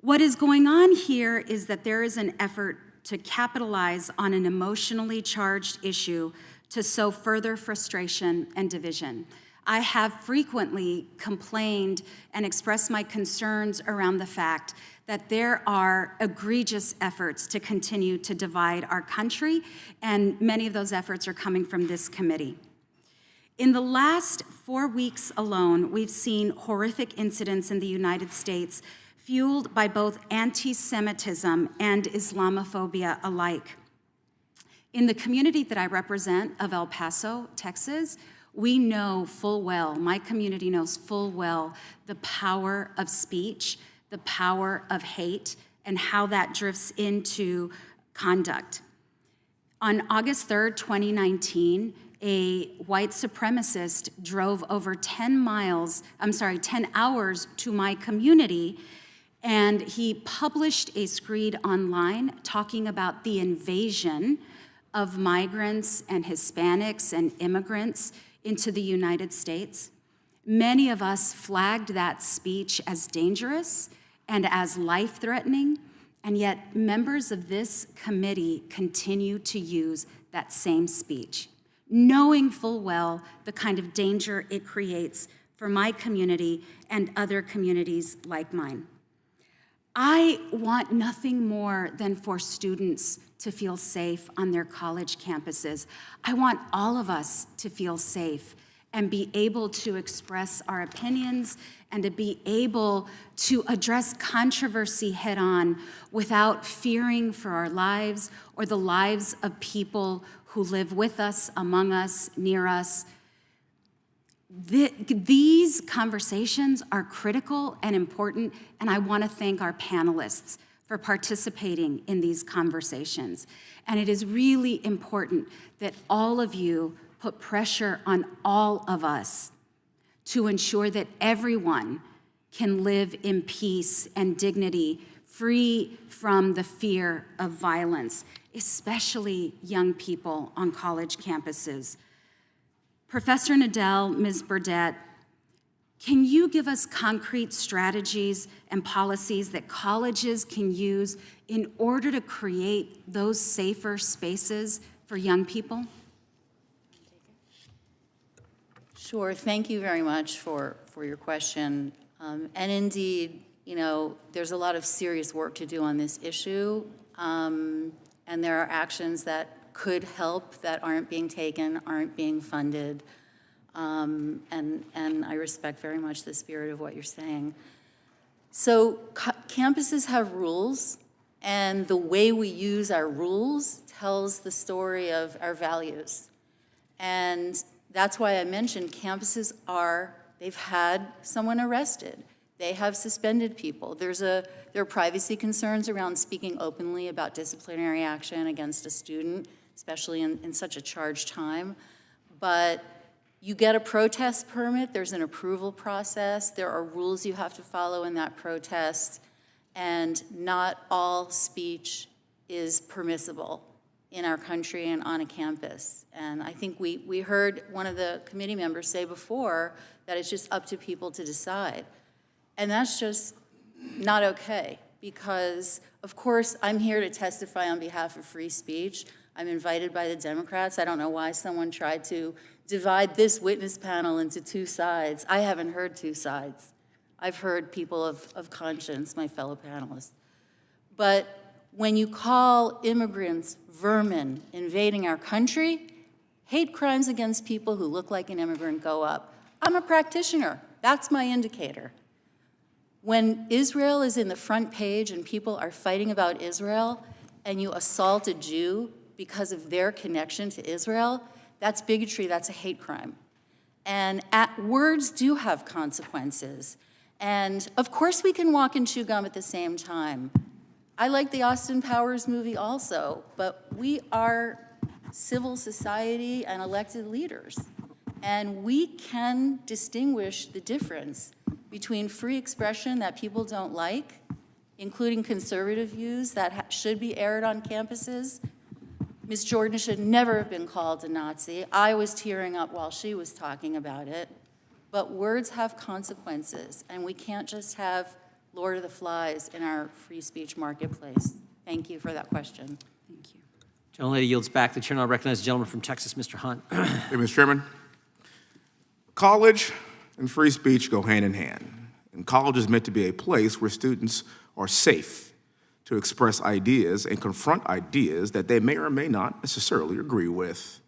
What is going on here is that there is an effort to capitalize on an emotionally charged issue to sow further frustration and division. I have frequently complained and expressed my concerns around the fact that there are egregious efforts to continue to divide our country, and many of those efforts are coming from this committee. In the last 4 weeks alone, we've seen horrific incidents in the United States fueled by both anti-Semitism and Islamophobia alike. In the community that I represent of El Paso, Texas, we know full well, my community knows full well, the power of speech, the power of hate, and how that drifts into conduct. On August 3rd, 2019, a white supremacist drove over 10 hours to my community, and he published a screed online talking about the invasion of migrants and Hispanics and immigrants into the United States. Many of us flagged that speech as dangerous and as life-threatening, and yet members of this committee continue to use that same speech, knowing full well the kind of danger it creates for my community and other communities like mine. I want nothing more than for students to feel safe on their college campuses. I want all of us to feel safe and be able to express our opinions and to be able to address controversy head-on without fearing for our lives or the lives of people who live with us, among us, near us. These conversations are critical and important, and I want to thank our panelists for participating in these conversations. And it is really important that all of you put pressure on all of us to ensure that everyone can live in peace and dignity, free from the fear of violence, especially young people on college campuses. Professor Nadel, Ms. Burdett, can you give us concrete strategies and policies that colleges can use in order to create those safer spaces for young people? Sure, thank you very much for your question. And indeed, you know, there's a lot of serious work to do on this issue, and there are actions that could help that aren't being taken, aren't being funded, and I respect very much the spirit of what you're saying. So campuses have rules, and the way we use our rules tells the story of our values. And that's why I mentioned campuses they've had someone arrested. They have suspended people. There are privacy concerns around speaking openly about disciplinary action against a student, especially in such a charged time. But you get a protest permit, there's an approval process, there are rules you have to follow in that protest, and not all speech is permissible in our country and on a campus. And I think we heard one of the committee members say before that it's just up to people to decide. And that's just not okay, because of course I'm here to testify on behalf of free speech. I'm invited by the Democrats. I don't know why someone tried to divide this witness panel into two sides. I haven't heard two sides. I've heard people of conscience, my fellow panelists. But when you call immigrants vermin invading our country, hate crimes against people who look like an immigrant go up. I'm a practitioner. That's my indicator. When Israel is in the front page and people are fighting about Israel, and you assault a Jew because of their connection to Israel, that's bigotry, that's a hate crime. And words do have consequences. And of course we can walk and chew gum at the same time. I like the Austin Powers movie also, but we are civil society and elected leaders. And we can distinguish the difference between free expression that people don't like, including conservative views that should be aired on campuses. Ms. Jordan should never have been called a Nazi. I was tearing up while she was talking about it. But words have consequences, and we can't just have Lord of the Flies in our free speech marketplace. Thank you for that question. Thank you. Gentlelady yields back. The chair now recognizes the gentleman from Texas, Mr. Hunt. Hey, Mr. Chairman. College and free speech go hand in hand. And college is meant to be a place where students are safe to express ideas and confront ideas that they may or may not necessarily agree with.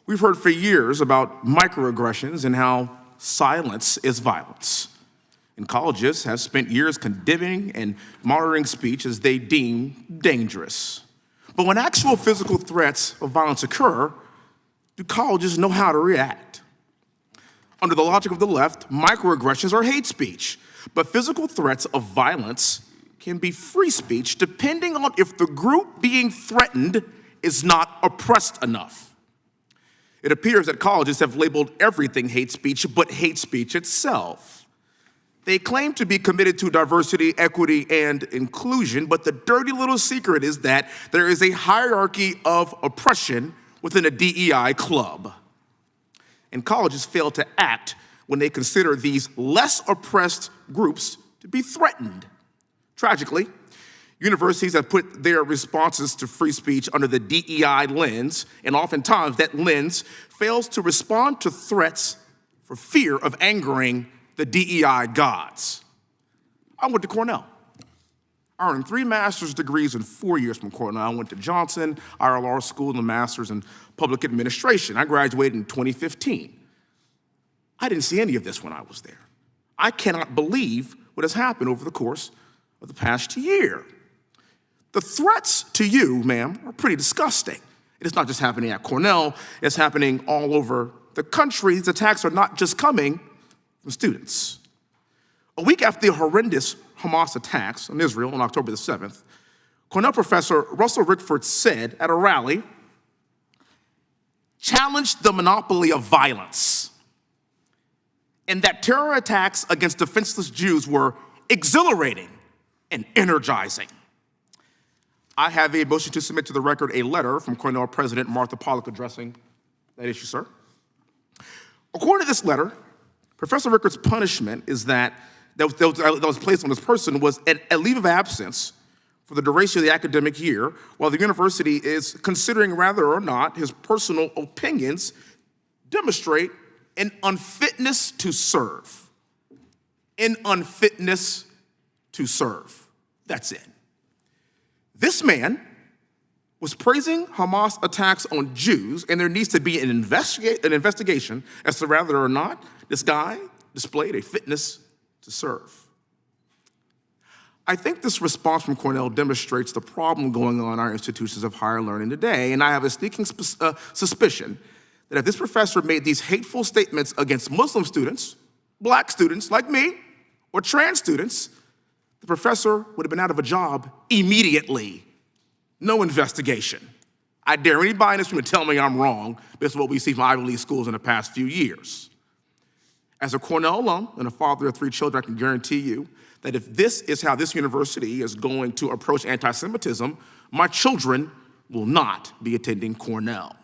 We've heard for years about microaggressions and how silence is violence. And colleges have spent years condemning and monitoring speech as they deem dangerous. But when actual physical threats of violence occur, do colleges know how to react? Under the logic of the left, microaggressions are hate speech, but physical threats of violence can be free speech depending on if the group being threatened is not oppressed enough. It appears that colleges have labeled everything hate speech but hate speech itself. They claim to be committed to diversity, equity, and inclusion, but the dirty little secret is that there is a hierarchy of oppression within a DEI club. And colleges fail to act when they consider these less oppressed groups to be threatened. Tragically, universities have put their responses to free speech under the DEI lens, and oftentimes that lens fails to respond to threats for fear of angering the DEI gods. I went to Cornell. I earned 3 master's degrees in 4 years from Cornell. I went to Johnson, IRLR School, and a master's in public administration. I graduated in 2015. I didn't see any of this when I was there. I cannot believe what has happened over the course of the past year. The threats to you, ma'am, are pretty disgusting. It is not just happening at Cornell, it's happening all over the country. These attacks are not just coming from students. A week after the horrendous Hamas attacks on Israel on October the 7th, Cornell professor Russell Rickford said at a rally, challenged the monopoly of violence, and that terror attacks against defenseless Jews were exhilarating and energizing. I have a motion to submit to the record a letter from Cornell President Martha Pollack addressing that issue, sir. According to this letter, Professor Rickford's punishment is that was placed on this person was a leave of absence for the duration of the academic year, while the university is considering whether or not his personal opinions demonstrate an unfitness to serve. An unfitness to serve. That's it. This man was praising Hamas attacks on Jews, and there needs to be an investigation as to whether or not this guy displayed a fitness to serve. I think this response from Cornell demonstrates the problem going on in our institutions of higher learning today, and I have a sneaking suspicion that if this professor made these hateful statements against Muslim students, black students like me, or trans students, the professor would have been out of a job immediately. No investigation. I dare anybody in this room to tell me I'm wrong based on what we see from Ivy League schools in the past few years. As a Cornell alum and a father of 3 children, I can guarantee you that if this is how this university is going to approach anti-Semitism, my children will not be attending Cornell.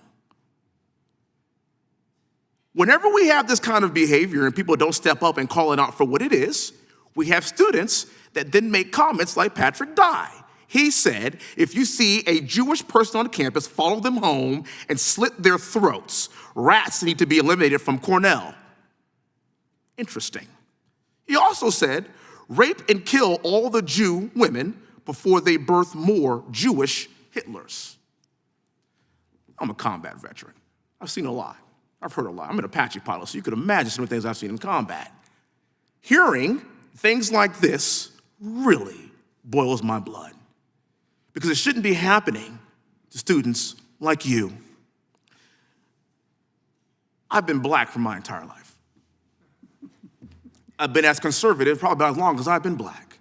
Whenever we have this kind of behavior and people don't step up and call it out for what it is, we have students that then make comments like Patrick Dye. He said, if you see a Jewish person on campus, follow them home and slit their throats. Rats need to be eliminated from Cornell. Interesting. He also said, rape and kill all the Jew women before they birth more Jewish Hitlers. I'm a combat veteran. I've seen a lot. I've heard a lot. I'm an Apache pilot, so you could imagine some of the things I've seen in combat. Hearing things like this really boils my blood because it shouldn't be happening to students like you. I've been black for my entire life. I've been as conservative probably about as long as I've been black.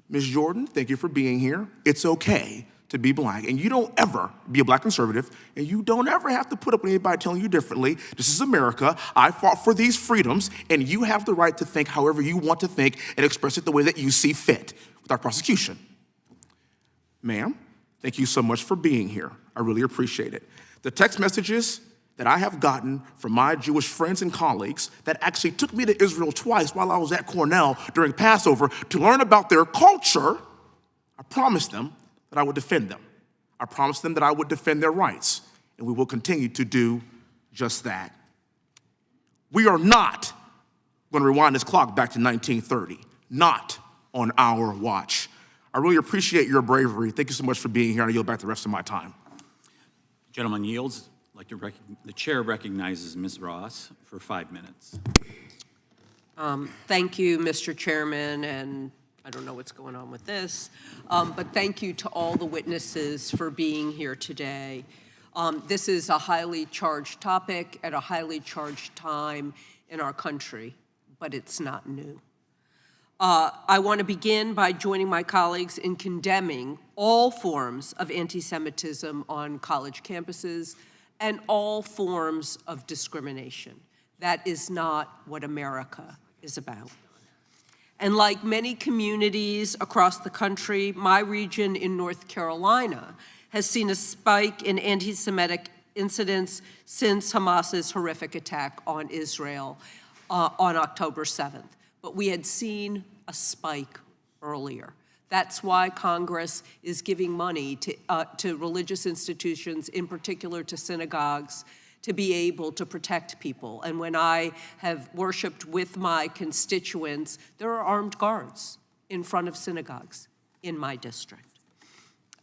Ms. Jordan, thank you for being here. It's okay to be black, and you don't ever be a black conservative, and you don't ever have to put up with anybody telling you differently. This is America. I fought for these freedoms, and you have the right to think however you want to think and express it the way that you see fit without prosecution. Ma'am, thank you so much for being here. I really appreciate it. The text messages that I have gotten from my Jewish friends and colleagues that actually took me to Israel twice while I was at Cornell during Passover to learn about their culture, I promised them that I would defend them. I promised them that I would defend their rights, and we will continue to do just that. We are not going to rewind this clock back to 1930, not on our watch. I really appreciate your bravery. Thank you so much for being here, and I yield back the rest of my time. Gentleman yields. The chair recognizes Ms. Ross for 5 minutes. Thank you, Mr. Chairman, and I don't know what's going on with this, but thank you to all the witnesses for being here today. This is a highly charged topic at a highly charged time in our country, but it's not new. I want to begin by joining my colleagues in condemning all forms of anti-Semitism on college campuses and all forms of discrimination. That is not what America is about. And like many communities across the country, my region in North Carolina has seen a spike in anti-Semitic incidents since Hamas's horrific attack on Israel on October 7th. But we had seen a spike earlier. That's why Congress is giving money to religious institutions, in particular to synagogues, to be able to protect people. And when I have worshiped with my constituents, there are armed guards in front of synagogues in my district.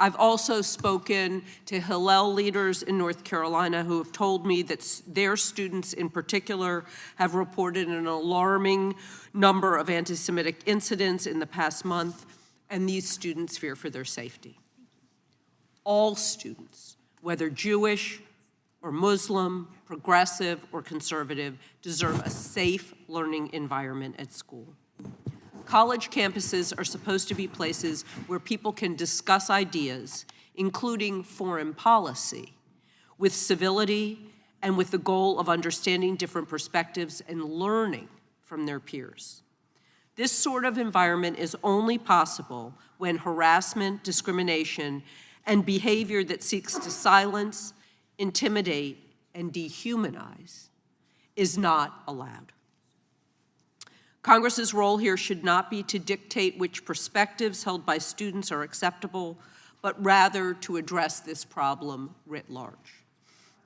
I've also spoken to Hillel leaders in North Carolina who have told me that their students in particular have reported an alarming number of anti-Semitic incidents in the past month, and these students fear for their safety. All students, whether Jewish or Muslim, progressive or conservative, deserve a safe learning environment at school. College campuses are supposed to be places where people can discuss ideas, including foreign policy, with civility and with the goal of understanding different perspectives and learning from their peers. This sort of environment is only possible when harassment, discrimination, and behavior that seeks to silence, intimidate, and dehumanize is not allowed. Congress's role here should not be to dictate which perspectives held by students are acceptable, but rather to address this problem writ large.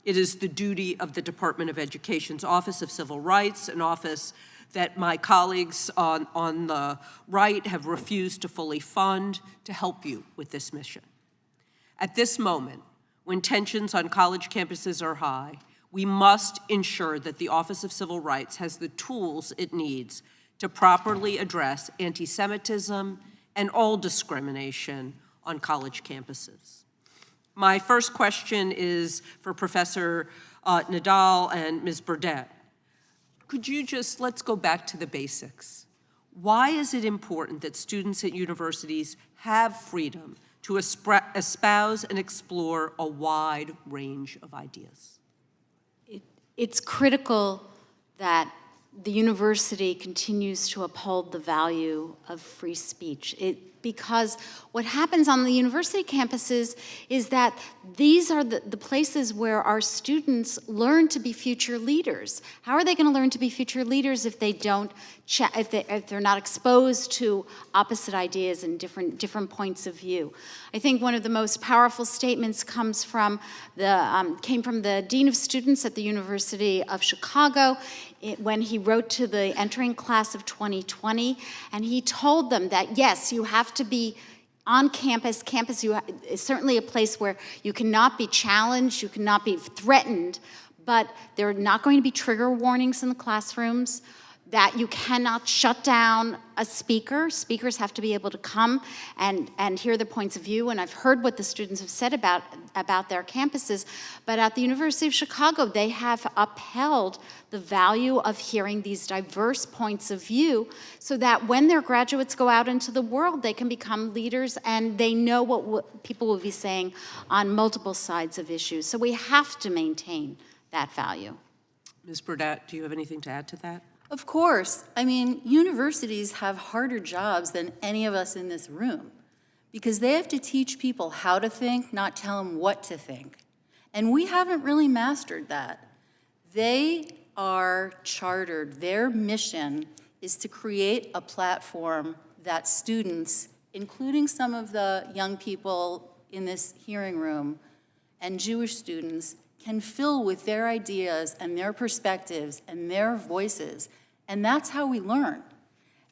It is the duty of the Department of Education's Office of Civil Rights, an office that my colleagues on the right have refused to fully fund, to help you with this mission. At this moment, when tensions on college campuses are high, we must ensure that the Office of Civil Rights has the tools it needs to properly address anti-Semitism and all discrimination on college campuses. My first question is for Professor Nadal and Ms. Burdett. Could you let's go back to the basics. Why is it important that students at universities have freedom to espouse and explore a wide range of ideas? It's critical that the university continues to uphold the value of free speech. Because what happens on the university campuses is that these are the places where our students learn to be future leaders. How are they going to learn to be future leaders if they don't, if they're not exposed to opposite ideas and different points of view? I think one of the most powerful statements came from the Dean of Students at the University of Chicago when he wrote to the entering class of 2020, and he told them that, yes, you have to be on campus. Campus is certainly a place where you cannot be challenged, you cannot be threatened, but there are not going to be trigger warnings in the classrooms, that you cannot shut down a speaker. Speakers have to be able to come and hear the points of view, and I've heard what the students have said about their campuses, but at the University of Chicago, they have upheld the value of hearing these diverse points of view so that when their graduates go out into the world, they can become leaders and they know what people will be saying on multiple sides of issues. So we have to maintain that value. Ms. Burdett, do you have anything to add to that? Of course. I mean, universities have harder jobs than any of us in this room because they have to teach people how to think, not tell them what to think. And we haven't really mastered that. They are chartered. Their mission is to create a platform that students, including some of the young people in this hearing room and Jewish students, can fill with their ideas and their perspectives and their voices. And that's how we learn.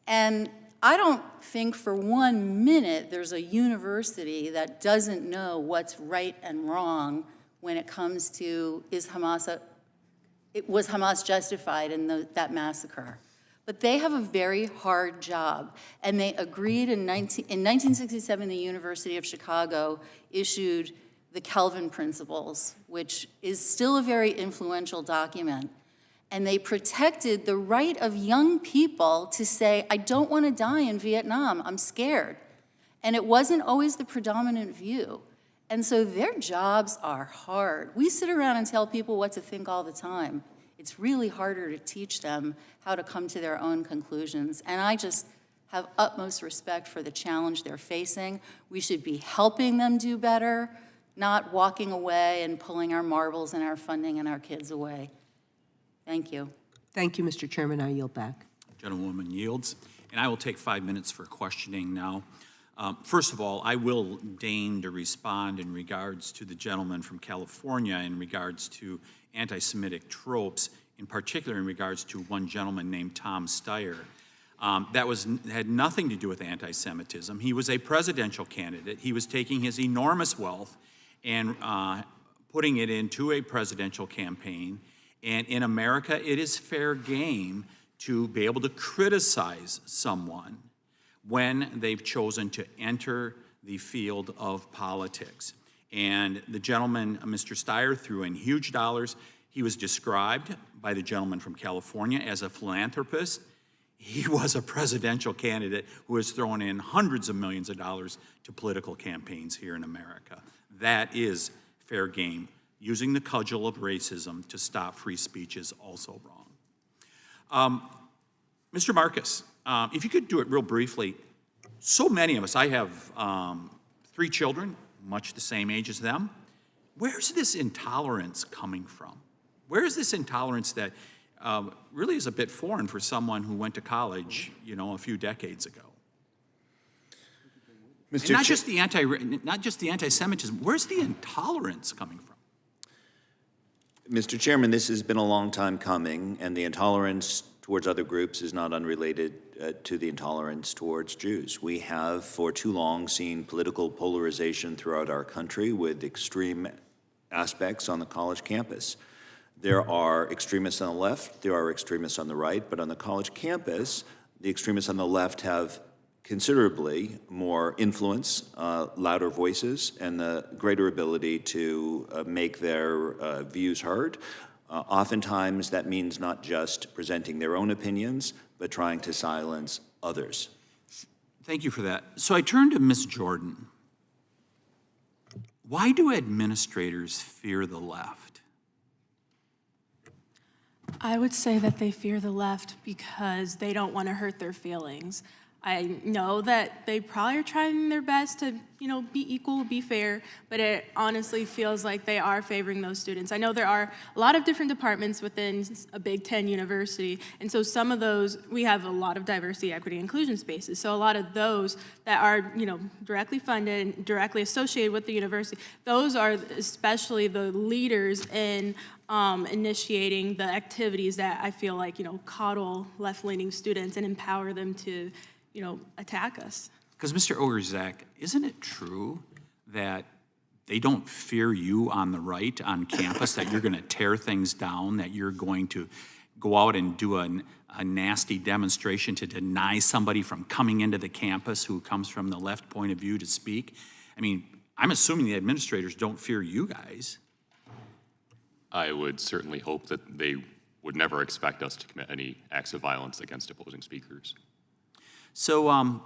And I don't think for 1 minute there's a university that doesn't know what's right and wrong when it comes to was Hamas justified in that massacre. But they have a very hard job. And they agreed in 1967, the University of Chicago issued the Kelvin Principles, which is still a very influential document. And they protected the right of young people to say, I don't want to die in Vietnam, I'm scared. And it wasn't always the predominant view. And so their jobs are hard. We sit around and tell people what to think all the time. It's really harder to teach them how to come to their own conclusions. And I just have utmost respect for the challenge they're facing. We should be helping them do better, not walking away and pulling our marbles and our funding and our kids away. Thank you. Thank you, Mr. Chairman. I yield back. Gentlewoman yields. And I will take 5 minutes for questioning now. First of all, I will deign to respond in regards to the gentleman from California in regards to anti-Semitic tropes, in particular in regards to one gentleman named Tom Steyer. That had nothing to do with anti-Semitism. He was a presidential candidate. He was taking his enormous wealth and putting it into a presidential campaign. And in America, it is fair game to be able to criticize someone when they've chosen to enter the field of politics. And the gentleman, Mr. Steyer, threw in huge dollars. He was described by the gentleman from California as a philanthropist. He was a presidential candidate who has thrown in hundreds of millions of dollars to political campaigns here in America. That is fair game. Using the cudgel of racism to stop free speech is also wrong. Mr. Marcus, if you could do it real briefly. So many of us, I have 3 children, much the same age as them. Where's this intolerance coming from? Where is this intolerance that really is a bit foreign for someone who went to college, a few decades ago? And not just the anti-Semitism. Where's the intolerance coming from? Mr. Chairman, this has been a long time coming, and the intolerance towards other groups is not unrelated to the intolerance towards Jews. We have, for too long, seen political polarization throughout our country with extreme aspects on the college campus. There are extremists on the left, there are extremists on the right, but on the college campus, the extremists on the left have considerably more influence, louder voices, and the greater ability to make their views heard. Oftentimes, that means not just presenting their own opinions, but trying to silence others. Thank you for that. So I turn to Ms. Jordan. Why do administrators fear the left? I would say that they fear the left because they don't want to hurt their feelings. I know that they probably are trying their best to, be equal, be fair, but it honestly feels like they are favoring those students. I know there are a lot of different departments within a Big Ten university, and so some of those, we have a lot of diversity, equity, inclusion spaces. So a lot of those that are, directly funded and directly associated with the university, those are especially the leaders in initiating the activities that I feel like, coddle left-leaning students and empower them to, attack us. Because Mr. Ogerzak, isn't it true that they don't fear you on the right on campus, that you're going to tear things down, that you're going to go out and do a nasty demonstration to deny somebody from coming into the campus who comes from the left point of view to speak? I mean, I'm assuming the administrators don't fear you guys. I would certainly hope that they would never expect us to commit any acts of violence against opposing speakers. So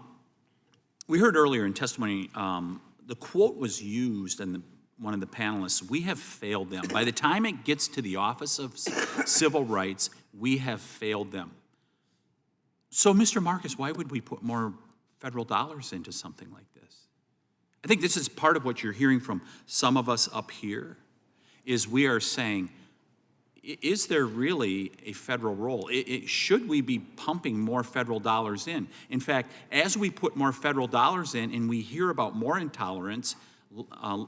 we heard earlier in testimony, the quote was used, and one of the panelists, we have failed them. By the time it gets to the Office of Civil Rights, we have failed them. So, Mr. Marcus, why would we put more federal dollars into something like this? I think this is part of what you're hearing from some of us up here, is we are saying, is there really a federal role? Should we be pumping more federal dollars in? In fact, as we put more federal dollars in and we hear about more intolerance,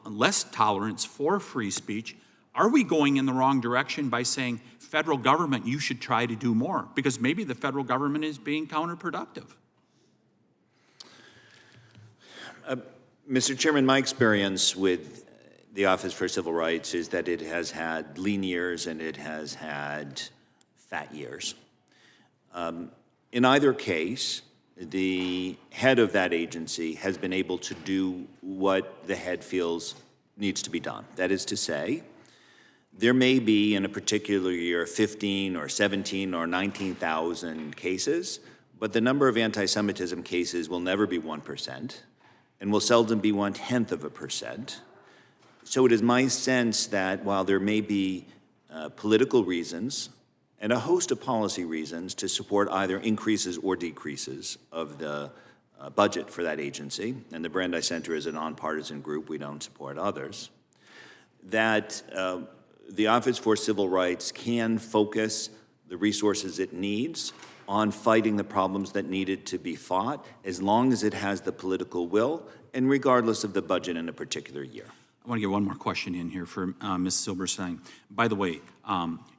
less tolerance for free speech, are we going in the wrong direction by saying, federal government, you should try to do more? Because maybe the federal government is being counterproductive. Mr. Chairman, my experience with the Office for Civil Rights is that it has had lean years and it has had fat years. In either case, the head of that agency has been able to do what the head feels needs to be done. That is to say, there may be in a particular year 15 or 17 or 19,000 cases, but the number of anti-Semitism cases will never be 1% and will seldom be 0.1%. So it is my sense that while there may be political reasons and a host of policy reasons to support either increases or decreases of the budget for that agency, and the Brandeis Center is a nonpartisan group, we don't support others, that the Office for Civil Rights can focus the resources it needs on fighting the problems that needed to be fought, as long as it has the political will and regardless of the budget in a particular year. I want to get one more question in here for Ms. Silberstein. By the way,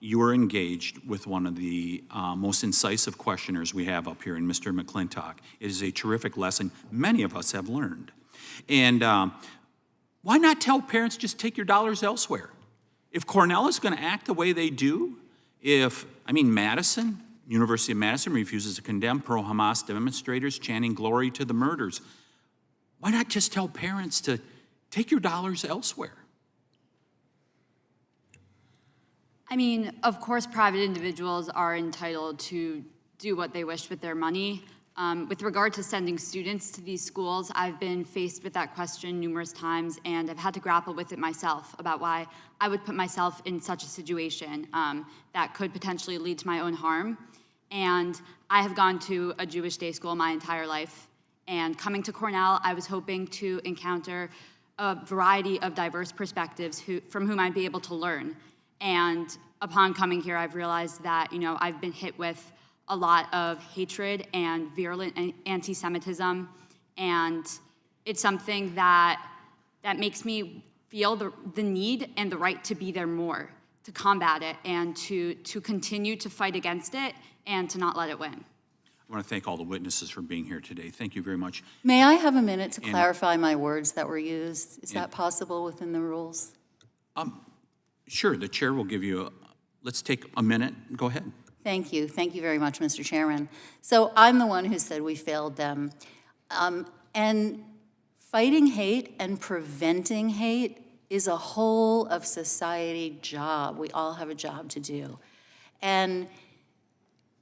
you are engaged with one of the most incisive questioners we have up here in Mr. McClintock. It is a terrific lesson many of us have learned. And why not tell parents just take your dollars elsewhere? If Cornell is going to act the way they do, Madison, University of Madison refuses to condemn pro-Hamas demonstrators chanting glory to the murders. Why not just tell parents to take your dollars elsewhere? Of course, private individuals are entitled to do what they wish with their money. With regard to sending students to these schools, I've been faced with that question numerous times, and I've had to grapple with it myself about why I would put myself in such a situation that could potentially lead to my own harm. And I have gone to a Jewish day school my entire life, and coming to Cornell, I was hoping to encounter a variety of diverse perspectives from whom I'd be able to learn. And upon coming here, I've realized that, I've been hit with a lot of hatred and virulent anti-Semitism, and it's something that makes me feel the need and the right to be there more, to combat it, and to continue to fight against it, and to not let it win. I want to thank all the witnesses for being here today. Thank you very much. May I have a minute to clarify my words that were used? Is that possible within the rules? Sure, the chair will give you let's take a minute. Go ahead. Thank you. Thank you very much, Mr. Chairman. So I'm the one who said we failed them. And fighting hate and preventing hate is a whole of society job. We all have a job to do. And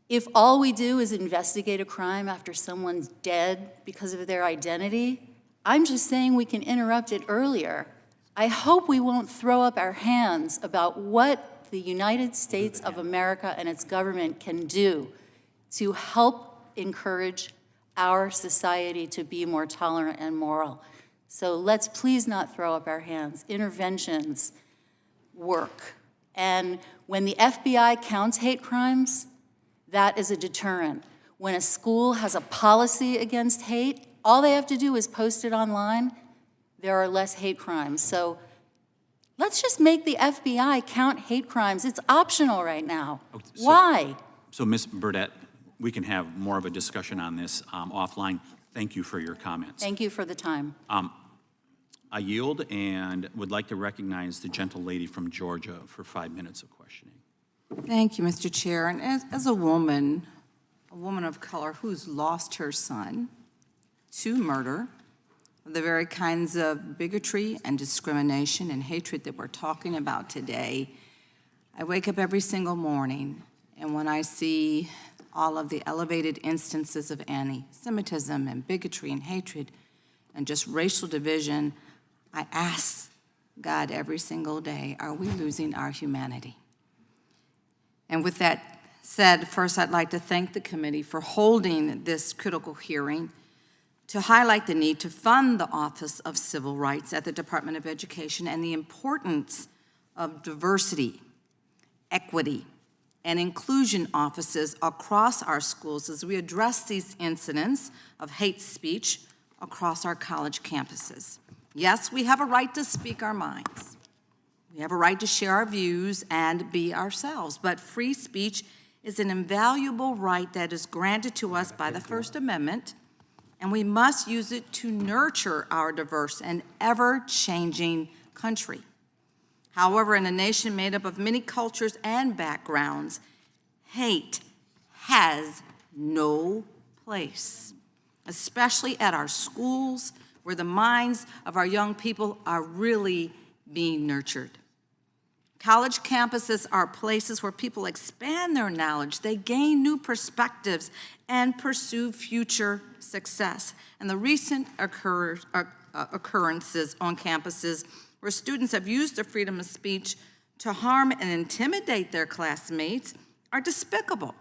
if all we do is investigate a crime after someone's dead because of their identity, I'm just saying we can interrupt it earlier. I hope we won't throw up our hands about what the United States of America and its government can do to help encourage our society to be more tolerant and moral. So let's please not throw up our hands. Interventions work. And when the FBI counts hate crimes, that is a deterrent. When a school has a policy against hate, all they have to do is post it online. There are less hate crimes. So let's just make the FBI count hate crimes. It's optional right now. Why? So, Ms. Burdett, we can have more of a discussion on this offline. Thank you for your comments. Thank you for the time. I yield and would like to recognize the gentle lady from Georgia for 5 minutes of questioning. Thank you, Mr. Chair. And as a woman of color who's lost her son to murder, the very kinds of bigotry and discrimination and hatred that we're talking about today, I wake up every single morning, and when I see all of the elevated instances of anti-Semitism and bigotry and hatred and just racial division, I ask God every single day, are we losing our humanity? And with that said, first I'd like to thank the committee for holding this critical hearing to highlight the need to fund the Office of Civil Rights at the Department of Education and the importance of diversity, equity, and inclusion offices across our schools as we address these incidents of hate speech across our college campuses. Yes, we have a right to speak our minds. We have a right to share our views and be ourselves, but free speech is an invaluable right that is granted to us by the First Amendment, and we must use it to nurture our diverse and ever-changing country. However, in a nation made up of many cultures and backgrounds, hate has no place, especially at our schools, where the minds of our young people are really being nurtured. College campuses are places where people expand their knowledge, they gain new perspectives, and pursue future success. And the recent occurrences on campuses where students have used their freedom of speech to harm and intimidate their classmates are despicable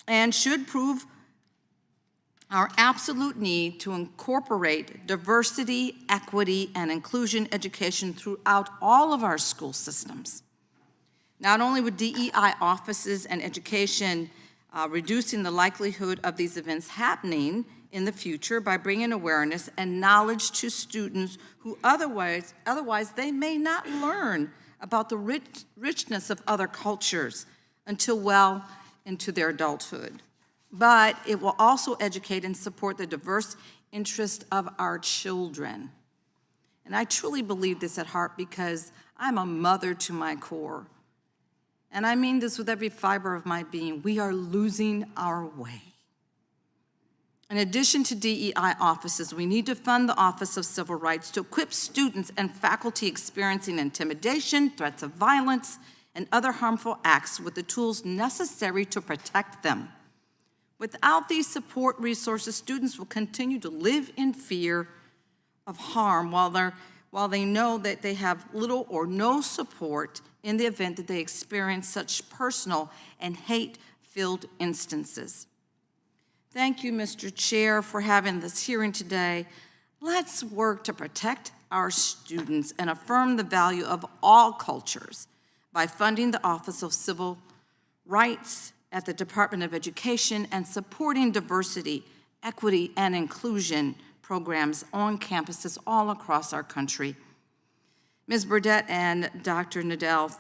and should prove our absolute need to incorporate diversity, equity, and inclusion education throughout all of our school systems. Not only would DEI offices and education reducing the likelihood of these events happening in the future by bringing awareness and knowledge to students who otherwise they may not learn about the richness of other cultures until well into their adulthood. But it will also educate and support the diverse interests of our children. And I truly believe this at heart because I'm a mother to my core. And I mean this with every fiber of my being. We are losing our way. In addition to DEI offices, we need to fund the Office of Civil Rights to equip students and faculty experiencing intimidation, threats of violence, and other harmful acts with the tools necessary to protect them. Without these support resources, students will continue to live in fear of harm while they know that they have little or no support in the event that they experience such personal and hate-filled instances. Thank you, Mr. Chair, for having this hearing today. Let's work to protect our students and affirm the value of all cultures by funding the Office of Civil Rights at the Department of Education and supporting diversity, equity, and inclusion programs on campuses all across our country. Ms. Burdett and Dr. Nadel,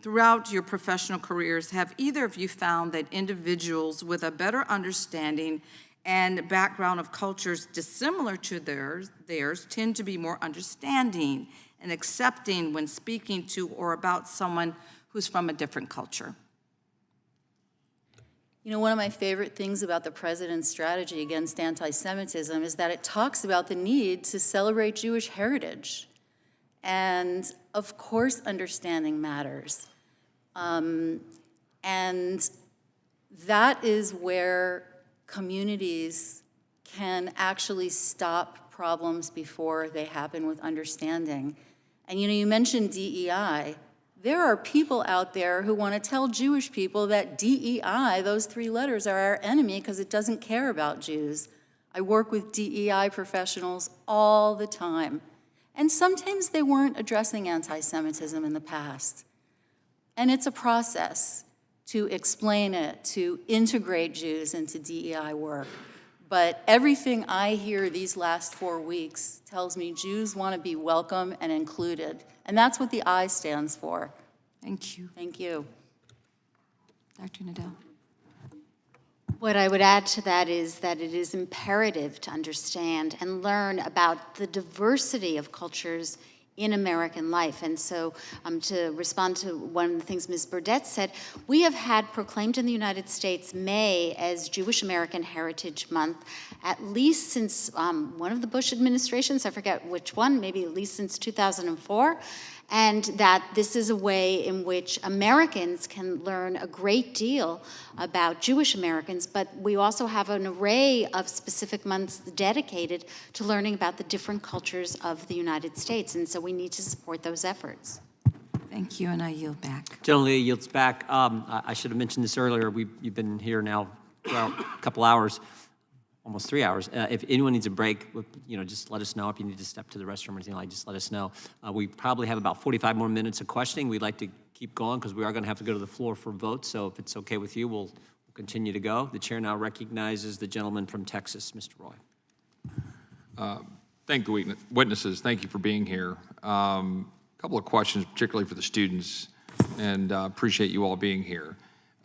throughout your professional careers, have either of you found that individuals with a better understanding and background of cultures dissimilar to theirs tend to be more understanding and accepting when speaking to or about someone who's from a different culture? You know, one of my favorite things about the president's strategy against anti-Semitism is that it talks about the need to celebrate Jewish heritage. And of course, understanding matters. And that is where communities can actually stop problems before they happen with understanding. And you know, you mentioned DEI. There are people out there who want to tell Jewish people that DEI, those 3 letters, are our enemy because it doesn't care about Jews. I work with DEI professionals all the time, and sometimes they weren't addressing anti-Semitism in the past. And it's a process to explain it, to integrate Jews into DEI work. But everything I hear these last 4 weeks tells me Jews want to be welcome and included. And that's what the I stands for. Thank you. Thank you. Dr. Nadel. What I would add to that is that it is imperative to understand and learn about the diversity of cultures in American life. And so to respond to one of the things Ms. Burdett said, we have had proclaimed in the United States May as Jewish American Heritage Month at least since one of the Bush administrations, I forget which one, maybe at least since 2004. And that this is a way in which Americans can learn a great deal about Jewish Americans, but we also have an array of specific months dedicated to learning about the different cultures of the United States, and so we need to support those efforts. Thank you, and I yield back. General Lee yields back. I should have mentioned this earlier. You've been here now for a couple hours. Almost 3 hours. If anyone needs a break, just let us know. If you need to step to the restroom or anything like, just let us know. We probably have about 45 more minutes of questioning. We'd like to keep going because we are going to have to go to the floor for votes. So if it's okay with you, we'll continue to go. The chair now recognizes the gentleman from Texas, Mr. Roy. Thank the witnesses. Thank you for being here. A couple of questions, particularly for the students, and appreciate you all being here.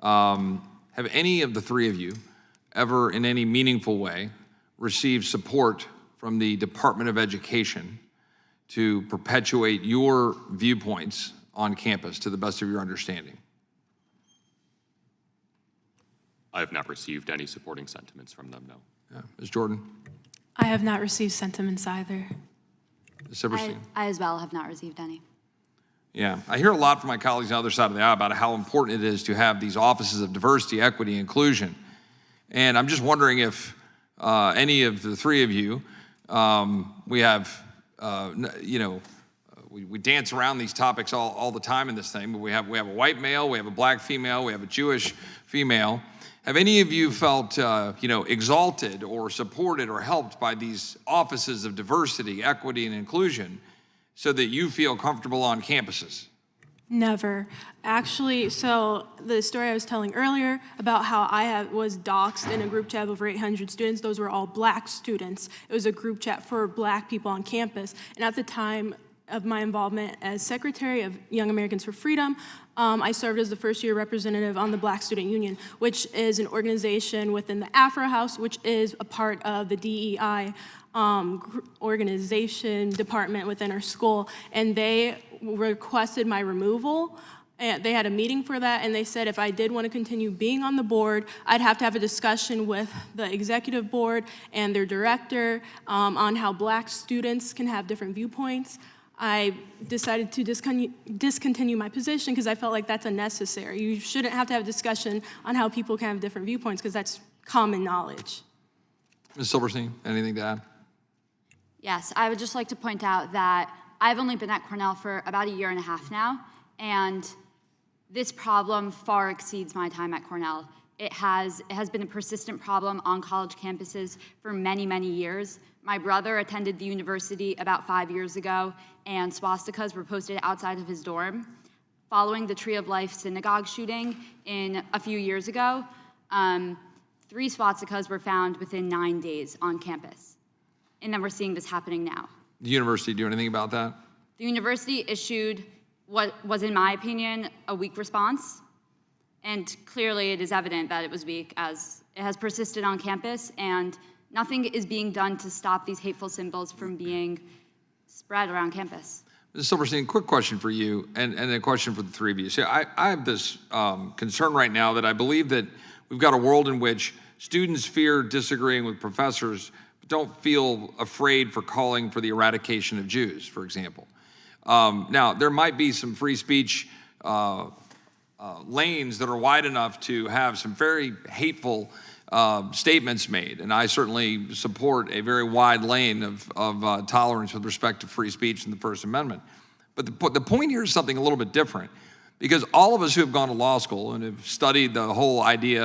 Have any of the 3 of you ever in any meaningful way received support from the Department of Education to perpetuate your viewpoints on campus to the best of your understanding? I have not received any supporting sentiments from them, no. Yeah. Ms. Jordan? I have not received sentiments either. Ms. Silverstein? I as well have not received any. Yeah, I hear a lot from my colleagues on the other side of the aisle about how important it is to have these offices of diversity, equity, and inclusion. And I'm just wondering if any of the 3 of you, we have, we dance around these topics all the time in this thing, but we have a white male, we have a black female, we have a Jewish female. Have any of you felt, exalted or supported or helped by these offices of diversity, equity, and inclusion so that you feel comfortable on campuses? Never. Actually, so the story I was telling earlier about how I was doxxed in a group chat of over 800 students, those were all black students. It was a group chat for black people on campus. And at the time of my involvement as secretary of Young Americans for Freedom, I served as the first-year representative on the Black Student Union, which is an organization within the Afro House, which is a part of the DEI organization department within our school, and they requested my removal. And they had a meeting for that, and they said if I did want to continue being on the board, I'd have to have a discussion with the executive board and their director on how black students can have different viewpoints. I decided to discontinue my position because I felt like that's unnecessary. You shouldn't have to have a discussion on how people can have different viewpoints because that's common knowledge. Ms. Silverstein, anything to add? Yes, I would just like to point out that I've only been at Cornell for about 1.5 years now, and this problem far exceeds my time at Cornell. It has been a persistent problem on college campuses for many, many years. My brother attended the university about 5 years ago, and swastikas were posted outside of his dorm. Following the Tree of Life synagogue shooting a few years ago, 3 swastikas were found within 9 days on campus. And then we're seeing this happening now. The university do anything about that? The university issued what was, in my opinion, a weak response. And clearly it is evident that it was weak as it has persisted on campus and nothing is being done to stop these hateful symbols from being spread around campus. Ms. Silverstein, quick question for you and a question for the 3 of you. So I have this concern right now that I believe that we've got a world in which students fear disagreeing with professors, but don't feel afraid for calling for the eradication of Jews, for example. Now, there might be some free speech lanes that are wide enough to have some very hateful statements made, and I certainly support a very wide lane of tolerance with respect to free speech in the First Amendment. But the point here is something a little bit different, because all of us who have gone to law school and have studied the whole idea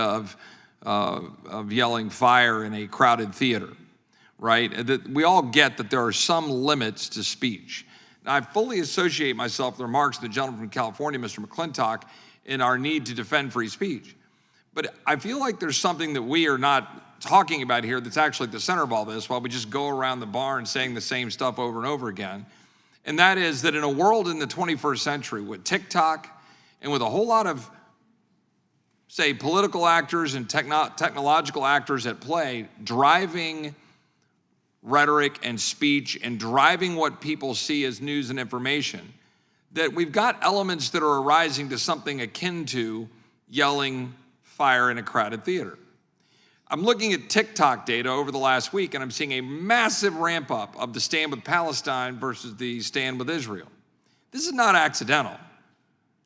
of yelling fire in a crowded theater, right? That we all get that there are some limits to speech. Now, I fully associate myself with the remarks of the gentleman from California, Mr. McClintock, in our need to defend free speech. But I feel like there's something that we are not talking about here that's actually at the center of all this, while we just go around the barn saying the same stuff over and over again. And that is that in a world in the 21st century with TikTok and with a whole lot of, say, political actors and technological actors at play, driving rhetoric and speech and driving what people see as news and information, that we've got elements that are arising to something akin to yelling fire in a crowded theater. I'm looking at TikTok data over the last week, and I'm seeing a massive ramp up of the stand with Palestine versus the stand with Israel. This is not accidental.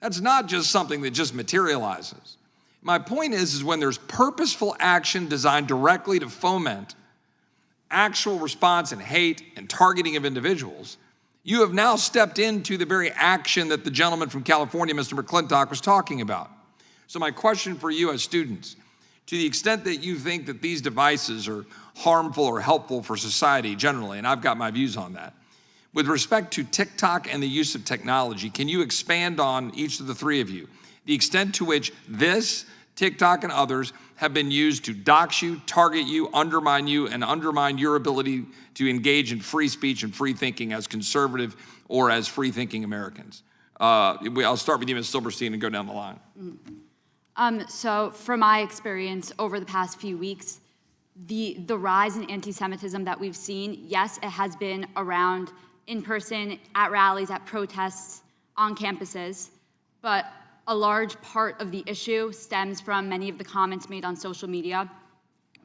That's not just something that just materializes. My point is when there's purposeful action designed directly to foment actual response and hate and targeting of individuals, you have now stepped into the very action that the gentleman from California, Mr. McClintock, was talking about. So my question for you as students, to the extent that you think that these devices are harmful or helpful for society generally, and I've got my views on that, with respect to TikTok and the use of technology, can you expand on, each of the three of you, the extent to which this, TikTok and others, have been used to dox you, target you, and undermine your ability to engage in free speech and free thinking as conservative or as free-thinking Americans? I'll start with you, Ms. Silberstein, and go down the line. So from my experience over the past few weeks, the rise in anti-Semitism that we've seen, yes, it has been around in person, at rallies, at protests, on campuses, but a large part of the issue stems from many of the comments made on social media.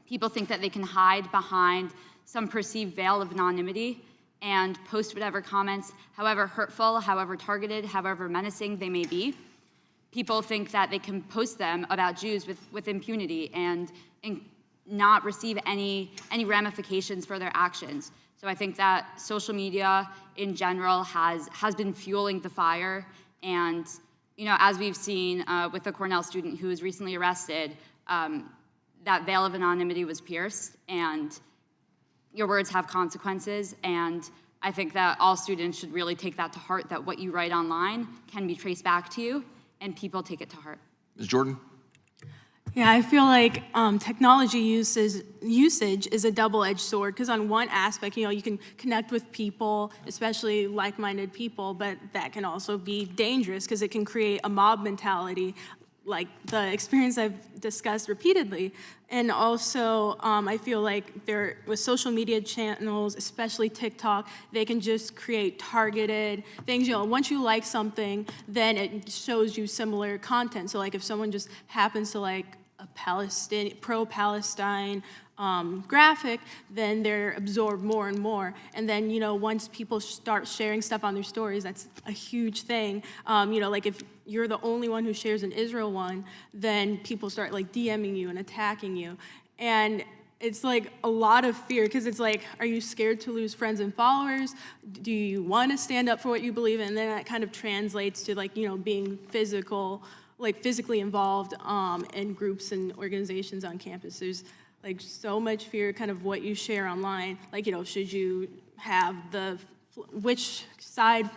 People think that they can hide behind some perceived veil of anonymity and post whatever comments, however hurtful, however targeted, however menacing they may be. People think that they can post them about Jews with impunity and not receive any ramifications for their actions. So I think that social media in general has been fueling the fire. And as we've seen with the Cornell student who was recently arrested, that veil of anonymity was pierced, and your words have consequences. And I think that all students should really take that to heart, that what you write online can be traced back to you, and people take it to heart. Ms. Jordan? Yeah, I feel like technology usage is a double-edged sword, because on one aspect, you can connect with people, especially like-minded people, but that can also be dangerous because it can create a mob mentality, like the experience I've discussed repeatedly. And also, I feel like with social media channels, especially TikTok, they can just create targeted things. Once you like something, then it shows you similar content. So like if someone just happens to like a pro-Palestine graphic, then they're absorbed more and more. And then, once people start sharing stuff on their stories, that's a huge thing. Like if you're the only one who shares an Israel one, then people start like DMing you and attacking you. And it's like a lot of fear, because it's like, are you scared to lose friends and followers? Do you want to stand up for what you believe in? And then that kind of translates to like, being physically involved in groups and organizations on campus. There's like so much fear kind of what you share online. Like, should you have which side's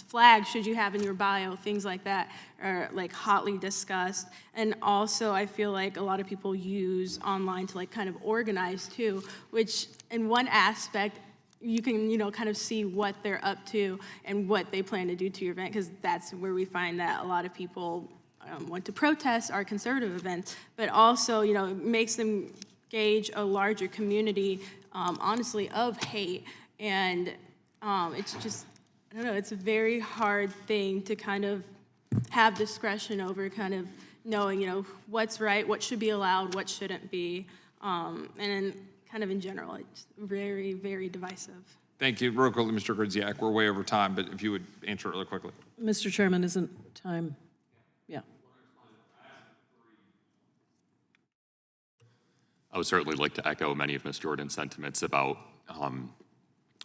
flag should you have in your bio? Things like that are like hotly discussed. And also I feel like a lot of people use online to like kind of organize too, which in one aspect, you can, kind of see what they're up to and what they plan to do to your event, because that's where we find that a lot of people want to protest our conservative events, but also, it makes them gauge a larger community, honestly, of hate. And it's just, I don't know, it's a very hard thing to kind of have discretion over kind of knowing, what's right, what should be allowed, what shouldn't be. And then kind of in general, it's very, very divisive. Thank you. Real quickly, Mr. Gridziak, we're way over time, but if you would answer it really quickly. Mr. Chairman, isn't time? Yeah. I would certainly like to echo many of Ms. Jordan's sentiments about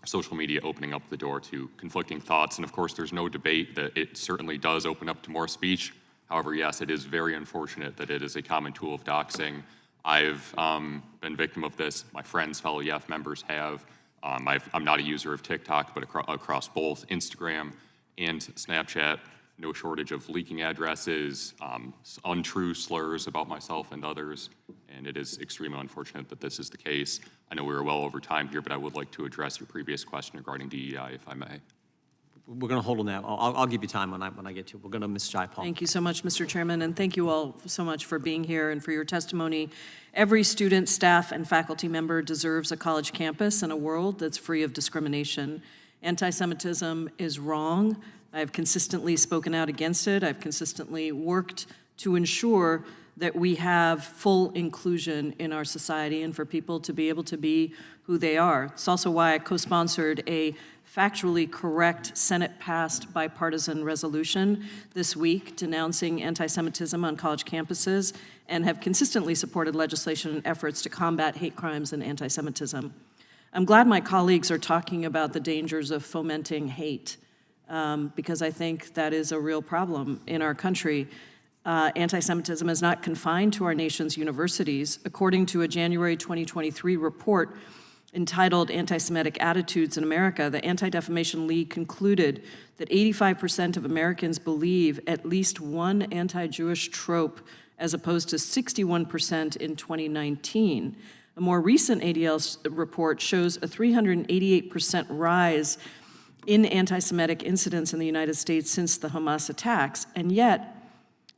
social media opening up the door to conflicting thoughts. And of course, there's no debate that it certainly does open up to more speech. However, yes, it is very unfortunate that it is a common tool of doxing. I've been victim of this. My friends, fellow YEF members have. I'm not a user of TikTok, but across both Instagram and Snapchat, no shortage of leaking addresses, untrue slurs about myself and others, and it is extremely unfortunate that this is the case. I know we were well over time here, but I would like to address your previous question regarding DEI, if I may. We're going to hold on that. I'll give you time when I get to it. We're going to Ms. Jai Paul. Thank you so much, Mr. Chairman, and thank you all so much for being here and for your testimony. Every student, staff, and faculty member deserves a college campus and a world that's free of discrimination. Anti-Semitism is wrong. I've consistently spoken out against it. I've consistently worked to ensure that we have full inclusion in our society and for people to be able to be who they are. It's also why I co-sponsored a factually correct Senate-passed bipartisan resolution this week denouncing anti-Semitism on college campuses and have consistently supported legislation and efforts to combat hate crimes and anti-Semitism. I'm glad my colleagues are talking about the dangers of fomenting hate because I think that is a real problem in our country. Anti-Semitism is not confined to our nation's universities. According to a January 2023 report entitled Anti-Semitic Attitudes in America, the Anti-Defamation League concluded that 85% of Americans believe at least one anti-Jewish trope, as opposed to 61% in 2019. A more recent ADL report shows a 388% rise in anti-Semitic incidents in the United States since the Hamas attacks, and yet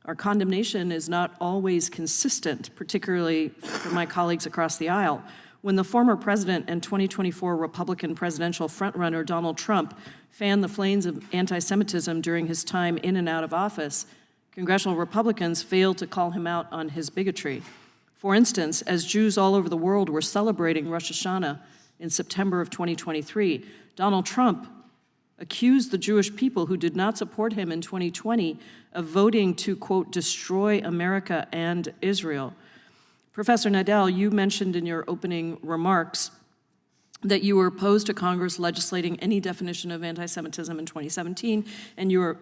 our condemnation is not always consistent, particularly for my colleagues across the aisle. When the former president and 2024 Republican presidential frontrunner Donald Trump fanned the flames of anti-Semitism during his time in and out of office, congressional Republicans failed to call him out on his bigotry. For instance, as Jews all over the world were celebrating Rosh Hashanah in September of 2023, Donald Trump accused the Jewish people who did not support him in 2020 of voting to, quote, destroy America and Israel. Professor Nadel, you mentioned in your opening remarks that you were opposed to Congress legislating any definition of anti-Semitism in 2017, and you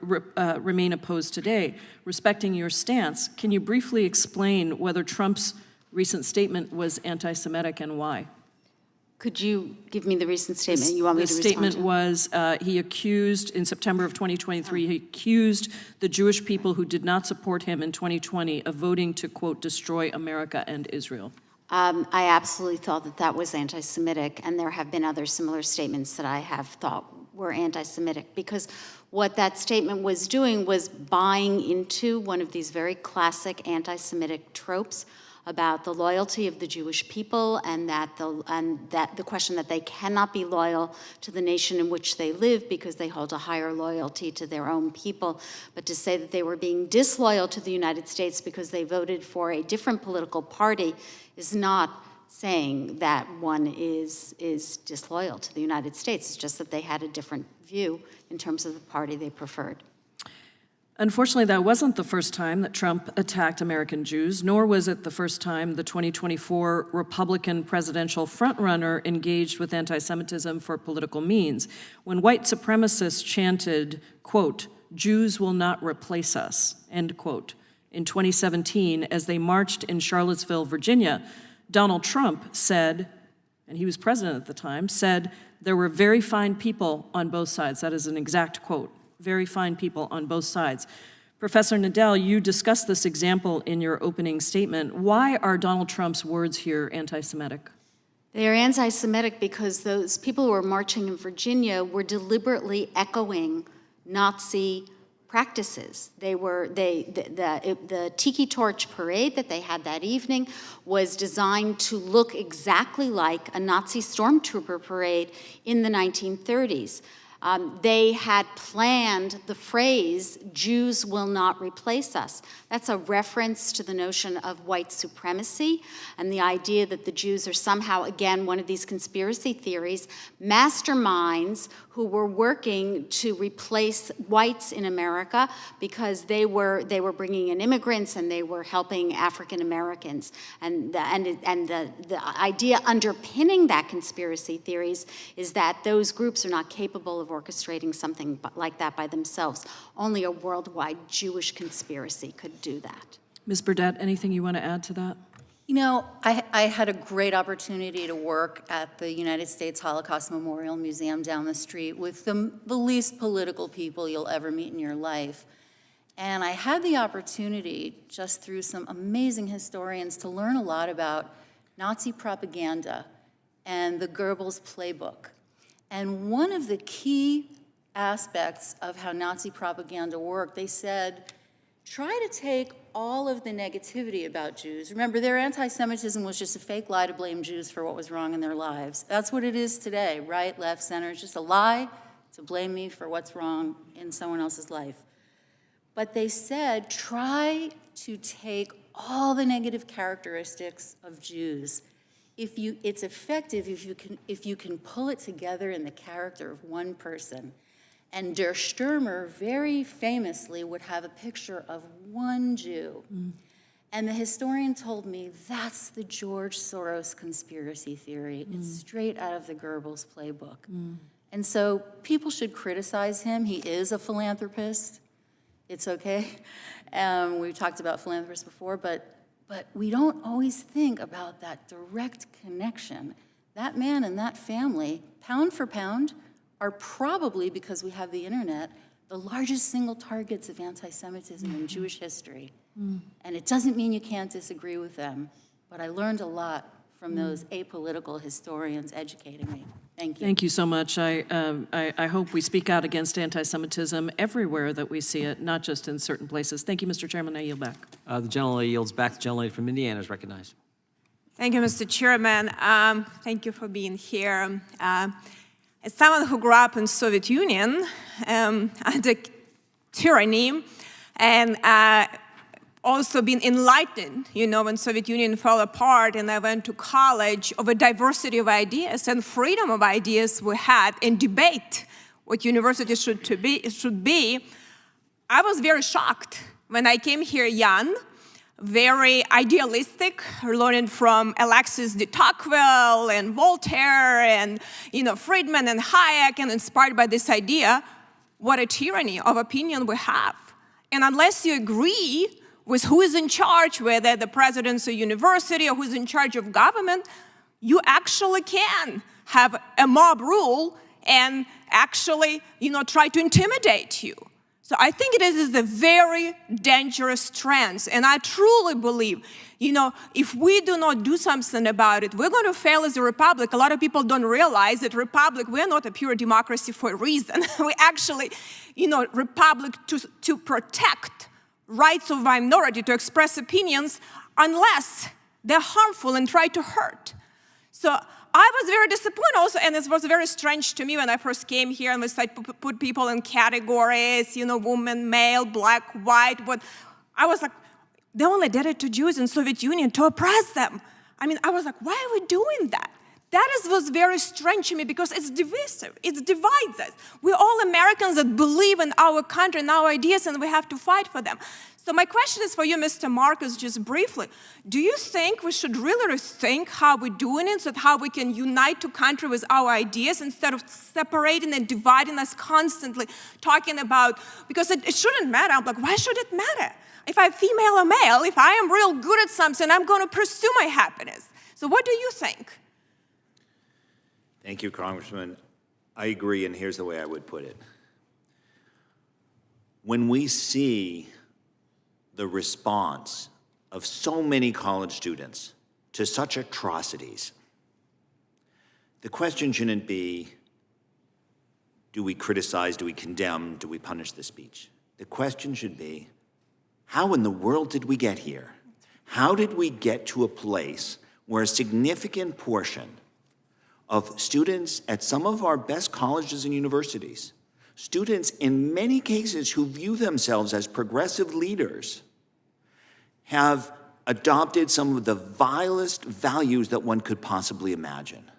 remain opposed today. Respecting your stance, can you briefly explain whether Trump's recent statement was anti-Semitic and why? Could you give me the recent statement you want me to respond to? The statement was, he accused, in September of 2023, he accused the Jewish people who did not support him in 2020 of voting to, quote, destroy America and Israel. I absolutely thought that that was anti-Semitic, and there have been other similar statements that I have thought were anti-Semitic, because what that statement was doing was buying into one of these very classic anti-Semitic tropes about the loyalty of the Jewish people and that the question that they cannot be loyal to the nation in which they live because they hold a higher loyalty to their own people, but to say that they were being disloyal to the United States because they voted for a different political party is not saying that one is disloyal to the United States. It's just that they had a different view in terms of the party they preferred. Unfortunately, that wasn't the first time that Trump attacked American Jews, nor was it the first time the 2024 Republican presidential frontrunner engaged with anti-Semitism for political means. When white supremacists chanted, quote, Jews will not replace us, end quote, in 2017 as they marched in Charlottesville, Virginia, Donald Trump said, and he was president at the time, said, there were very fine people on both sides. That is an exact quote. Very fine people on both sides. Professor Nadel, you discussed this example in your opening statement. Why are Donald Trump's words here anti-Semitic? They are anti-Semitic because those people who were marching in Virginia were deliberately echoing Nazi practices. The Tiki Torch parade that they had that evening was designed to look exactly like a Nazi stormtrooper parade in the 1930s. They had planned the phrase, "Jews will not replace us." That's a reference to the notion of white supremacy and the idea that the Jews are somehow, again, one of these conspiracy theories, masterminds who were working to replace whites in America because they were bringing in immigrants and they were helping African Americans. And the idea underpinning that conspiracy theories is that those groups are not capable of orchestrating something like that by themselves. Only a worldwide Jewish conspiracy could do that. Ms. Burdett, anything you want to add to that? You know, I had a great opportunity to work at the United States Holocaust Memorial Museum down the street with the least political people you'll ever meet in your life. And I had the opportunity, just through some amazing historians, to learn a lot about Nazi propaganda and the Goebbels playbook. And one of the key aspects of how Nazi propaganda worked, they said, try to take all of the negativity about Jews. Remember, their anti-Semitism was just a fake lie to blame Jews for what was wrong in their lives. That's what it is today, right, left, center. It's just a lie to blame me for what's wrong in someone else's life. But they said, try to take all the negative characteristics of Jews. It's effective if you can pull it together in the character of one person. And Der Stürmer very famously would have a picture of one Jew. And the historian told me, that's the George Soros conspiracy theory. It's straight out of the Goebbels playbook. And so people should criticize him. He is a philanthropist. It's okay. We've talked about philanthropists before, but we don't always think about that direct connection. That man and that family, pound for pound, are probably, because we have the internet, the largest single targets of anti-Semitism in Jewish history. And it doesn't mean you can't disagree with them, but I learned a lot from those apolitical historians educating me. Thank you. Thank you so much. I hope we speak out against anti-Semitism everywhere that we see it, not just in certain places. Thank you, Mr. Chairman. I yield back. The gentlelady yields back. The gentlelady from Indiana is recognized. Thank you, Mr. Chairman. Thank you for being here. As someone who grew up in Soviet Union under tyranny and also been enlightened, you know, when Soviet Union fell apart and I went to college, of a diversity of ideas and freedom of ideas we had in debate what university should be, I was very shocked when I came here young, very idealistic, learning from Alexis de Tocqueville and Voltaire and, you know, Friedman and Hayek, and inspired by this idea, what a tyranny of opinion we have. And unless you agree with who is in charge, whether the president's a university or who's in charge of government, you actually can have a mob rule and actually, you know, try to intimidate you. So I think it is a very dangerous trend, and I truly believe, you know, if we do not do something about it, we're going to fail as a republic. A lot of people don't realize that republic, we're not a pure democracy for a reason. We actually, you know, republic to protect rights of minority to express opinions unless they're harmful and try to hurt. So I was very disappointed also, and it was very strange to me when I first came here and we started to put people in categories, you know, woman, male, black, white. But I was like, they only did it to Jews in Soviet Union to oppress them. I mean, I was like, why are we doing that? That was very strange to me because it's divisive, it divides us. We're all Americans that believe in our country and our ideas, and we have to fight for them. So my question is for you, Mr. Marcus, just briefly. Do you think we should really rethink how we're doing it, so how we can unite the country with our ideas instead of separating and dividing us constantly, talking about, because it shouldn't matter. I'm like, why should it matter? If I'm female or male, if I am real good at something, I'm going to pursue my happiness. So what do you think? Thank you, Congressman. I agree, and here's the way I would put it. When we see the response of so many college students to such atrocities, the question shouldn't be, do we criticize, do we condemn, do we punish the speech? The question should be, how in the world did we get here? How did we get to a place where a significant portion of students at some of our best colleges and universities, students in many cases who view themselves as progressive leaders, have adopted some of the vilest values that one could possibly imagine.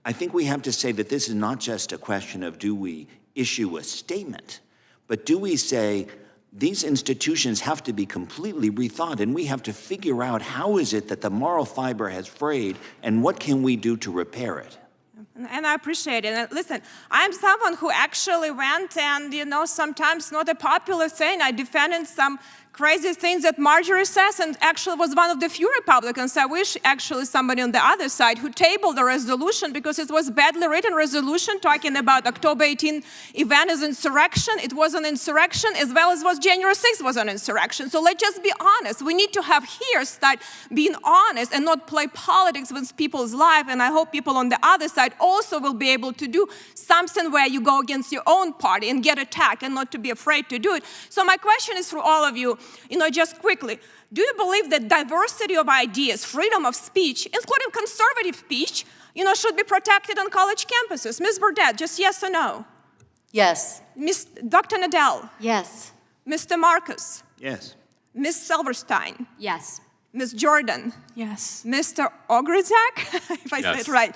I think we have to say that this is not just a question of do we issue a statement, but do we say these institutions have to be completely rethought, and we have to figure out how is it that the moral fiber has frayed, and what can we do to repair it? And I appreciate it. And listen, I'm someone who actually went and, sometimes not a popular thing. I defended some crazy things that Marjorie says, and actually was one of the few Republicans. I wish actually somebody on the other side who tabled the resolution, because it was a badly written resolution talking about October 18 event as insurrection. It was an insurrection as well as was January 6th was an insurrection. So let's just be honest. We need to have here start being honest and not play politics with people's life. And I hope people on the other side also will be able to do something where you go against your own party and get attacked and not to be afraid to do it. So my question is for all of you, just quickly, do you believe that diversity of ideas, freedom of speech, including conservative speech, should be protected on college campuses? Ms. Burdett, just yes or no? Yes. Dr. Nadel? Yes. Mr. Marcus? Yes. Ms. Silverstein? Yes. Ms. Jordan? Yes. Mr. Ogrzak, if I say it right.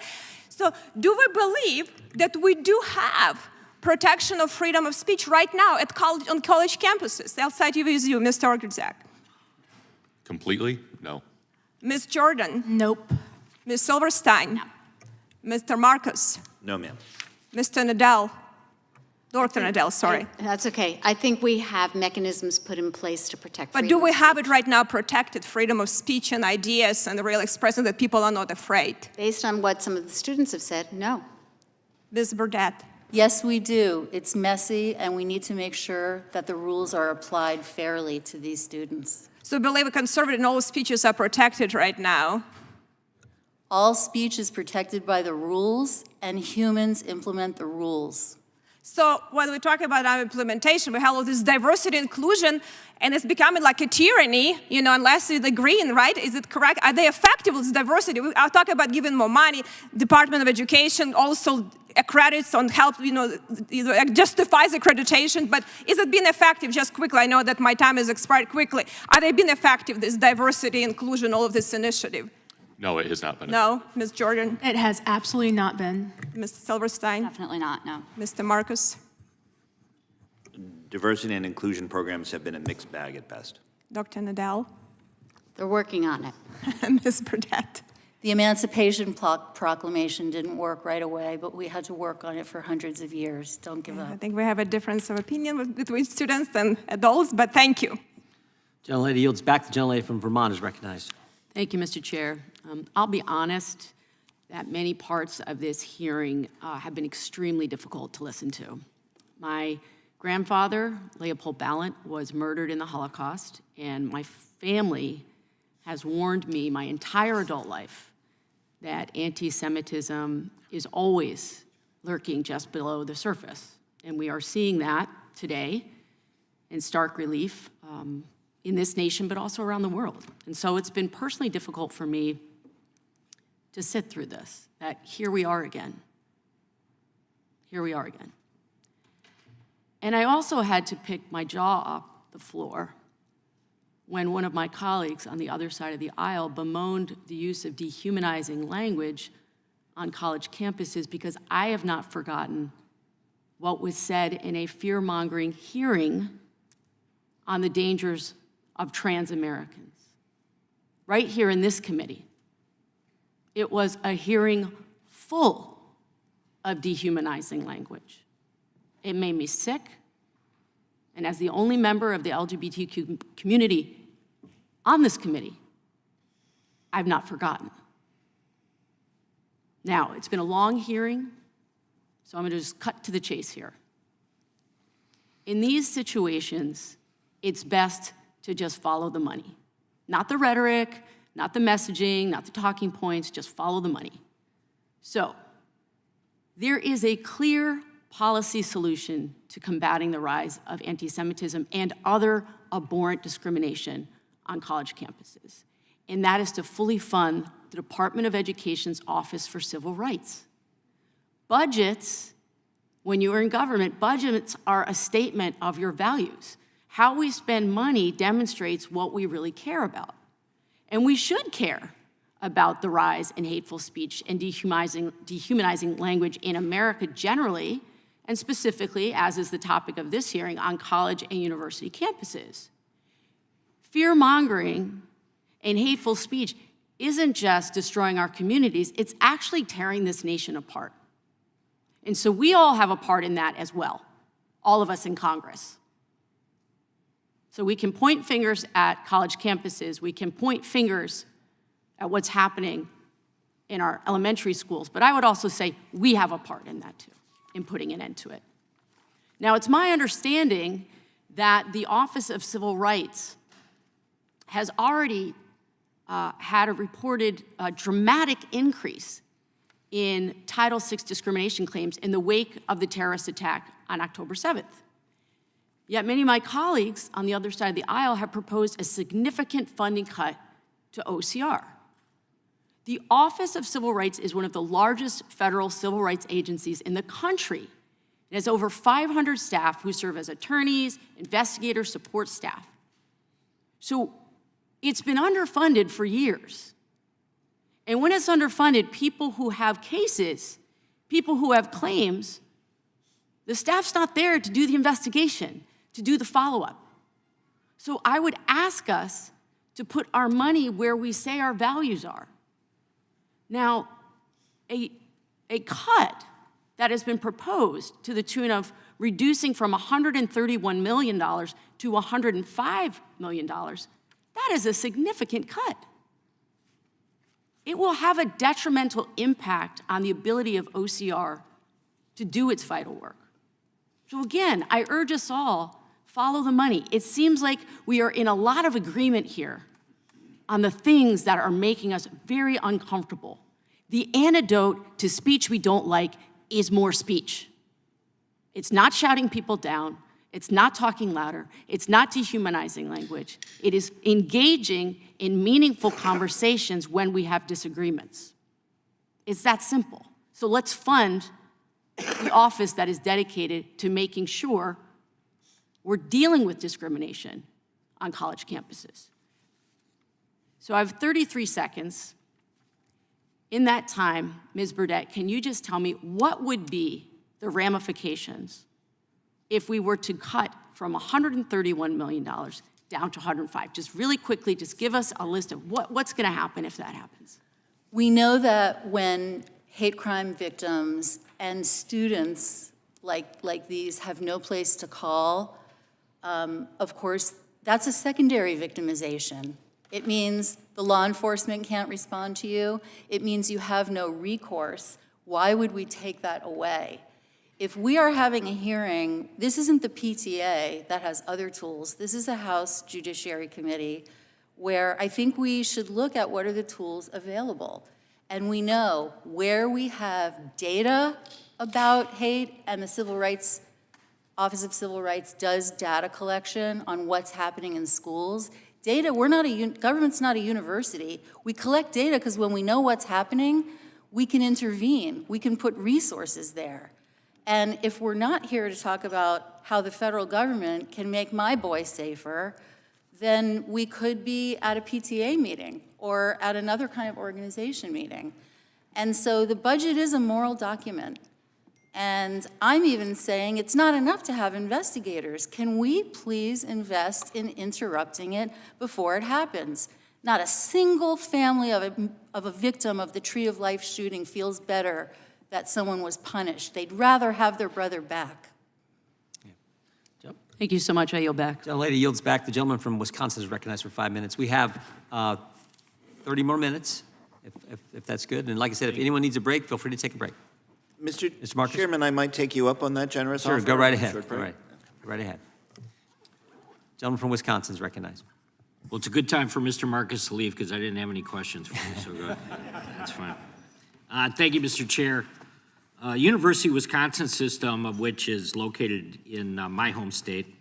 So do we believe that we do have protection of freedom of speech right now on college campuses? I'll cite you with you, Mr. Ogrzak. Completely? No. Ms. Jordan? Nope. Ms. Silverstein? No. Mr. Marcus? No, ma'am. Mr. Nadel? Dr. Nadel, sorry. That's okay. I think we have mechanisms put in place to protect freedom. But do we have it right now protected, freedom of speech and ideas and the real expression that people are not afraid? Based on what some of the students have said, no. Ms. Burdett? Yes, we do. It's messy, and we need to make sure that the rules are applied fairly to these students. So you believe conservative and all speeches are protected right now? All speech is protected by the rules, and humans implement the rules. So when we talk about our implementation, we have all this diversity inclusion, and it's becoming like a tyranny, unless it's green, right? Is it correct? Are they effective with diversity? I'll talk about giving more money. Department of Education also accredits on help, justifies accreditation, but is it being effective? Just quickly, I know that my time has expired quickly. Are they being effective, this diversity, inclusion, all of this initiative? No, it has not been. No? Ms. Jordan? It has absolutely not been. Ms. Silverstein? Definitely not, no. Mr. Marcus? Diversity and inclusion programs have been a mixed bag at best. Dr. Nadel? They're working on it. Ms. Burdett? The Emancipation Proclamation didn't work right away, but we had to work on it for hundreds of years. Don't give I up. think we have a difference of opinion between students and adults, but thank you. Gentlelady yields back. The gentlelady from Vermont is recognized. Thank you, Mr. Chair. I'll be honest that many parts of this hearing have been extremely difficult to listen to. My grandfather, Leopold Ballant, was murdered in the Holocaust, and my family has warned me my entire adult life that anti-Semitism is always lurking just below the surface. And we are seeing that today in stark relief in this nation, but also around the world. And so it's been personally difficult for me to sit through this, that here we are again. Here we are again. And I also had to pick my jaw off the floor when one of my colleagues on the other side of the aisle bemoaned the use of dehumanizing language on college campuses, because I have not forgotten what was said in a fear-mongering hearing on the dangers of trans Americans. Right here in this committee, it was a hearing full of dehumanizing language. It made me sick, and as the only member of the LGBTQ community on this committee, I've not forgotten. Now, it's been a long hearing, so I'm going to just cut to the chase here. In these situations, it's best to just follow the money. Not the rhetoric, not the messaging, not the talking points, just follow the money. So, there is a clear policy solution to combating the rise of anti-Semitism and other abhorrent discrimination on college campuses, and that is to fully fund the Department of Education's Office for Civil Rights. budgets, when you're in government, budgets are a statement of your values. How we spend money demonstrates what we really care about. And we should care about the rise in hateful speech and dehumanizing language in America generally, and specifically, as is the topic of this hearing, on college and university campuses. Fear-mongering and hateful speech isn't just destroying our communities, it's actually tearing this nation apart. And so we all have a part in that as well, all of us in Congress. So we can point fingers at college campuses, we can point fingers at what's happening in our elementary schools, but I would also say we have a part in that too, in putting an end to it. Now, it's my understanding that the Office of Civil Rights has already had a reported dramatic increase in Title VI discrimination claims in the wake of the terrorist attack on October 7th. Yet many of my colleagues on the other side of the aisle have proposed a significant funding cut to OCR. The Office of Civil Rights is one of the largest federal civil rights agencies in the country. It has over 500 staff who serve as attorneys, investigators, support staff. So it's been underfunded for years. And when it's underfunded, people who have cases, people who have claims, the staff's not there to do the investigation, to do the follow-up. So I would ask us to put our money where we say our values are. Now, a cut that has been proposed to the tune of reducing from $131 million to $105 million, that is a significant cut. It will have a detrimental impact on the ability of OCR to do its vital work. So again, I urge us all, follow the money. It seems like we are in a lot of agreement here on the things that are making us very uncomfortable. The antidote to speech we don't like is more speech. It's not shouting people down. It's not talking louder. It's not dehumanizing language. It is engaging in meaningful conversations when we have disagreements. It's that simple. So let's fund the office that is dedicated to making sure we're dealing with discrimination on college campuses. So I have 33 seconds. In that time, Ms. Burdett, can you just tell me what would be the ramifications if we were to cut from $131 million down to 105? Just really quickly, just give us a list of what's going to happen if that happens. We know that when hate crime victims and students like these have no place to call, of course, that's a secondary victimization. It means the law enforcement can't respond to you. It means you have no recourse. Why would we take that away? If we are having a hearing, this isn't the PTA that has other tools. This is a House Judiciary Committee where I think we should look at what are the tools available. And we know where we have data about hate, and the Civil Rights, Office of Civil Rights does data collection on what's happening in schools. Data, government's not a university. We collect data because when we know what's happening, we can intervene. We can put resources there. And if we're not here to talk about how the federal government can make my boy safer, then we could be at a PTA meeting or at another kind of organization meeting. And so the budget is a moral document. And I'm even saying it's not enough to have investigators. Can we please invest in interrupting it before it happens? Not a single family of a victim of the Tree of Life shooting feels better that someone was punished. They'd rather have their brother back. Thank you so much. I yield back. The lady yields back. The gentleman from Wisconsin is recognized for 5 minutes. We have 30 more minutes, if that's good. And like I said, if anyone needs a break, feel free to take a break. Mr. Marcus? Chairman, I might take you up on that generous offer. Sure, go right ahead. Short Go break. right ahead. Gentleman from Wisconsin is recognized. Well, it's a good time for Mr. Marcus to leave because I didn't have any questions for you, so go ahead. That's fine. Thank you, Mr. Chair. University of Wisconsin system, of which is located in my home state,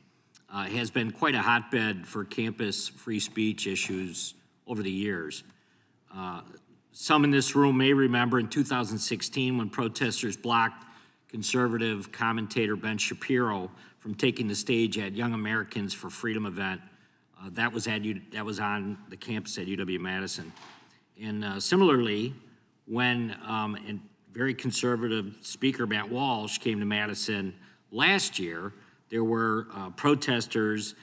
has been quite a hotbed for campus free speech issues over the years. Some in this room may remember in 2016 when protesters blocked conservative commentator Ben Shapiro from taking the stage at Young Americans for Freedom event. That was on the campus at UW-Madison. And similarly, when very conservative speaker Matt Walsh came to Madison last year, there were protesters,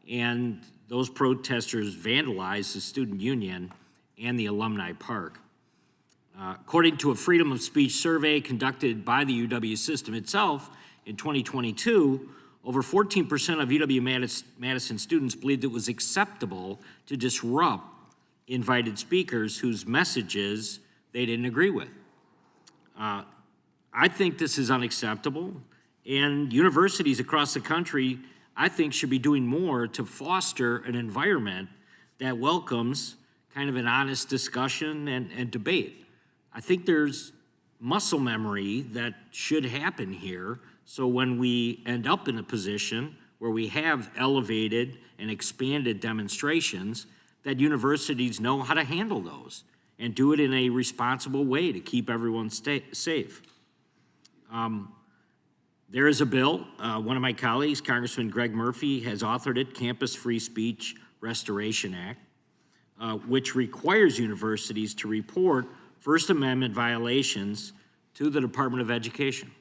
and those protesters vandalized the student union and the alumni park. According to a freedom of speech survey conducted by the UW system itself in 2022, over 14% of UW-Madison students believed it was acceptable to disrupt invited speakers whose messages they didn't agree with. I think this is unacceptable, and universities across the country, I think, should be doing more to foster an environment that welcomes kind of an honest discussion and debate. I think there's muscle memory that should happen here, so when we end up in a position where we have elevated and expanded demonstrations, that universities know how to handle those and do it in a responsible way to keep everyone safe. There is a bill, one of my colleagues, Congressman Greg Murphy, has authored it, Campus Free Speech Restoration Act, which requires universities to report First Amendment violations to the Department of Education.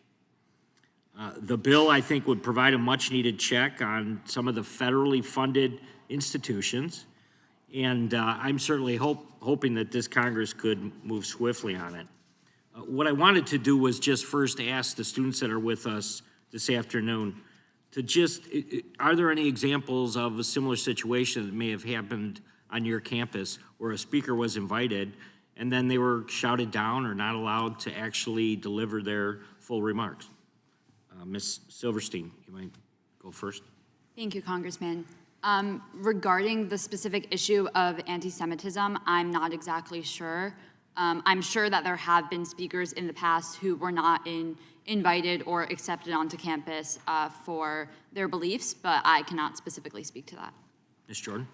The bill, I think, would provide a much-needed check on some of the federally funded institutions, and I'm certainly hoping that this Congress could move swiftly on it. What I wanted to do was just first ask the students that are with us this afternoon to just, are there any examples of a similar situation that may have happened on your campus where a speaker was invited and then they were shouted down or not allowed to actually deliver their full remarks? Ms. Silverstein, you might go first. Thank you, Congressman. Regarding the specific issue of anti-Semitism, I'm not exactly sure. I'm sure that there have been speakers in the past who were not invited or accepted onto campus for their beliefs, but I cannot specifically speak to that. Ms. Jordan?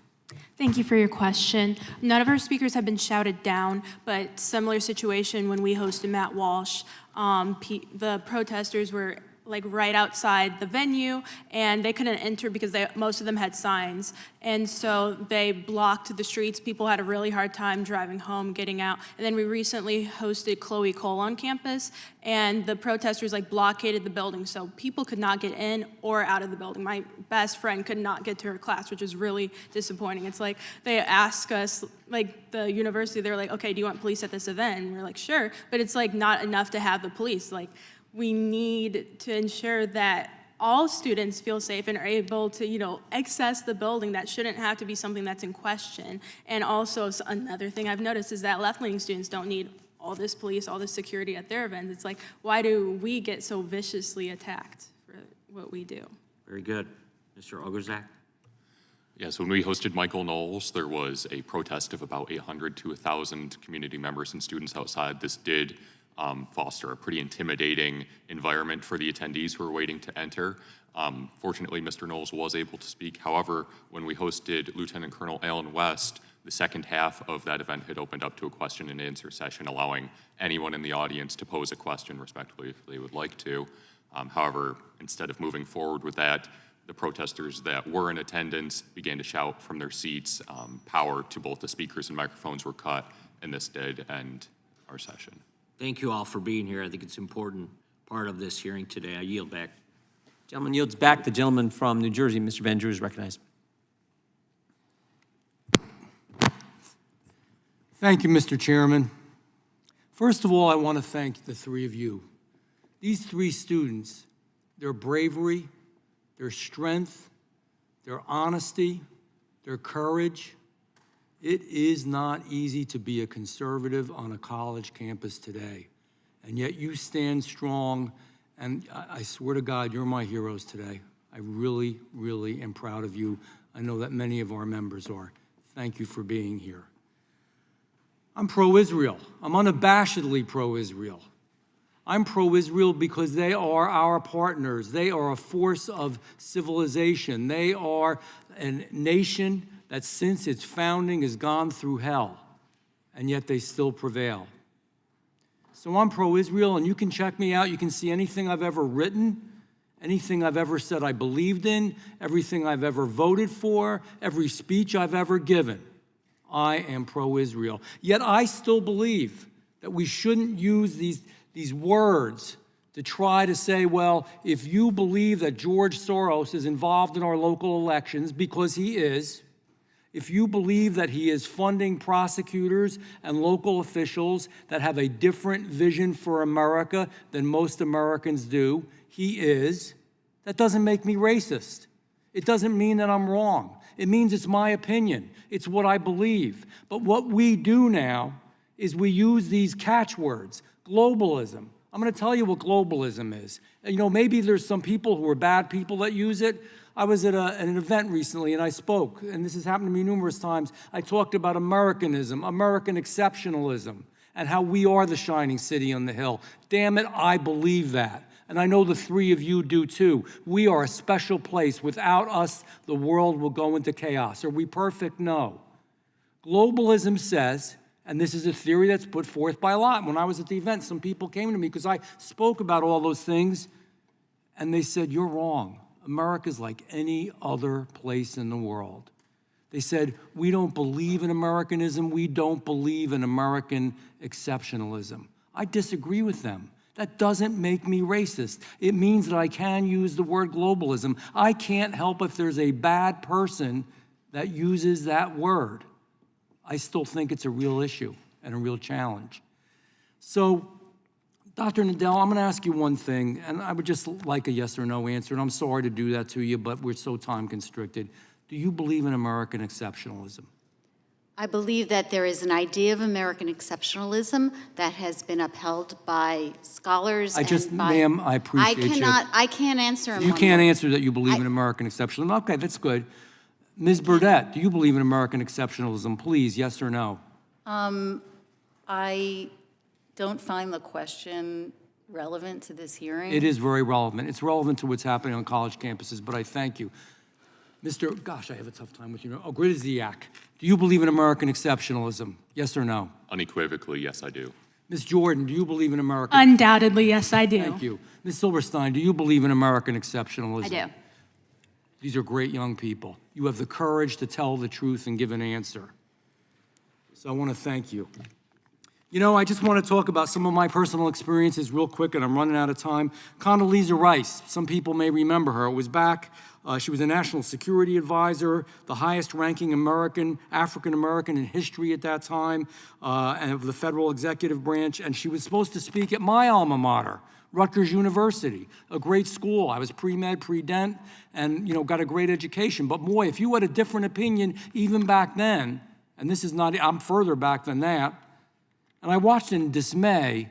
Thank you for your question. None of our speakers have been shouted down, but similar situation when we hosted Matt Walsh. The protesters were like right outside the venue, and they couldn't enter because most of them had signs. And so they blocked the streets. People had a really hard time driving home, getting out. And then we recently hosted Chloe Cole on campus, and the protesters like blockaded the building, so people could not get in or out of the building. My best friend could not get to her class, which is really disappointing. It's like they ask us, like the university, they're like, okay, do you want police at this event? And we're like, sure, but it's like not enough to have the police. Like, we need to ensure that all students feel safe and are able to, access the building. That shouldn't have to be something that's in question. And also, another thing I've noticed is that left-leaning students don't need all this police, all this security at their events. It's like, why do we get so viciously attacked for what we do? Very good. Mr. Ogerzak? Yes, when we hosted Michael Knowles, there was a protest of about 800 to 1,000 community members and students outside. This did foster a pretty intimidating environment for the attendees who were waiting to enter. Fortunately, Mr. Knowles was able to speak. However, when we hosted Lieutenant Colonel Alan West, the second half of that event had opened up to a question and answer session, allowing anyone in the audience to pose a question respectfully if they would like to. However, instead of moving forward with that, the protesters that were in attendance began to shout from their seats. Power to both the speakers and microphones were cut, and this did end our session. Thank you all for being here. I think it's an important part of this hearing today. I yield back. Gentleman yields back. The gentleman from New Jersey, Mr. Van Drew, is recognized. Thank you, Mr. Chairman. First of all, I want to thank the three of you. These three students, their bravery, their strength, their honesty, their courage. It is not easy to be a conservative on a college campus today, and yet you stand strong, and I swear to God, you're my heroes today. I really, really am proud of you. I know that many of our members are. Thank you for being here. I'm pro-Israel. I'm unabashedly pro-Israel. I'm pro-Israel because they are our partners. They are a force of civilization. They are a nation that since its founding has gone through hell. and yet they still prevail. So I'm pro-Israel, and you can check me out. You can see anything I've ever written, anything I've ever said I believed in, everything I've ever voted for, every speech I've ever given. I am pro-Israel. Yet I still believe that we shouldn't use these words to try to say, well, if you believe that George Soros is involved in our local elections, because he is, if you believe that he is funding prosecutors and local officials that have a different vision for America than most Americans do, he is, that doesn't make me racist. It doesn't mean that I'm wrong. It means it's my opinion. It's what I believe. But what we do now is we use these catchwords, globalism. I'm going to tell you what globalism is. You know, maybe there's some people who are bad people that use it. I was at an event recently and I spoke, and this has happened to me numerous times. I talked about Americanism, American exceptionalism, and how we are the shining city on the hill. Damn it, I believe that. And I know the three of you do too. We are a special place. Without us, the world will go into chaos. Are we perfect? No. Globalism says, and this is a theory that's put forth by a lot. When I was at the event, some people came to me because I spoke about all those things, and they said, you're wrong. America's like any other place in the world. They said, we don't believe in Americanism. We don't believe in American exceptionalism. I disagree with them. That doesn't make me racist. It means that I can use the word globalism. I can't help if there's a bad person that uses that word. I still think it's a real issue and a real challenge. So, Dr. Nadel, I'm going to ask you one thing, and I would just like a yes or no answer, and I'm sorry to do that to you, but we're so time constricted. Do you believe in American exceptionalism? I believe that there is an idea of American exceptionalism that has been upheld by scholars Ma'am, I appreciate you. I can't answer in You one can't word. answer that you believe in American exceptionalism. Okay, that's good. Ms. Burdett, do you believe in American exceptionalism? Please, yes or no? I don't find the question relevant to this hearing. It is very relevant. It's relevant to what's happening on college campuses, but I thank you. Gosh, I have a tough time with you. Oh, Griziak, do you believe in American exceptionalism? Yes or no? Unequivocally, yes, I do. Ms. Jordan, do you believe in American? Undoubtedly, yes, I do. Thank you. Ms. Silverstein, do you believe in American exceptionalism? I do. These are great young people. You have the courage to tell the truth and give an answer. So I want to thank you. You know, I just want to talk about some of my personal experiences real quick, and I'm running out of time. Condoleezza Rice, some people may remember her. It was back, she was a national security advisor, the highest ranking African-American in history at that time, and of the federal executive branch, and she was supposed to speak at my alma mater, Rutgers University, a great school. I was pre-med, pre-dent, and, you know, got a great education. But boy, if you had a different opinion even back then, and this is not, I'm further back than that, and I watched in dismay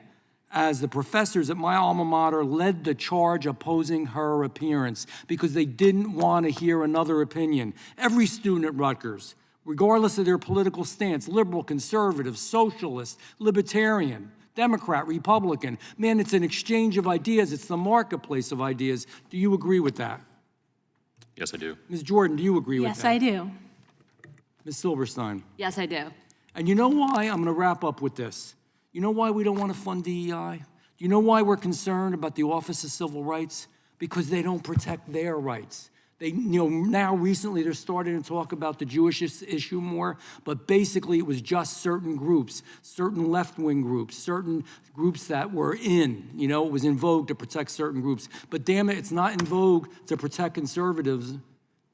as the professors at my alma mater led the charge opposing her appearance because they didn't want to hear another opinion. Every student at Rutgers, regardless of their political stance, liberal, conservative, socialist, libertarian, Democrat, Republican, man, it's an exchange of ideas. It's the marketplace of ideas. Do you agree with that? Yes, I do. Ms. Jordan, do you agree with Yes, that? I do. Ms. Silverstein? Yes, I do. And you know why? I'm going to wrap up with this. You know why we don't want to fund DEI? Do you know why we're concerned about the Office of Civil Rights? Because they don't protect their rights. They, you know, now recently they're starting to talk about the Jewish issue more, but basically it was just certain groups, certain left-wing groups, certain groups that were in, you know, it was in vogue to protect certain groups. But damn it, it's not in vogue to protect conservatives.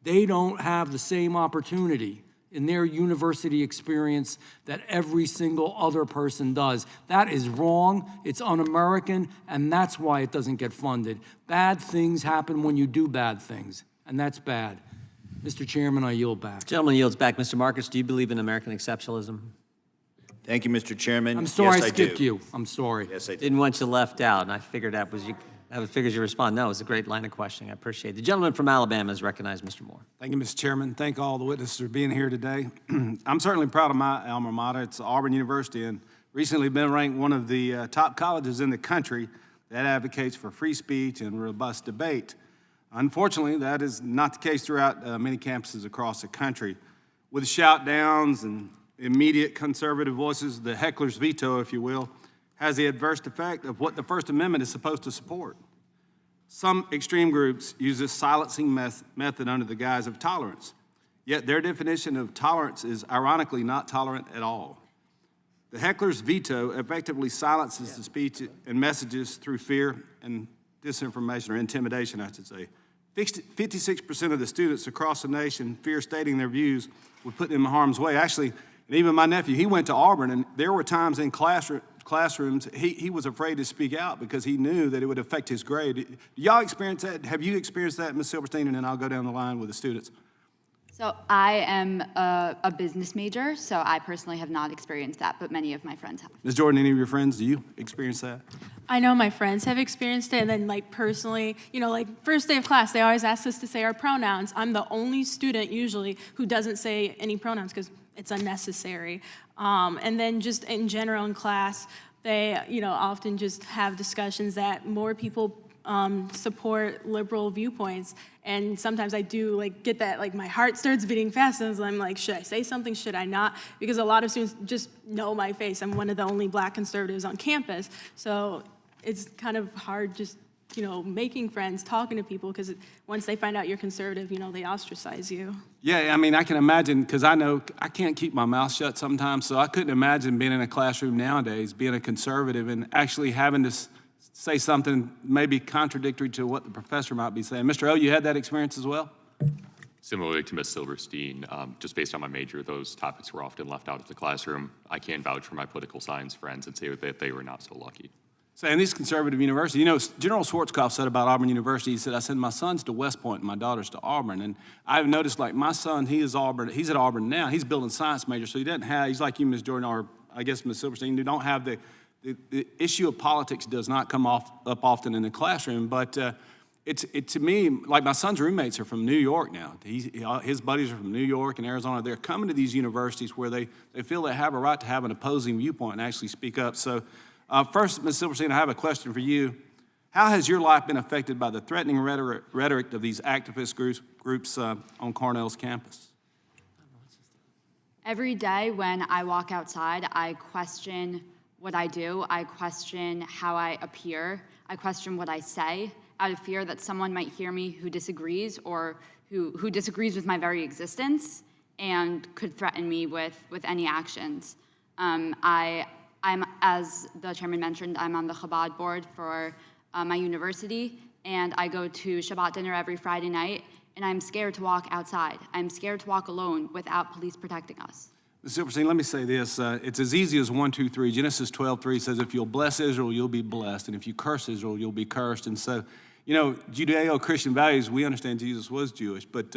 They don't have the same opportunity in their university experience that every single other person does. That is wrong, it's un-American, and that's why it doesn't get funded. Bad things happen when you do bad things, and that's bad. Mr. Chairman, I yield back. Gentleman yields back. Mr. Marcus, do you believe in American exceptionalism? Thank you, Mr. Chairman. I'm sorry Yes, I do. skipped you. I'm sorry. Yes, I did. Didn't want you left out, and I figured that was you. I figured you respond. No, it was a great line of questioning. I appreciate it. The gentleman from Alabama is recognized, Mr. Moore. Thank you, Mr. Chairman. Thank all the witnesses for being here today. I'm certainly proud of my alma mater. It's Auburn University, and recently been ranked one of the top colleges in the country that advocates for free speech and robust debate. Unfortunately, that is not the case throughout many campuses across the country. With shout downs and immediate conservative voices, the heckler's veto, if you will, has the adverse effect of what the First Amendment is supposed to support. Some extreme groups use this silencing method under the guise of tolerance, yet their definition of tolerance is ironically not tolerant at all. The heckler's veto effectively silences the speech and messages through fear and disinformation, or intimidation, I should say. 56% of the students across the nation fear stating their views would put them in harm's way. Actually, and even my nephew, he went to Auburn, and there were times in classrooms he was afraid to speak out because he knew that it would affect his grade. Do y'all experience that? Have you experienced that, Ms. Silverstein? And then I'll go down the line with the students. So I am a business major, so I personally have not experienced that, but many of my friends have. Ms. Jordan, any of your friends, do you experience that? I know my friends have experienced it, and then like personally, you know, like first day of class, they always ask us to say our pronouns. I'm the only student usually who doesn't say any pronouns because it's unnecessary. And then just in general in class, they, you know, often just have discussions that more people support liberal viewpoints, and sometimes I do like get that, like my heart starts beating fast, and I'm like, should I say something, should I not? Because a lot of students just know my face. I'm one of the only Black conservatives on campus, so it's kind of hard just, you know, making friends, talking to people, because once they find out you're conservative, you know, they ostracize you. Yeah, I mean, I can imagine, because I know I can't keep my mouth shut sometimes, so I couldn't imagine being in a classroom nowadays, being a conservative, and actually having to say something maybe contradictory to what the professor might be saying. Mr. O, you had that experience as well? Similarly to Ms. Silverstein, just based on my major, those topics were often left out of the classroom. I can vouch for my political science friends and say that they were not so lucky. So in this conservative university, you know, General Schwarzkopf said about Auburn University, he said, I send my sons to West Point and my daughters to Auburn. And I've noticed, like, my son, he's at Auburn now. He's building science major, so he doesn't have, he's like you, Ms. Jordan, or I guess Ms. Silverstein, who don't have the issue of politics does not come up often in the classroom, but to me, like my son's roommates are from New York now. His buddies are from New York and Arizona. They're coming to these universities where they feel they have a right to have an opposing viewpoint and actually speak up. So first, Ms. Silverstein, I have a question for you. How has your life been affected by the threatening rhetoric of these activist groups on Cornell's campus? Every day when I walk outside, I question what I do, I question how I appear, I question what I say, out of fear that someone might hear me who disagrees, or who disagrees with my very existence and could threaten me with any actions. I'm, as the chairman mentioned, I'm on the Chabad board for my university, and I go to Shabbat dinner every Friday night, and I'm scared to walk outside. I'm scared to walk alone without police protecting us. Ms. Silverstein, let me say this. It's as easy as 1, 2, 3. Genesis 12:3 says, if you'll bless Israel, you'll be blessed. And if you curse Israel, you'll be cursed. And so, you know, Judeo-Christian values, we understand Jesus was Jewish, but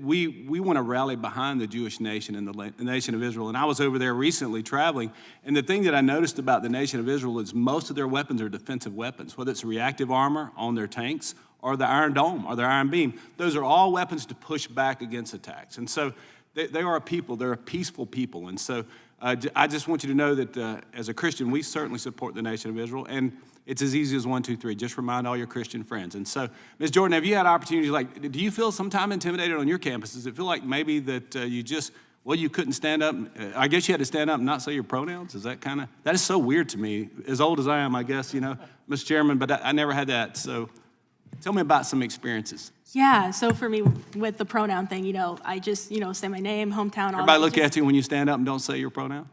we want to rally behind the Jewish nation and the nation of Israel. And I was over there recently traveling, and the thing that I noticed about the nation of Israel is most of their weapons are defensive weapons, whether it's reactive armor on their tanks or the Iron Dome or their Iron Beam. Those are all weapons to push back against attacks. And so they are a people, they're a peaceful people. And so I just want you to know that as a Christian, we certainly support the nation of Israel. And it's as easy as 1, 2, 3. Just remind all your Christian friends. And so, Ms. Jordan, have you had opportunities, like, do you feel sometime intimidated on your campus? Does it feel like maybe that you couldn't stand up? I guess you had to stand up and not say your pronouns? Is that that is so weird to me. As old as I am, I guess, you know, Mr. Chairman, but I never had that. So tell me about some experiences. Yeah, so for me, with the pronoun thing, you know, I just, you know, say my name, hometown, all Everybody that. look at you when you stand up and don't say your pronoun?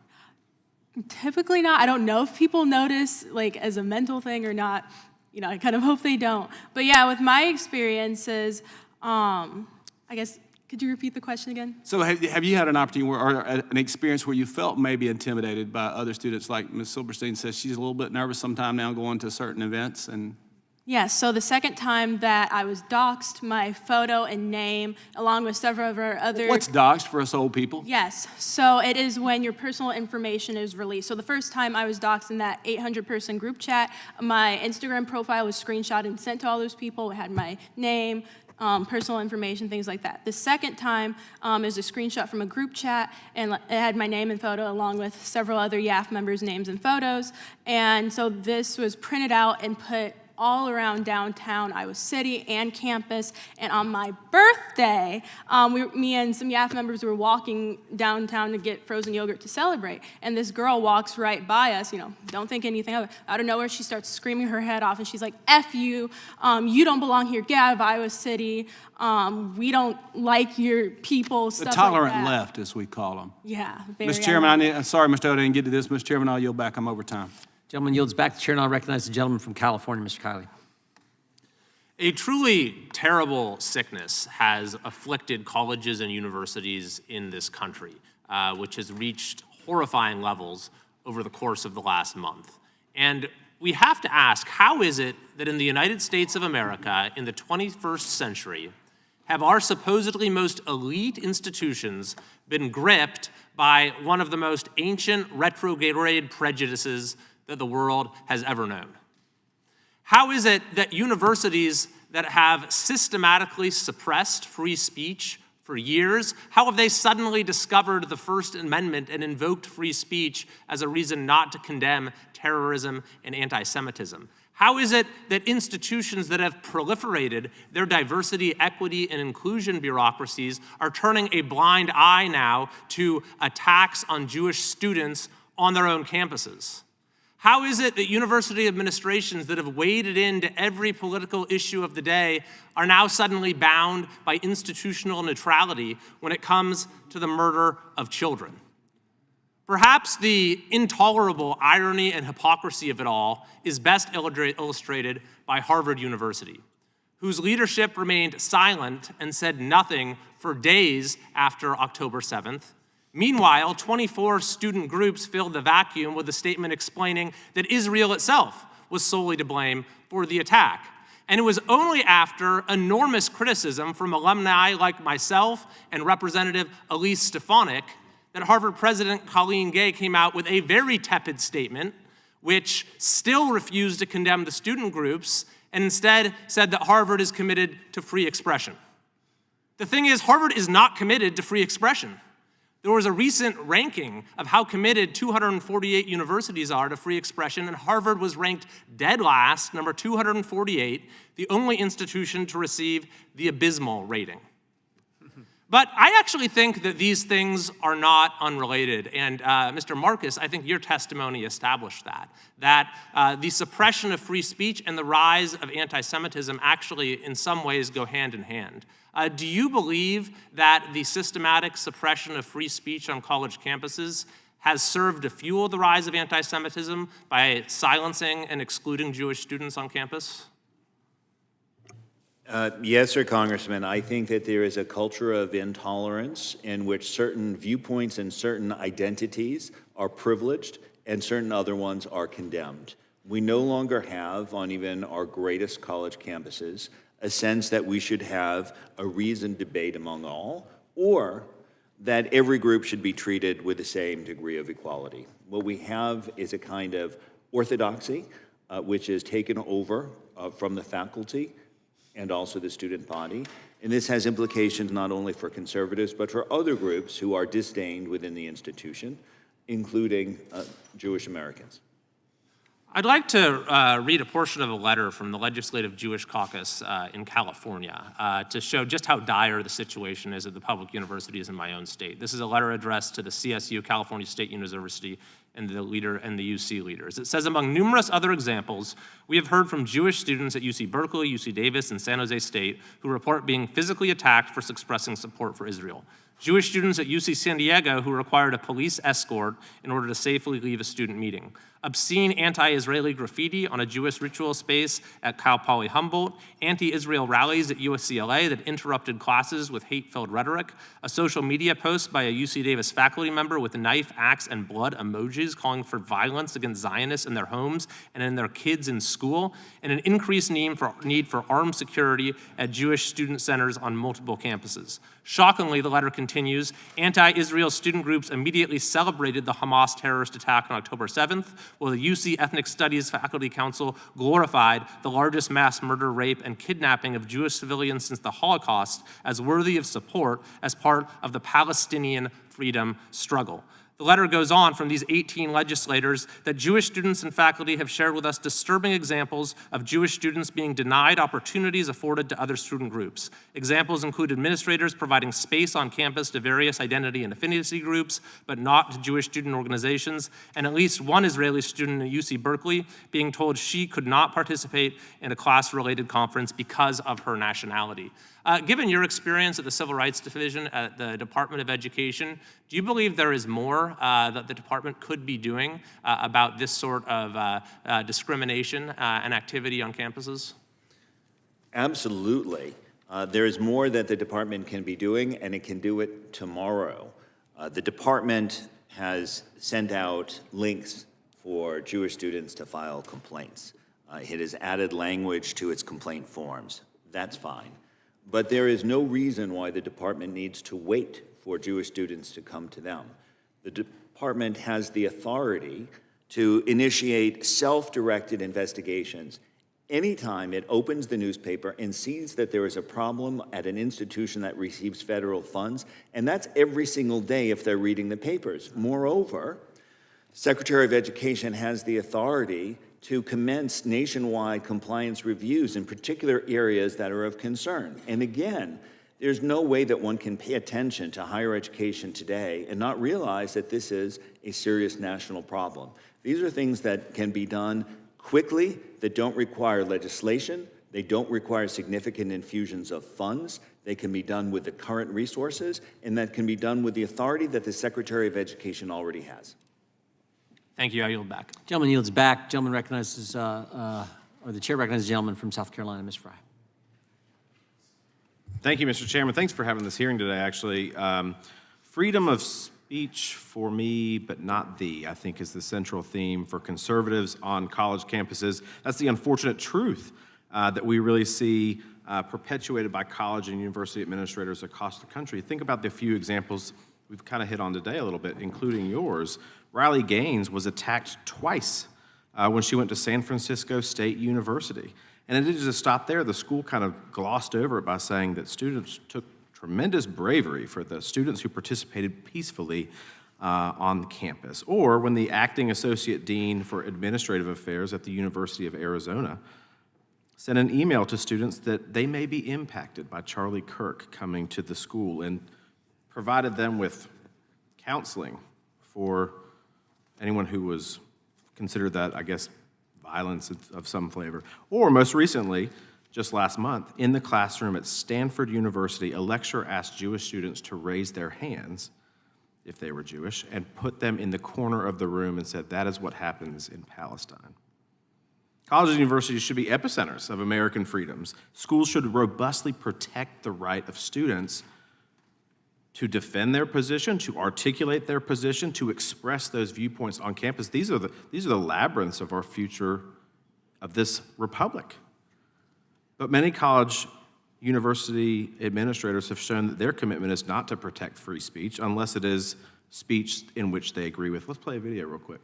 Typically not. I don't know if people notice, like, as a mental thing or not. You know, I kind of hope they don't. But yeah, with my experiences, I guess, could you repeat the question again? So have you had an opportunity or an experience where you felt maybe intimidated by other students? Like Ms. Silverstein says, she's a little bit nervous sometime now going to certain events and... Yes, so the second time that I was doxxed, my photo and name, along with several of our other... What's doxxed for us old people? Yes, so it is when your personal information is released. So the first time I was doxxed in that 800-person group chat, my Instagram profile was screenshotted and sent to all those people. It had my name, personal information, things like that. The second time is a screenshot from a group chat, and it had my name and photo along with several other YAF members' names and photos. And so this was printed out and put all around downtown Iowa City and campus. And on my birthday, me and some YAF members were walking downtown to get frozen yogurt to celebrate. And this girl walks right by us, don't think anything of it. Out of nowhere, she starts screaming her head off, and she's like, F you, you don't belong here, get out of Iowa City, we don't like your people, The stuff tolerant like that. left, as we call them. Yeah, very Mr. Chairman, I'm sorry, Mr. Odeh, I didn't get to this. Mr. Chairman, I'll yield back. I'm over time. Gentleman yields back. The chair now recognizes the gentleman from California, Mr. Kiley. A truly terrible sickness has afflicted colleges and universities in this country, which has reached horrifying levels over the course of the last month. And we have to ask, how is it that in the United States of America in the 21st century have our supposedly most elite institutions been gripped by one of the most ancient retrograde prejudices that the world has ever known? How is it that universities that have systematically suppressed free speech for years, how have they suddenly discovered the First Amendment and invoked free speech as a reason not to condemn terrorism and anti-Semitism? How is it that institutions that have proliferated their diversity, equity, and inclusion bureaucracies are turning a blind eye now to attacks on Jewish students on their own campuses? How is it that university administrations that have waded into every political issue of the day are now suddenly bound by institutional neutrality when it comes to the murder of children? Perhaps the intolerable irony and hypocrisy of it all is best illustrated by Harvard University, whose leadership remained silent and said nothing for days after October 7th. Meanwhile, 24 student groups filled the vacuum with a statement explaining that Israel itself was solely to blame for the attack. And it was only after enormous criticism from alumni like myself and Representative Elise Stefanik that Harvard President Colleen Gay came out with a very tepid statement, which still refused to condemn the student groups and instead said that Harvard is committed to free expression. The thing is, Harvard is not committed to free expression. There was a recent ranking of how committed 248 universities are to free expression, and Harvard was ranked dead last, number 248, the only institution to receive the abysmal rating. But I actually think that these things are not unrelated, and Mr. Marcus, I think your testimony established that the suppression of free speech and the rise of anti-Semitism actually in some ways go hand in hand. Do you believe that the systematic suppression of free speech on college campuses has served to fuel the rise of anti-Semitism by silencing and excluding Jewish students on campus? Yes, sir, Congressman. I think that there is a culture of intolerance in which certain viewpoints and certain identities are privileged and certain other ones are condemned. We no longer have, on even our greatest college campuses, a sense that we should have a reasoned debate among all, or that every group should be treated with the same degree of equality. What we have is a kind of orthodoxy, which is taken over from the faculty and also the student body. And this has implications not only for conservatives, but for other groups who are disdained within the institution, including Jewish Americans. I'd like to read a portion of a letter from the Legislative Jewish Caucus in California to show just how dire the situation is at the public universities in my own state. This is a letter addressed to the CSU, California State University, and the UC leaders. It says, among numerous other examples, we have heard from Jewish students at UC Berkeley, UC Davis, and San Jose State who report being physically attacked for expressing support for Israel. Jewish students at UC San Diego who required a police escort in order to safely leave a student meeting. Obscene anti-Israeli graffiti on a Jewish ritual space at Cal Poly Humboldt, anti-Israel rallies at UCLA that interrupted classes with hate-filled rhetoric, a social media post by a UC Davis faculty member with knife, axe, and blood emojis calling for violence against Zionists in their homes and in their kids in school, and an increased need for armed security at Jewish student centers on multiple campuses. Shockingly, the letter continues, anti-Israel student groups immediately celebrated the Hamas terrorist attack on October 7th, while the UC Ethnic Studies Faculty Council glorified the largest mass murder, rape, and kidnapping of Jewish civilians since the Holocaust as worthy of support as part of the Palestinian freedom struggle. The letter goes on from these 18 legislators that Jewish students and faculty have shared with us disturbing examples of Jewish students being denied opportunities afforded to other student groups. Examples include administrators providing space on campus to various identity and affinity groups, but not to Jewish student organizations, and at least one Israeli student at UC Berkeley being told she could not participate in a class-related conference because of her nationality. Given your experience at the Civil Rights Division at the Department of Education, do you believe there is more that the department could be doing about this sort of discrimination and activity on campuses? Absolutely. There is more that the department can be doing, and it can do it tomorrow. The department has sent out links for Jewish students to file complaints. It has added language to its complaint forms. That's fine. But there is no reason why the department needs to wait for Jewish students to come to them. The department has the authority to initiate self-directed investigations anytime it opens the newspaper and sees that there is a problem at an institution that receives federal funds, and that's every single day if they're reading the papers. Moreover, Secretary of Education has the authority to commence nationwide compliance reviews in particular areas that are of concern. And again, there's no way that one can pay attention to higher education today and not realize that this is a serious national problem. These are things that can be done quickly, that don't require legislation, they don't require significant infusions of funds, they can be done with the current resources, and that can be done with the authority that the Secretary of Education already has. Thank you. I yield back. Gentleman yields back. Gentleman recognizes, or the chair recognizes the gentleman from South Carolina, Ms. Fry. Thank you, Mr. Chairman. Thanks for having this hearing today, actually. Freedom of speech for me, but not thee, I think is the central theme for conservatives on college campuses. That's the unfortunate truth that we really see perpetuated by college and university administrators across the country. Think about the few examples we've kind of hit on today a little bit, including yours. Riley Gaines was attacked twice when she went to San Francisco State University. And it didn't just stop there. The school kind of glossed over it by saying that students took tremendous bravery for the students who participated peacefully on campus. Or when the acting associate dean for administrative affairs at the University of Arizona sent an email to students that they may be impacted by Charlie Kirk coming to the school and provided them with counseling for anyone who was considered that, I guess, violence of some flavor. Or most recently, just last month, in the classroom at Stanford University, a lecturer asked Jewish students to raise their hands if they were Jewish and put them in the corner of the room and said, that is what happens in Palestine. Colleges and universities should be epicenters of American freedoms. Schools should robustly protect the right of students to defend their position, to articulate their position, to express those viewpoints on campus. These are the labyrinths of our future of this republic. But many college university administrators have shown that their commitment is not to protect free speech unless it is speech in which they agree with. Let's play a video real quick.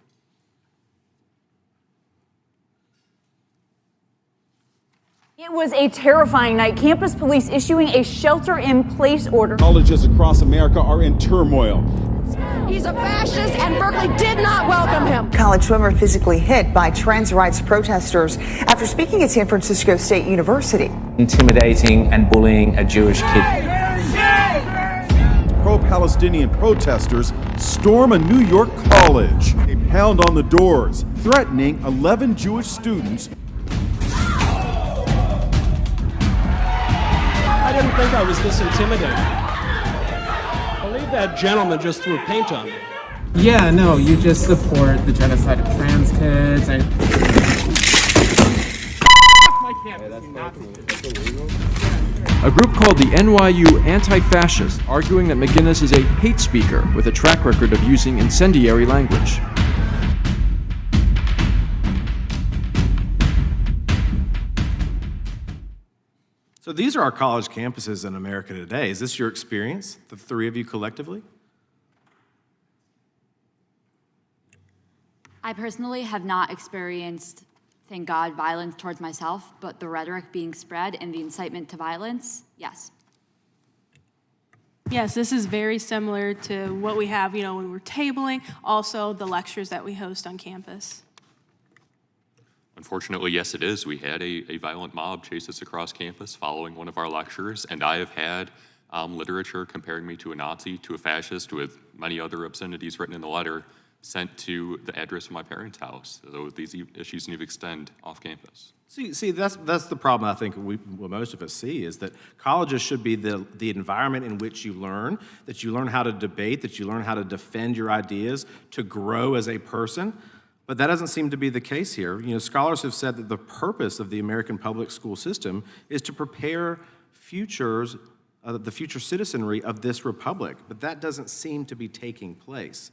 It was a terrifying night. Campus police issuing a shelter-in-place order. Colleges across America are in turmoil. He's a fascist, and Berkeley did not welcome him. College swimmer physically hit by trans rights protesters after speaking at San Francisco State University. Intimidating and bullying a Jewish kid. Pro-Palestinian protesters storm a New York college. They pound on the doors, threatening 11 Jewish students. I didn't think I was this intimidated. I believe that gentleman just threw paint on me. Yeah, no, you just support the genocide of trans kids. A group called the NYU Anti-Fascists arguing that McGinnis is a hate speaker with a track record of using incendiary language. So these are our college campuses in America today. Is this your experience, the three of you collectively? I personally have not experienced, thank God, violence towards myself, but the rhetoric being spread and the incitement to violence, yes. Yes, this is very similar to what we have, when we're tabling, also the lectures that we host on campus. Unfortunately, yes, it is. We had a violent mob chase us across campus following one of our lectures, and I have had literature comparing me to a Nazi, to a fascist, with many other obscenities written in the letter sent to the address of my parents' house. So these issues need to extend off campus. See, that's the problem I think what most of us see is that colleges should be the environment in which you learn, that you learn how to debate, that you learn how to defend your ideas, to grow as a person. But that doesn't seem to be the case here. Scholars have said that the purpose of the American public school system is to prepare the future citizenry of this republic, but that doesn't seem to be taking place.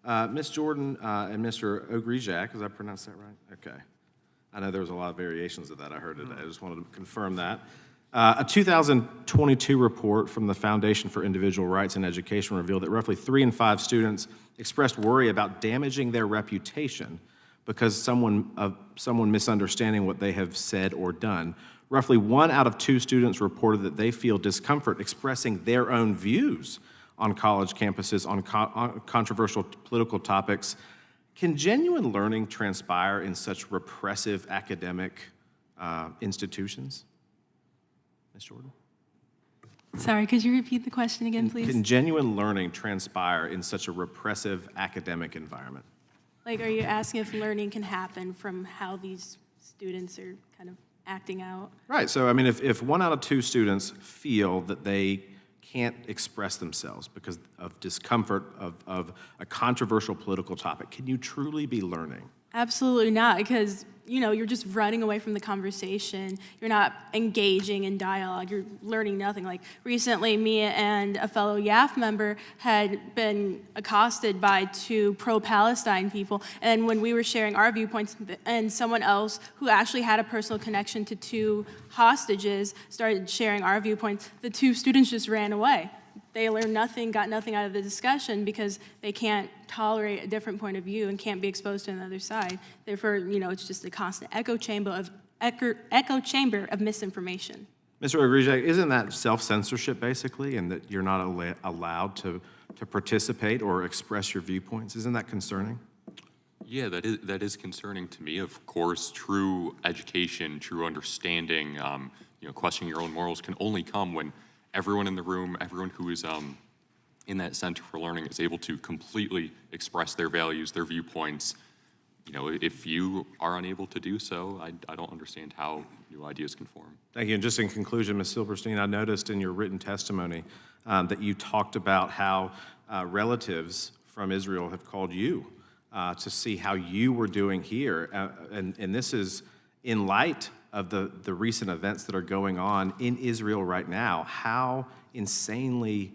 Ms. Jordan and Mr. Ogrijak, did I pronounce that right? Okay. I know there was a lot of variations of that I heard today. I just wanted to confirm that. A 2022 report from the Foundation for Individual Rights in Education revealed that roughly 3 in 5 students expressed worry about damaging their reputation because someone misunderstanding what they have said or done. Roughly 1 out of 2 students reported that they feel discomfort expressing their own views on college campuses on controversial political topics. Can genuine learning transpire in such repressive academic institutions? Ms. Jordan? Sorry, could you repeat the question again, please? Can genuine learning transpire in such a repressive academic environment? Like, are you asking if learning can happen from how these students are kind of acting out? Right, so I mean, if 1 out of 2 students feel that they can't express themselves because of discomfort of a controversial political topic, can you truly be learning? Absolutely not, because you're just running away from the conversation. You're not engaging in dialogue. You're learning nothing. Like recently, me and a fellow YAF member had been accosted by 2 pro-Palestine people, and when we were sharing our viewpoints, and someone else who actually had a personal connection to 2 hostages started sharing our viewpoints, the 2 students just ran away. They learned nothing, got nothing out of the discussion because they can't tolerate a different point of view and can't be exposed to another side. Therefore, it's just a constant echo chamber of misinformation. Mr. Ogrijak, isn't that self-censorship basically, and that you're not allowed to participate or express your viewpoints? Isn't that concerning? Yeah, that is concerning to me. Of course, true education, true understanding, questioning your own morals can only come when everyone in the room, everyone who is in that Center for Learning is able to completely express their values, their viewpoints. If you are unable to do so, I don't understand how new ideas can form. Thank you. And just in conclusion, Ms. Silberstein, I noticed in your written testimony that you talked about how relatives from Israel have called you to see how you were doing here. And this is in light of the recent events that are going on in Israel right now. How insanely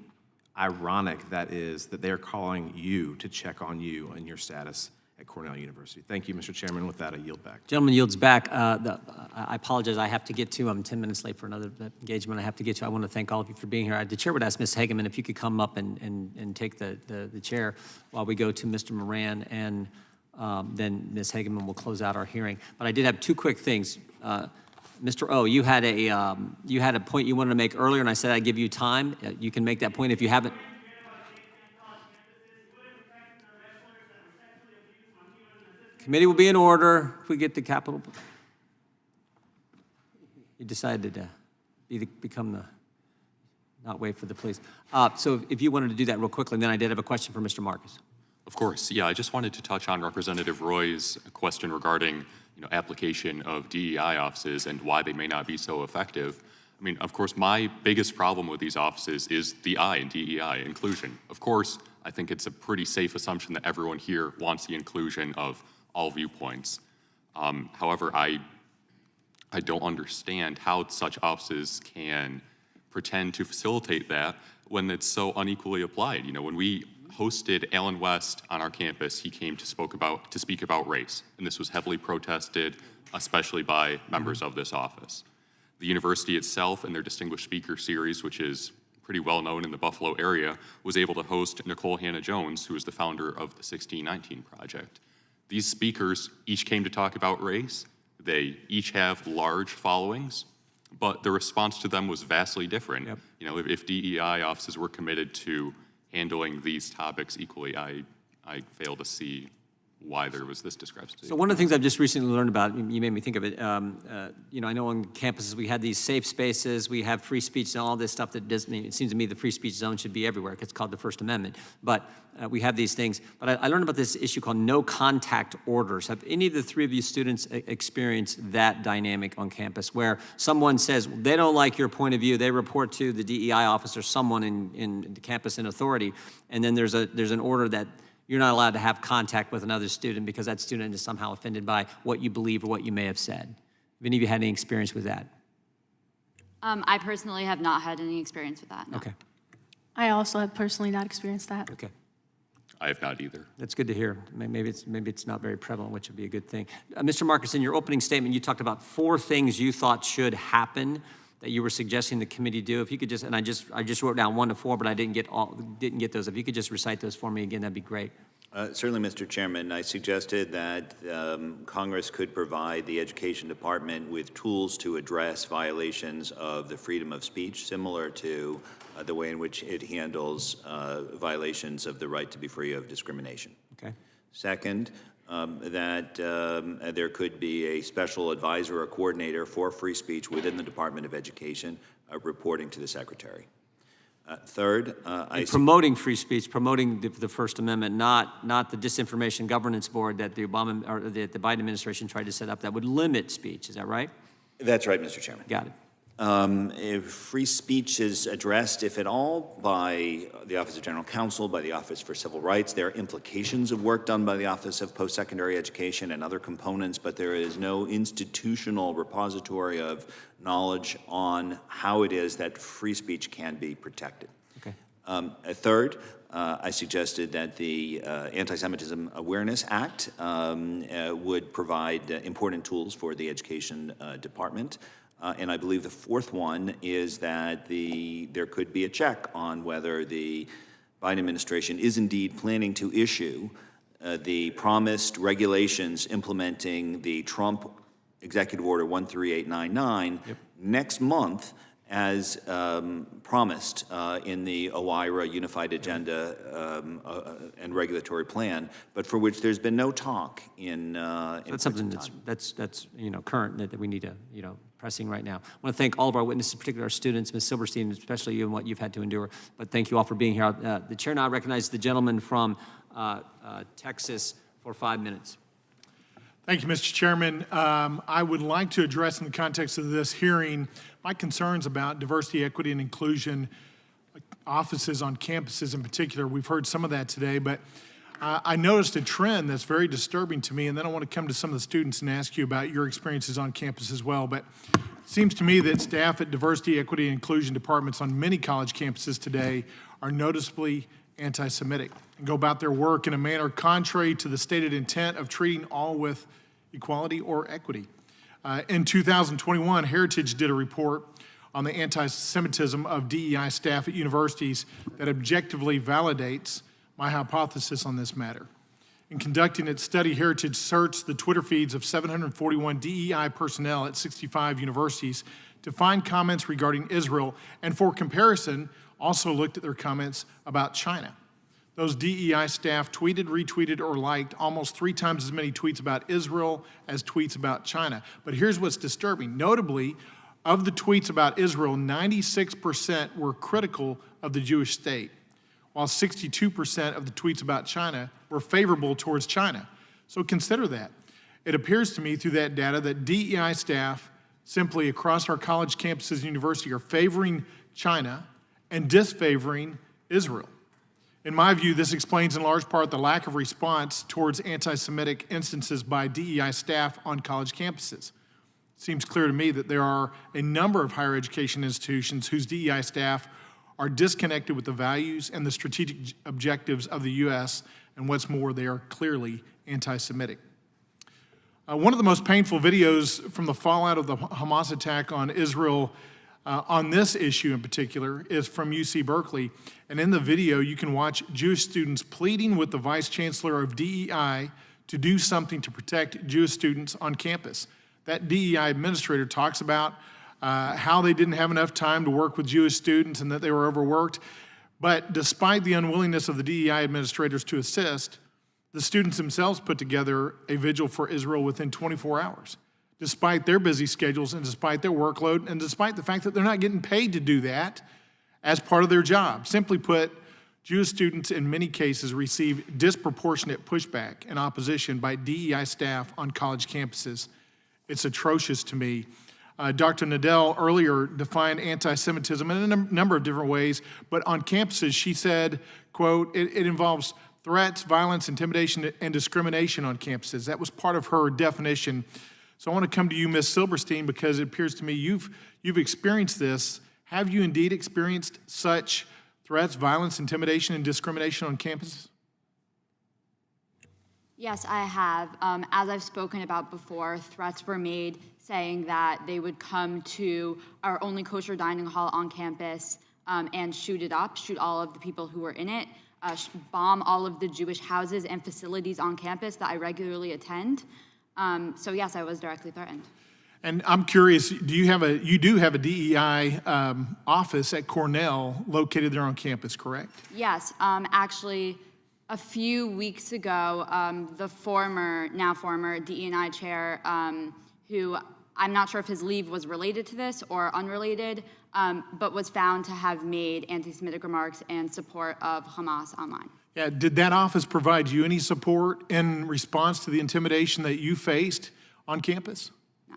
ironic that is that they're calling you to check on you and your status at Cornell University. Thank you, Mr. Chairman. With that, I yield back. Gentleman yields back. I apologize. I have to get to, I'm 10 minutes late for another engagement I have to get to. I want to thank all of you for being here. The chair would ask Ms. Hageman if you could come up and take the chair while we go to Mr. Moran, and then Ms. Hageman will close out our hearing. But I did have 2 quick things. Mr. O, you had a point you wanted to make earlier, and I said I'd give you time. You can make that point if you haven't. Committee will be in order if we get the Capitol. You decided to not wait for the police. So if you wanted to do that real quickly, and then I did have a question for Mr. Marcus. Of course, yeah, I just wanted to touch on Representative Roy's question regarding application of DEI offices and why they may not be so effective. I mean, of course, my biggest problem with these offices is the I in DEI, inclusion. Of course, I think it's a pretty safe assumption that everyone here wants the inclusion of all viewpoints. However, I don't understand how such offices can pretend to facilitate that when it's so unequally applied. When we hosted Alan West on our campus, he came to speak about race, and this was heavily protested, especially by members of this office. The university itself and their Distinguished Speaker Series, which is pretty well known in the Buffalo area, was able to host Nicole Hannah-Jones, who is the founder of the 1619 Project. These speakers each came to talk about race. They each have large followings, but the response to them was vastly different. Yep. You know, if DEI offices were committed to handling these topics equally, I fail to see why there was this discrepancy. So one of the things I've just recently learned about, you made me think of it, you know, I know on campuses we had these safe spaces, we have free speech and all this stuff that doesn't mean, it seems to me the free speech zone should be everywhere. It's called the First Amendment. But we have these things. But I learned about this issue called no contact orders. Have any of the three of you students experienced that dynamic on campus where someone says they don't like your point of view, they report to the DEI officer, someone in the campus in authority, and then there's an order that you're not allowed to have contact with another student because that student is somehow offended by what you believe or what you may have said. Have any of you had any experience with that? I personally have not had any experience with that. No. Okay. I also have personally not experienced that. Okay. I have not either. That's good to hear. Maybe it's not very prevalent, which would be a good thing. Mr. Marcus, in your opening statement, you talked about 4 things you thought should happen that you were suggesting the committee do. If you could just, and I just wrote down 1 to 4, but I didn't get those. If you could just recite those for me again, that'd be great. Certainly, Mr. Chairman. I suggested that Congress could provide the Education Department with tools to address violations of the freedom of speech, similar to the way in which it handles violations of the right to be free of discrimination. Okay. Second, that there could be a special advisor or coordinator for free speech within the Department of Education reporting to the Secretary. Third, promoting free speech, promoting the First Amendment, not the Disinformation Governance Board that the Obama or the Biden administration tried to set up that would limit speech. Is that right? That's right, Mr. Chairman. Got it. If free speech is addressed, if at all, by the Office of General Counsel, by the Office for Civil Rights, there are implications of work done by the Office of Post-Secondary Education and other components, but there is no institutional repository of knowledge on how it is that free speech can be protected. Okay. Third, I suggested that the Anti-Semitism Awareness Act would provide important tools for the Education Department. And I believe the fourth one is that there could be a check on whether the Biden administration is indeed planning to issue the promised regulations implementing the Trump Executive Order 13899 next month as promised in the OIRA Unified Agenda and Regulatory Plan, but for which there's been no talk in that's something that's current that we need to pressing right now. I want to thank all of our witnesses, particularly our students, Ms. Silverstein, especially you and what you've had to endure. But thank you all for being here. The chair now recognizes the gentleman from Texas for 5 minutes. Thank you, Mr. Chairman. I would like to address in the context of this hearing my concerns about diversity, equity, and inclusion offices on campuses in particular. We've heard some of that today, but I noticed a trend that's very disturbing to me, and then I want to come to some of the students and ask you about your experiences on campus as well. But it seems to me that staff at diversity, equity, and inclusion departments on many college campuses today are noticeably anti-Semitic and go about their work in a manner contrary to the stated intent of treating all with equality or equity. In 2021, Heritage did a report on the anti-Semitism of DEI staff at universities that objectively validates my hypothesis on this matter. In conducting its study, Heritage searched the Twitter feeds of 741 DEI personnel at 65 universities to find comments regarding Israel, and for comparison, also looked at their comments about China. Those DEI staff tweeted, retweeted, or liked almost 3 times as many tweets about Israel as tweets about China. But here's what's disturbing. Notably, of the tweets about Israel, 96% were critical of the Jewish state, while 62% of the tweets about China were favorable towards China. So consider that. It appears to me through that data that DEI staff simply across our college campuses and universities are favoring China and disfavoring Israel. In my view, this explains in large part the lack of response towards anti-Semitic instances by DEI staff on college campuses. It seems clear to me that there are a number of higher education institutions whose DEI staff are disconnected with the values and the strategic objectives of the U.S., and what's more, they are clearly anti-Semitic. One of the most painful videos from the fallout of the Hamas attack on Israel on this issue in particular is from UC Berkeley, and in the video you can watch Jewish students pleading with the Vice Chancellor of DEI to do something to protect Jewish students on campus. That DEI administrator talks about how they didn't have enough time to work with Jewish students and that they were overworked. But despite the unwillingness of the DEI administrators to assist, the students themselves put together a vigil for Israel within 24 hours, despite their busy schedules and despite their workload and despite the fact that they're not getting paid to do that as part of their job. Simply put, Jewish students in many cases receive disproportionate pushback and opposition by DEI staff on college campuses. It's atrocious to me. Dr. Nadel earlier defined anti-Semitism in a number of different ways, but on campuses, she said, quote, it involves threats, violence, intimidation, and discrimination on campuses. That was part of her definition. So I want to come to you, Ms. Silberstein, because it appears to me you've experienced this. Have you indeed experienced such threats, violence, intimidation, and discrimination on campuses? Yes, I have. As I've spoken about before, threats were made saying that they would come to our only kosher dining hall on campus and shoot it up, shoot all of the people who were in it, bomb all of the Jewish houses and facilities on campus that I regularly attend. So yes, I was directly threatened. And I'm curious, you do have a DEI office at Cornell located there on campus, correct? Yes, actually, a few weeks ago, the now former DE&I chair, who I'm not sure if his leave was related to this or unrelated, but was found to have made anti-Semitic remarks in support of Hamas online. Yeah, did that office provide you any support in response to the intimidation that you faced on campus? No.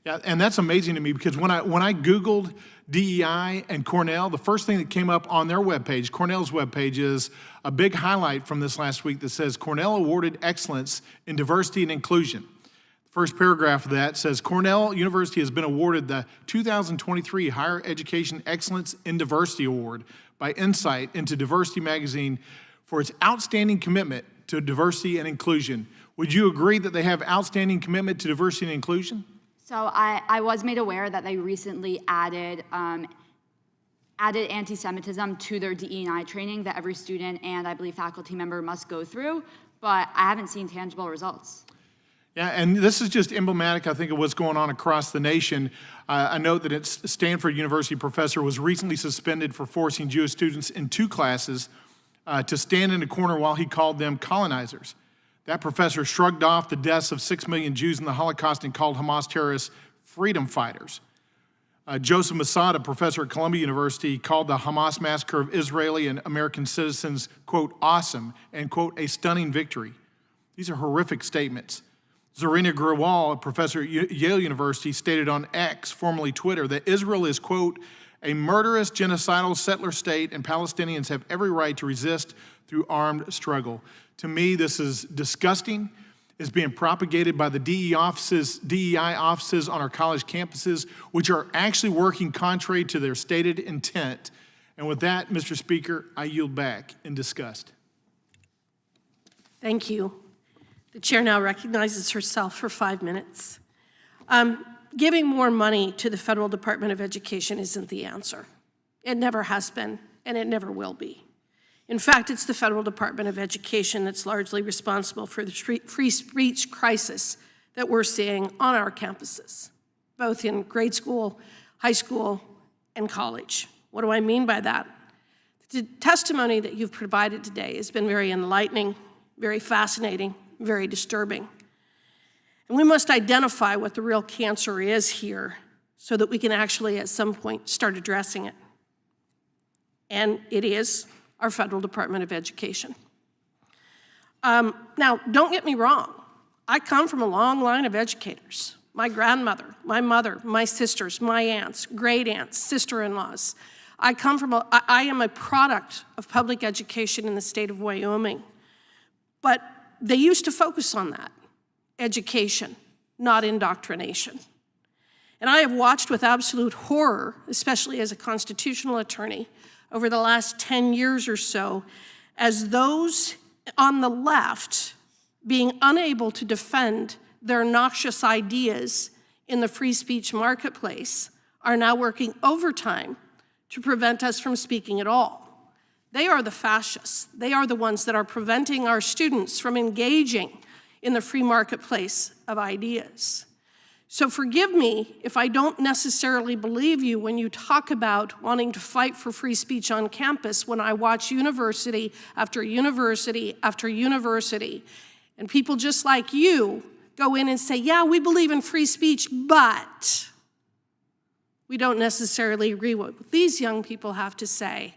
Yeah, and that's amazing to me because when I Googled DEI and Cornell, the first thing that came up on their webpage, Cornell's webpage, is a big highlight from this last week that says Cornell awarded excellence in diversity and inclusion. The first paragraph of that says Cornell University has been awarded the 2023 Higher Education Excellence in Diversity Award by Insight into Diversity Magazine for its outstanding commitment to diversity and inclusion. Would you agree that they have outstanding commitment to diversity and inclusion? So I was made aware that they recently added anti-Semitism to their DE&I training that every student and I believe faculty member must go through, but I haven't seen tangible results. Yeah, and this is just emblematic, I think, of what's going on across the nation. I note that Stanford University professor was recently suspended for forcing Jewish students in 2 classes to stand in a corner while he called them colonizers. That professor shrugged off the deaths of 6 million Jews in the Holocaust and called Hamas terrorists freedom fighters. Joseph Masada, professor at Columbia University, called the Hamas massacre of Israeli and American citizens, quote, awesome, and, quote, a stunning victory. These are horrific statements. Zarina Grewal, a professor at Yale University, stated on X, formerly Twitter, that Israel is, quote, a murderous, genocidal settler state, and Palestinians have every right to resist through armed struggle. To me, this is disgusting. It's being propagated by the DEI offices on our college campuses, which are actually working contrary to their stated intent. And with that, Mr. Speaker, I yield back in disgust. Thank you. The chair now recognizes herself for 5 minutes. Giving more money to the Federal Department of Education isn't the answer. It never has been, and it never will be. In fact, it's the Federal Department of Education that's largely responsible for the free speech crisis that we're seeing on our campuses, both in grade school, high school, and college. What do I mean by that? The testimony that you've provided today has been very enlightening, very fascinating, very disturbing. And we must identify what the real cancer is here so that we can actually at some point start addressing it. And it is our Federal Department of Education. Now, don't get me wrong. I come from a long line of educators. My grandmother, my mother, my sisters, my aunts, great aunts, sister-in-laws. I am a product of public education in the state of Wyoming. But they used to focus on that, education, not indoctrination. And I have watched with absolute horror, especially as a constitutional attorney, over the last 10 years or so, as those on the left being unable to defend their noxious ideas in the free speech marketplace are now working overtime to prevent us from speaking at all. They are the fascists. They are the ones that are preventing our students from engaging in the free marketplace of ideas. So forgive me if I don't necessarily believe you when you talk about wanting to fight for free speech on campus when I watch university after university after university, and people just like you go in and say, yeah, we believe in free speech, but we don't necessarily agree with what these young people have to say.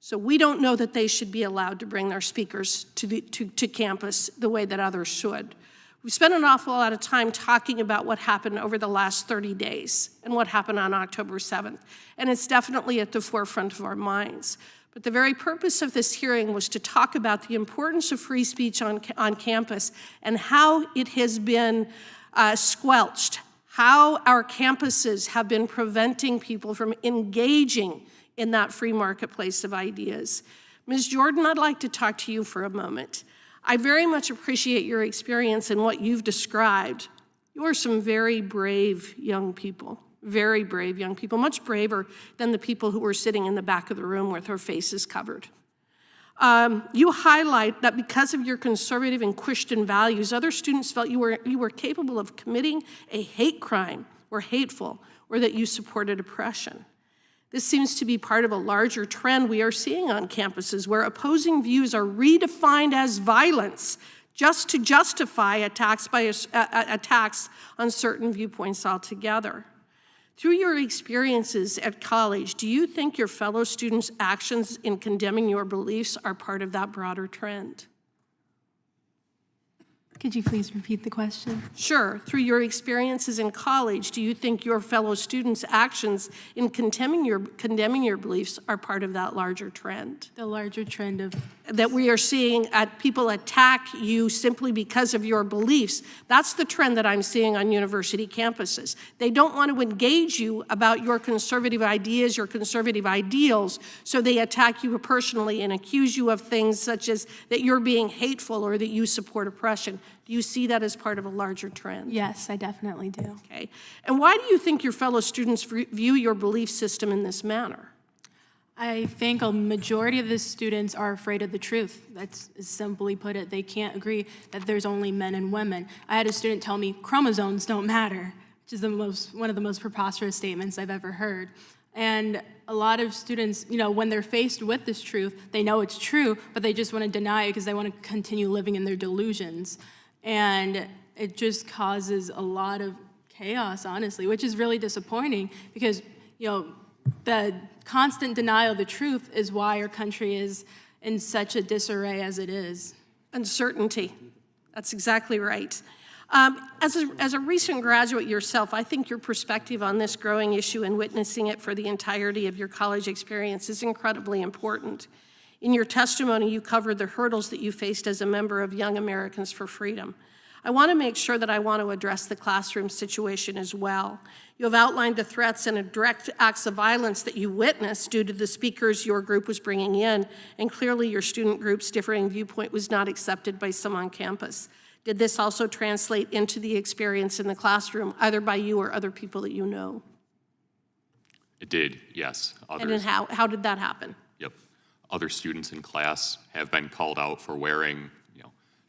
So we don't know that they should be allowed to bring their speakers to campus the way that others should. We spent an awful lot of time talking about what happened over the last 30 days and what happened on October 7th. And it's definitely at the forefront of our minds. But the very purpose of this hearing was to talk about the importance of free speech on campus and how it has been squelched, how our campuses have been preventing people from engaging in that free marketplace of ideas. Ms. Jordan, I'd like to talk to you for a moment. I very much appreciate your experience and what you've described. You are some very brave young people, very brave young people, much braver than the people who were sitting in the back of the room with their faces covered. You highlight that because of your conservative and Christian values, other students felt you were capable of committing a hate crime or hateful, or that you supported oppression. This seems to be part of a larger trend we are seeing on campuses where opposing views are redefined as violence just to justify attacks on certain viewpoints altogether. Through your experiences at college, do you think your fellow students' actions in condemning your beliefs are part of that broader trend? Could you please repeat the question? Sure. Through your experiences in college, do you think your fellow students' actions in condemning your beliefs are part of that larger trend? The larger trend of that we are seeing people attack you simply because of your beliefs. That's the trend that I'm seeing on university campuses. They don't want to engage you about your conservative ideas, your conservative ideals, so they attack you personally and accuse you of things such as that you're being hateful or that you support oppression. Do you see that as part of a larger trend? Yes, I definitely do. Okay. And why do you think your fellow students view your belief system in this manner? I think a majority of the students are afraid of the truth. That's simply put it. They can't agree that there's only men and women. I had a student tell me chromosomes don't matter, which is one of the most preposterous statements I've ever heard. And a lot of students, when they're faced with this truth, they know it's true, but they just want to deny it because they want to continue living in their delusions. And it just causes a lot of chaos, honestly, which is really disappointing because, the constant denial of the truth is why our country is in such a disarray as it is. Uncertainty. That's exactly right. As a recent graduate yourself, I think your perspective on this growing issue and witnessing it for the entirety of your college experience is incredibly important. In your testimony, you covered the hurdles that you faced as a member of Young Americans for Freedom. I want to make sure that I want to address the classroom situation as well. You have outlined the threats and direct acts of violence that you witnessed due to the speakers your group was bringing in, and clearly your student group's differing viewpoint was not accepted by some on campus. Did this also translate into the experience in the classroom, either by you or other people that you know? It did, yes. And then how did that happen? Yep. Other students in class have been called out for wearing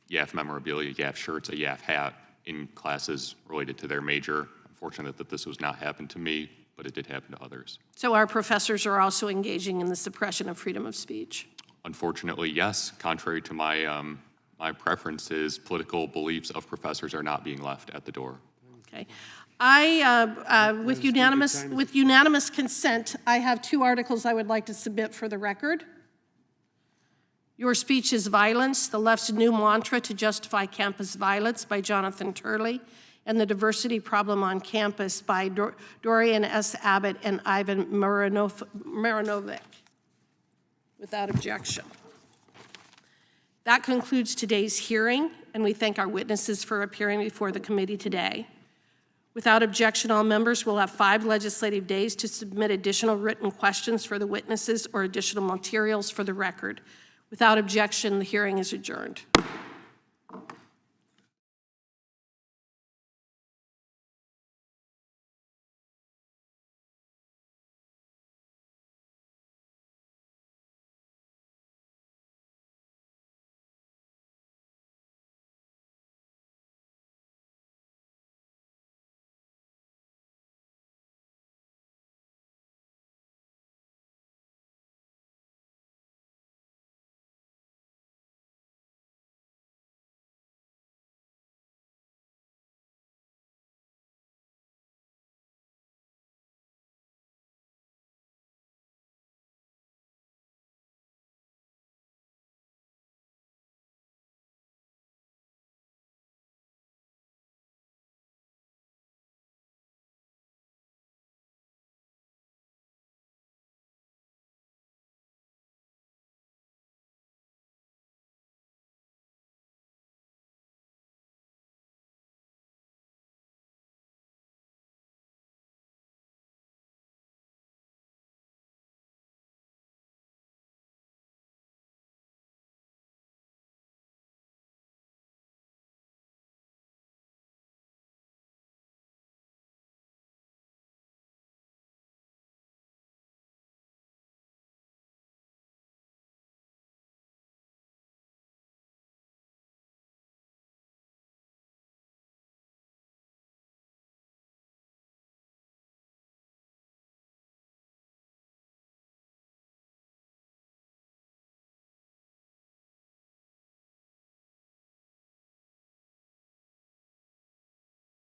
YAF memorabilia, YAF shirts, a YAF hat in classes related to their major. Unfortunate that this was not happened to me, but it did happen to others. So our professors are also engaging in the suppression of freedom of speech? Unfortunately, yes. Contrary to my preferences, political beliefs of professors are not being left at the door. Okay. With unanimous consent, I have 2 articles I would like to submit for the record. Your Speech is Violence, the Left's New Mantra to Justify Campus Violence by Jonathan Turley, and The Diversity Problem on Campus by Dorian S. Abbott and Ivan Marinovic. Without objection. That concludes today's hearing, and we thank our witnesses for appearing before the committee today. Without objection, all members will have 5 legislative days to submit additional written questions for the witnesses or additional materials for the record. Without objection, the hearing is adjourned.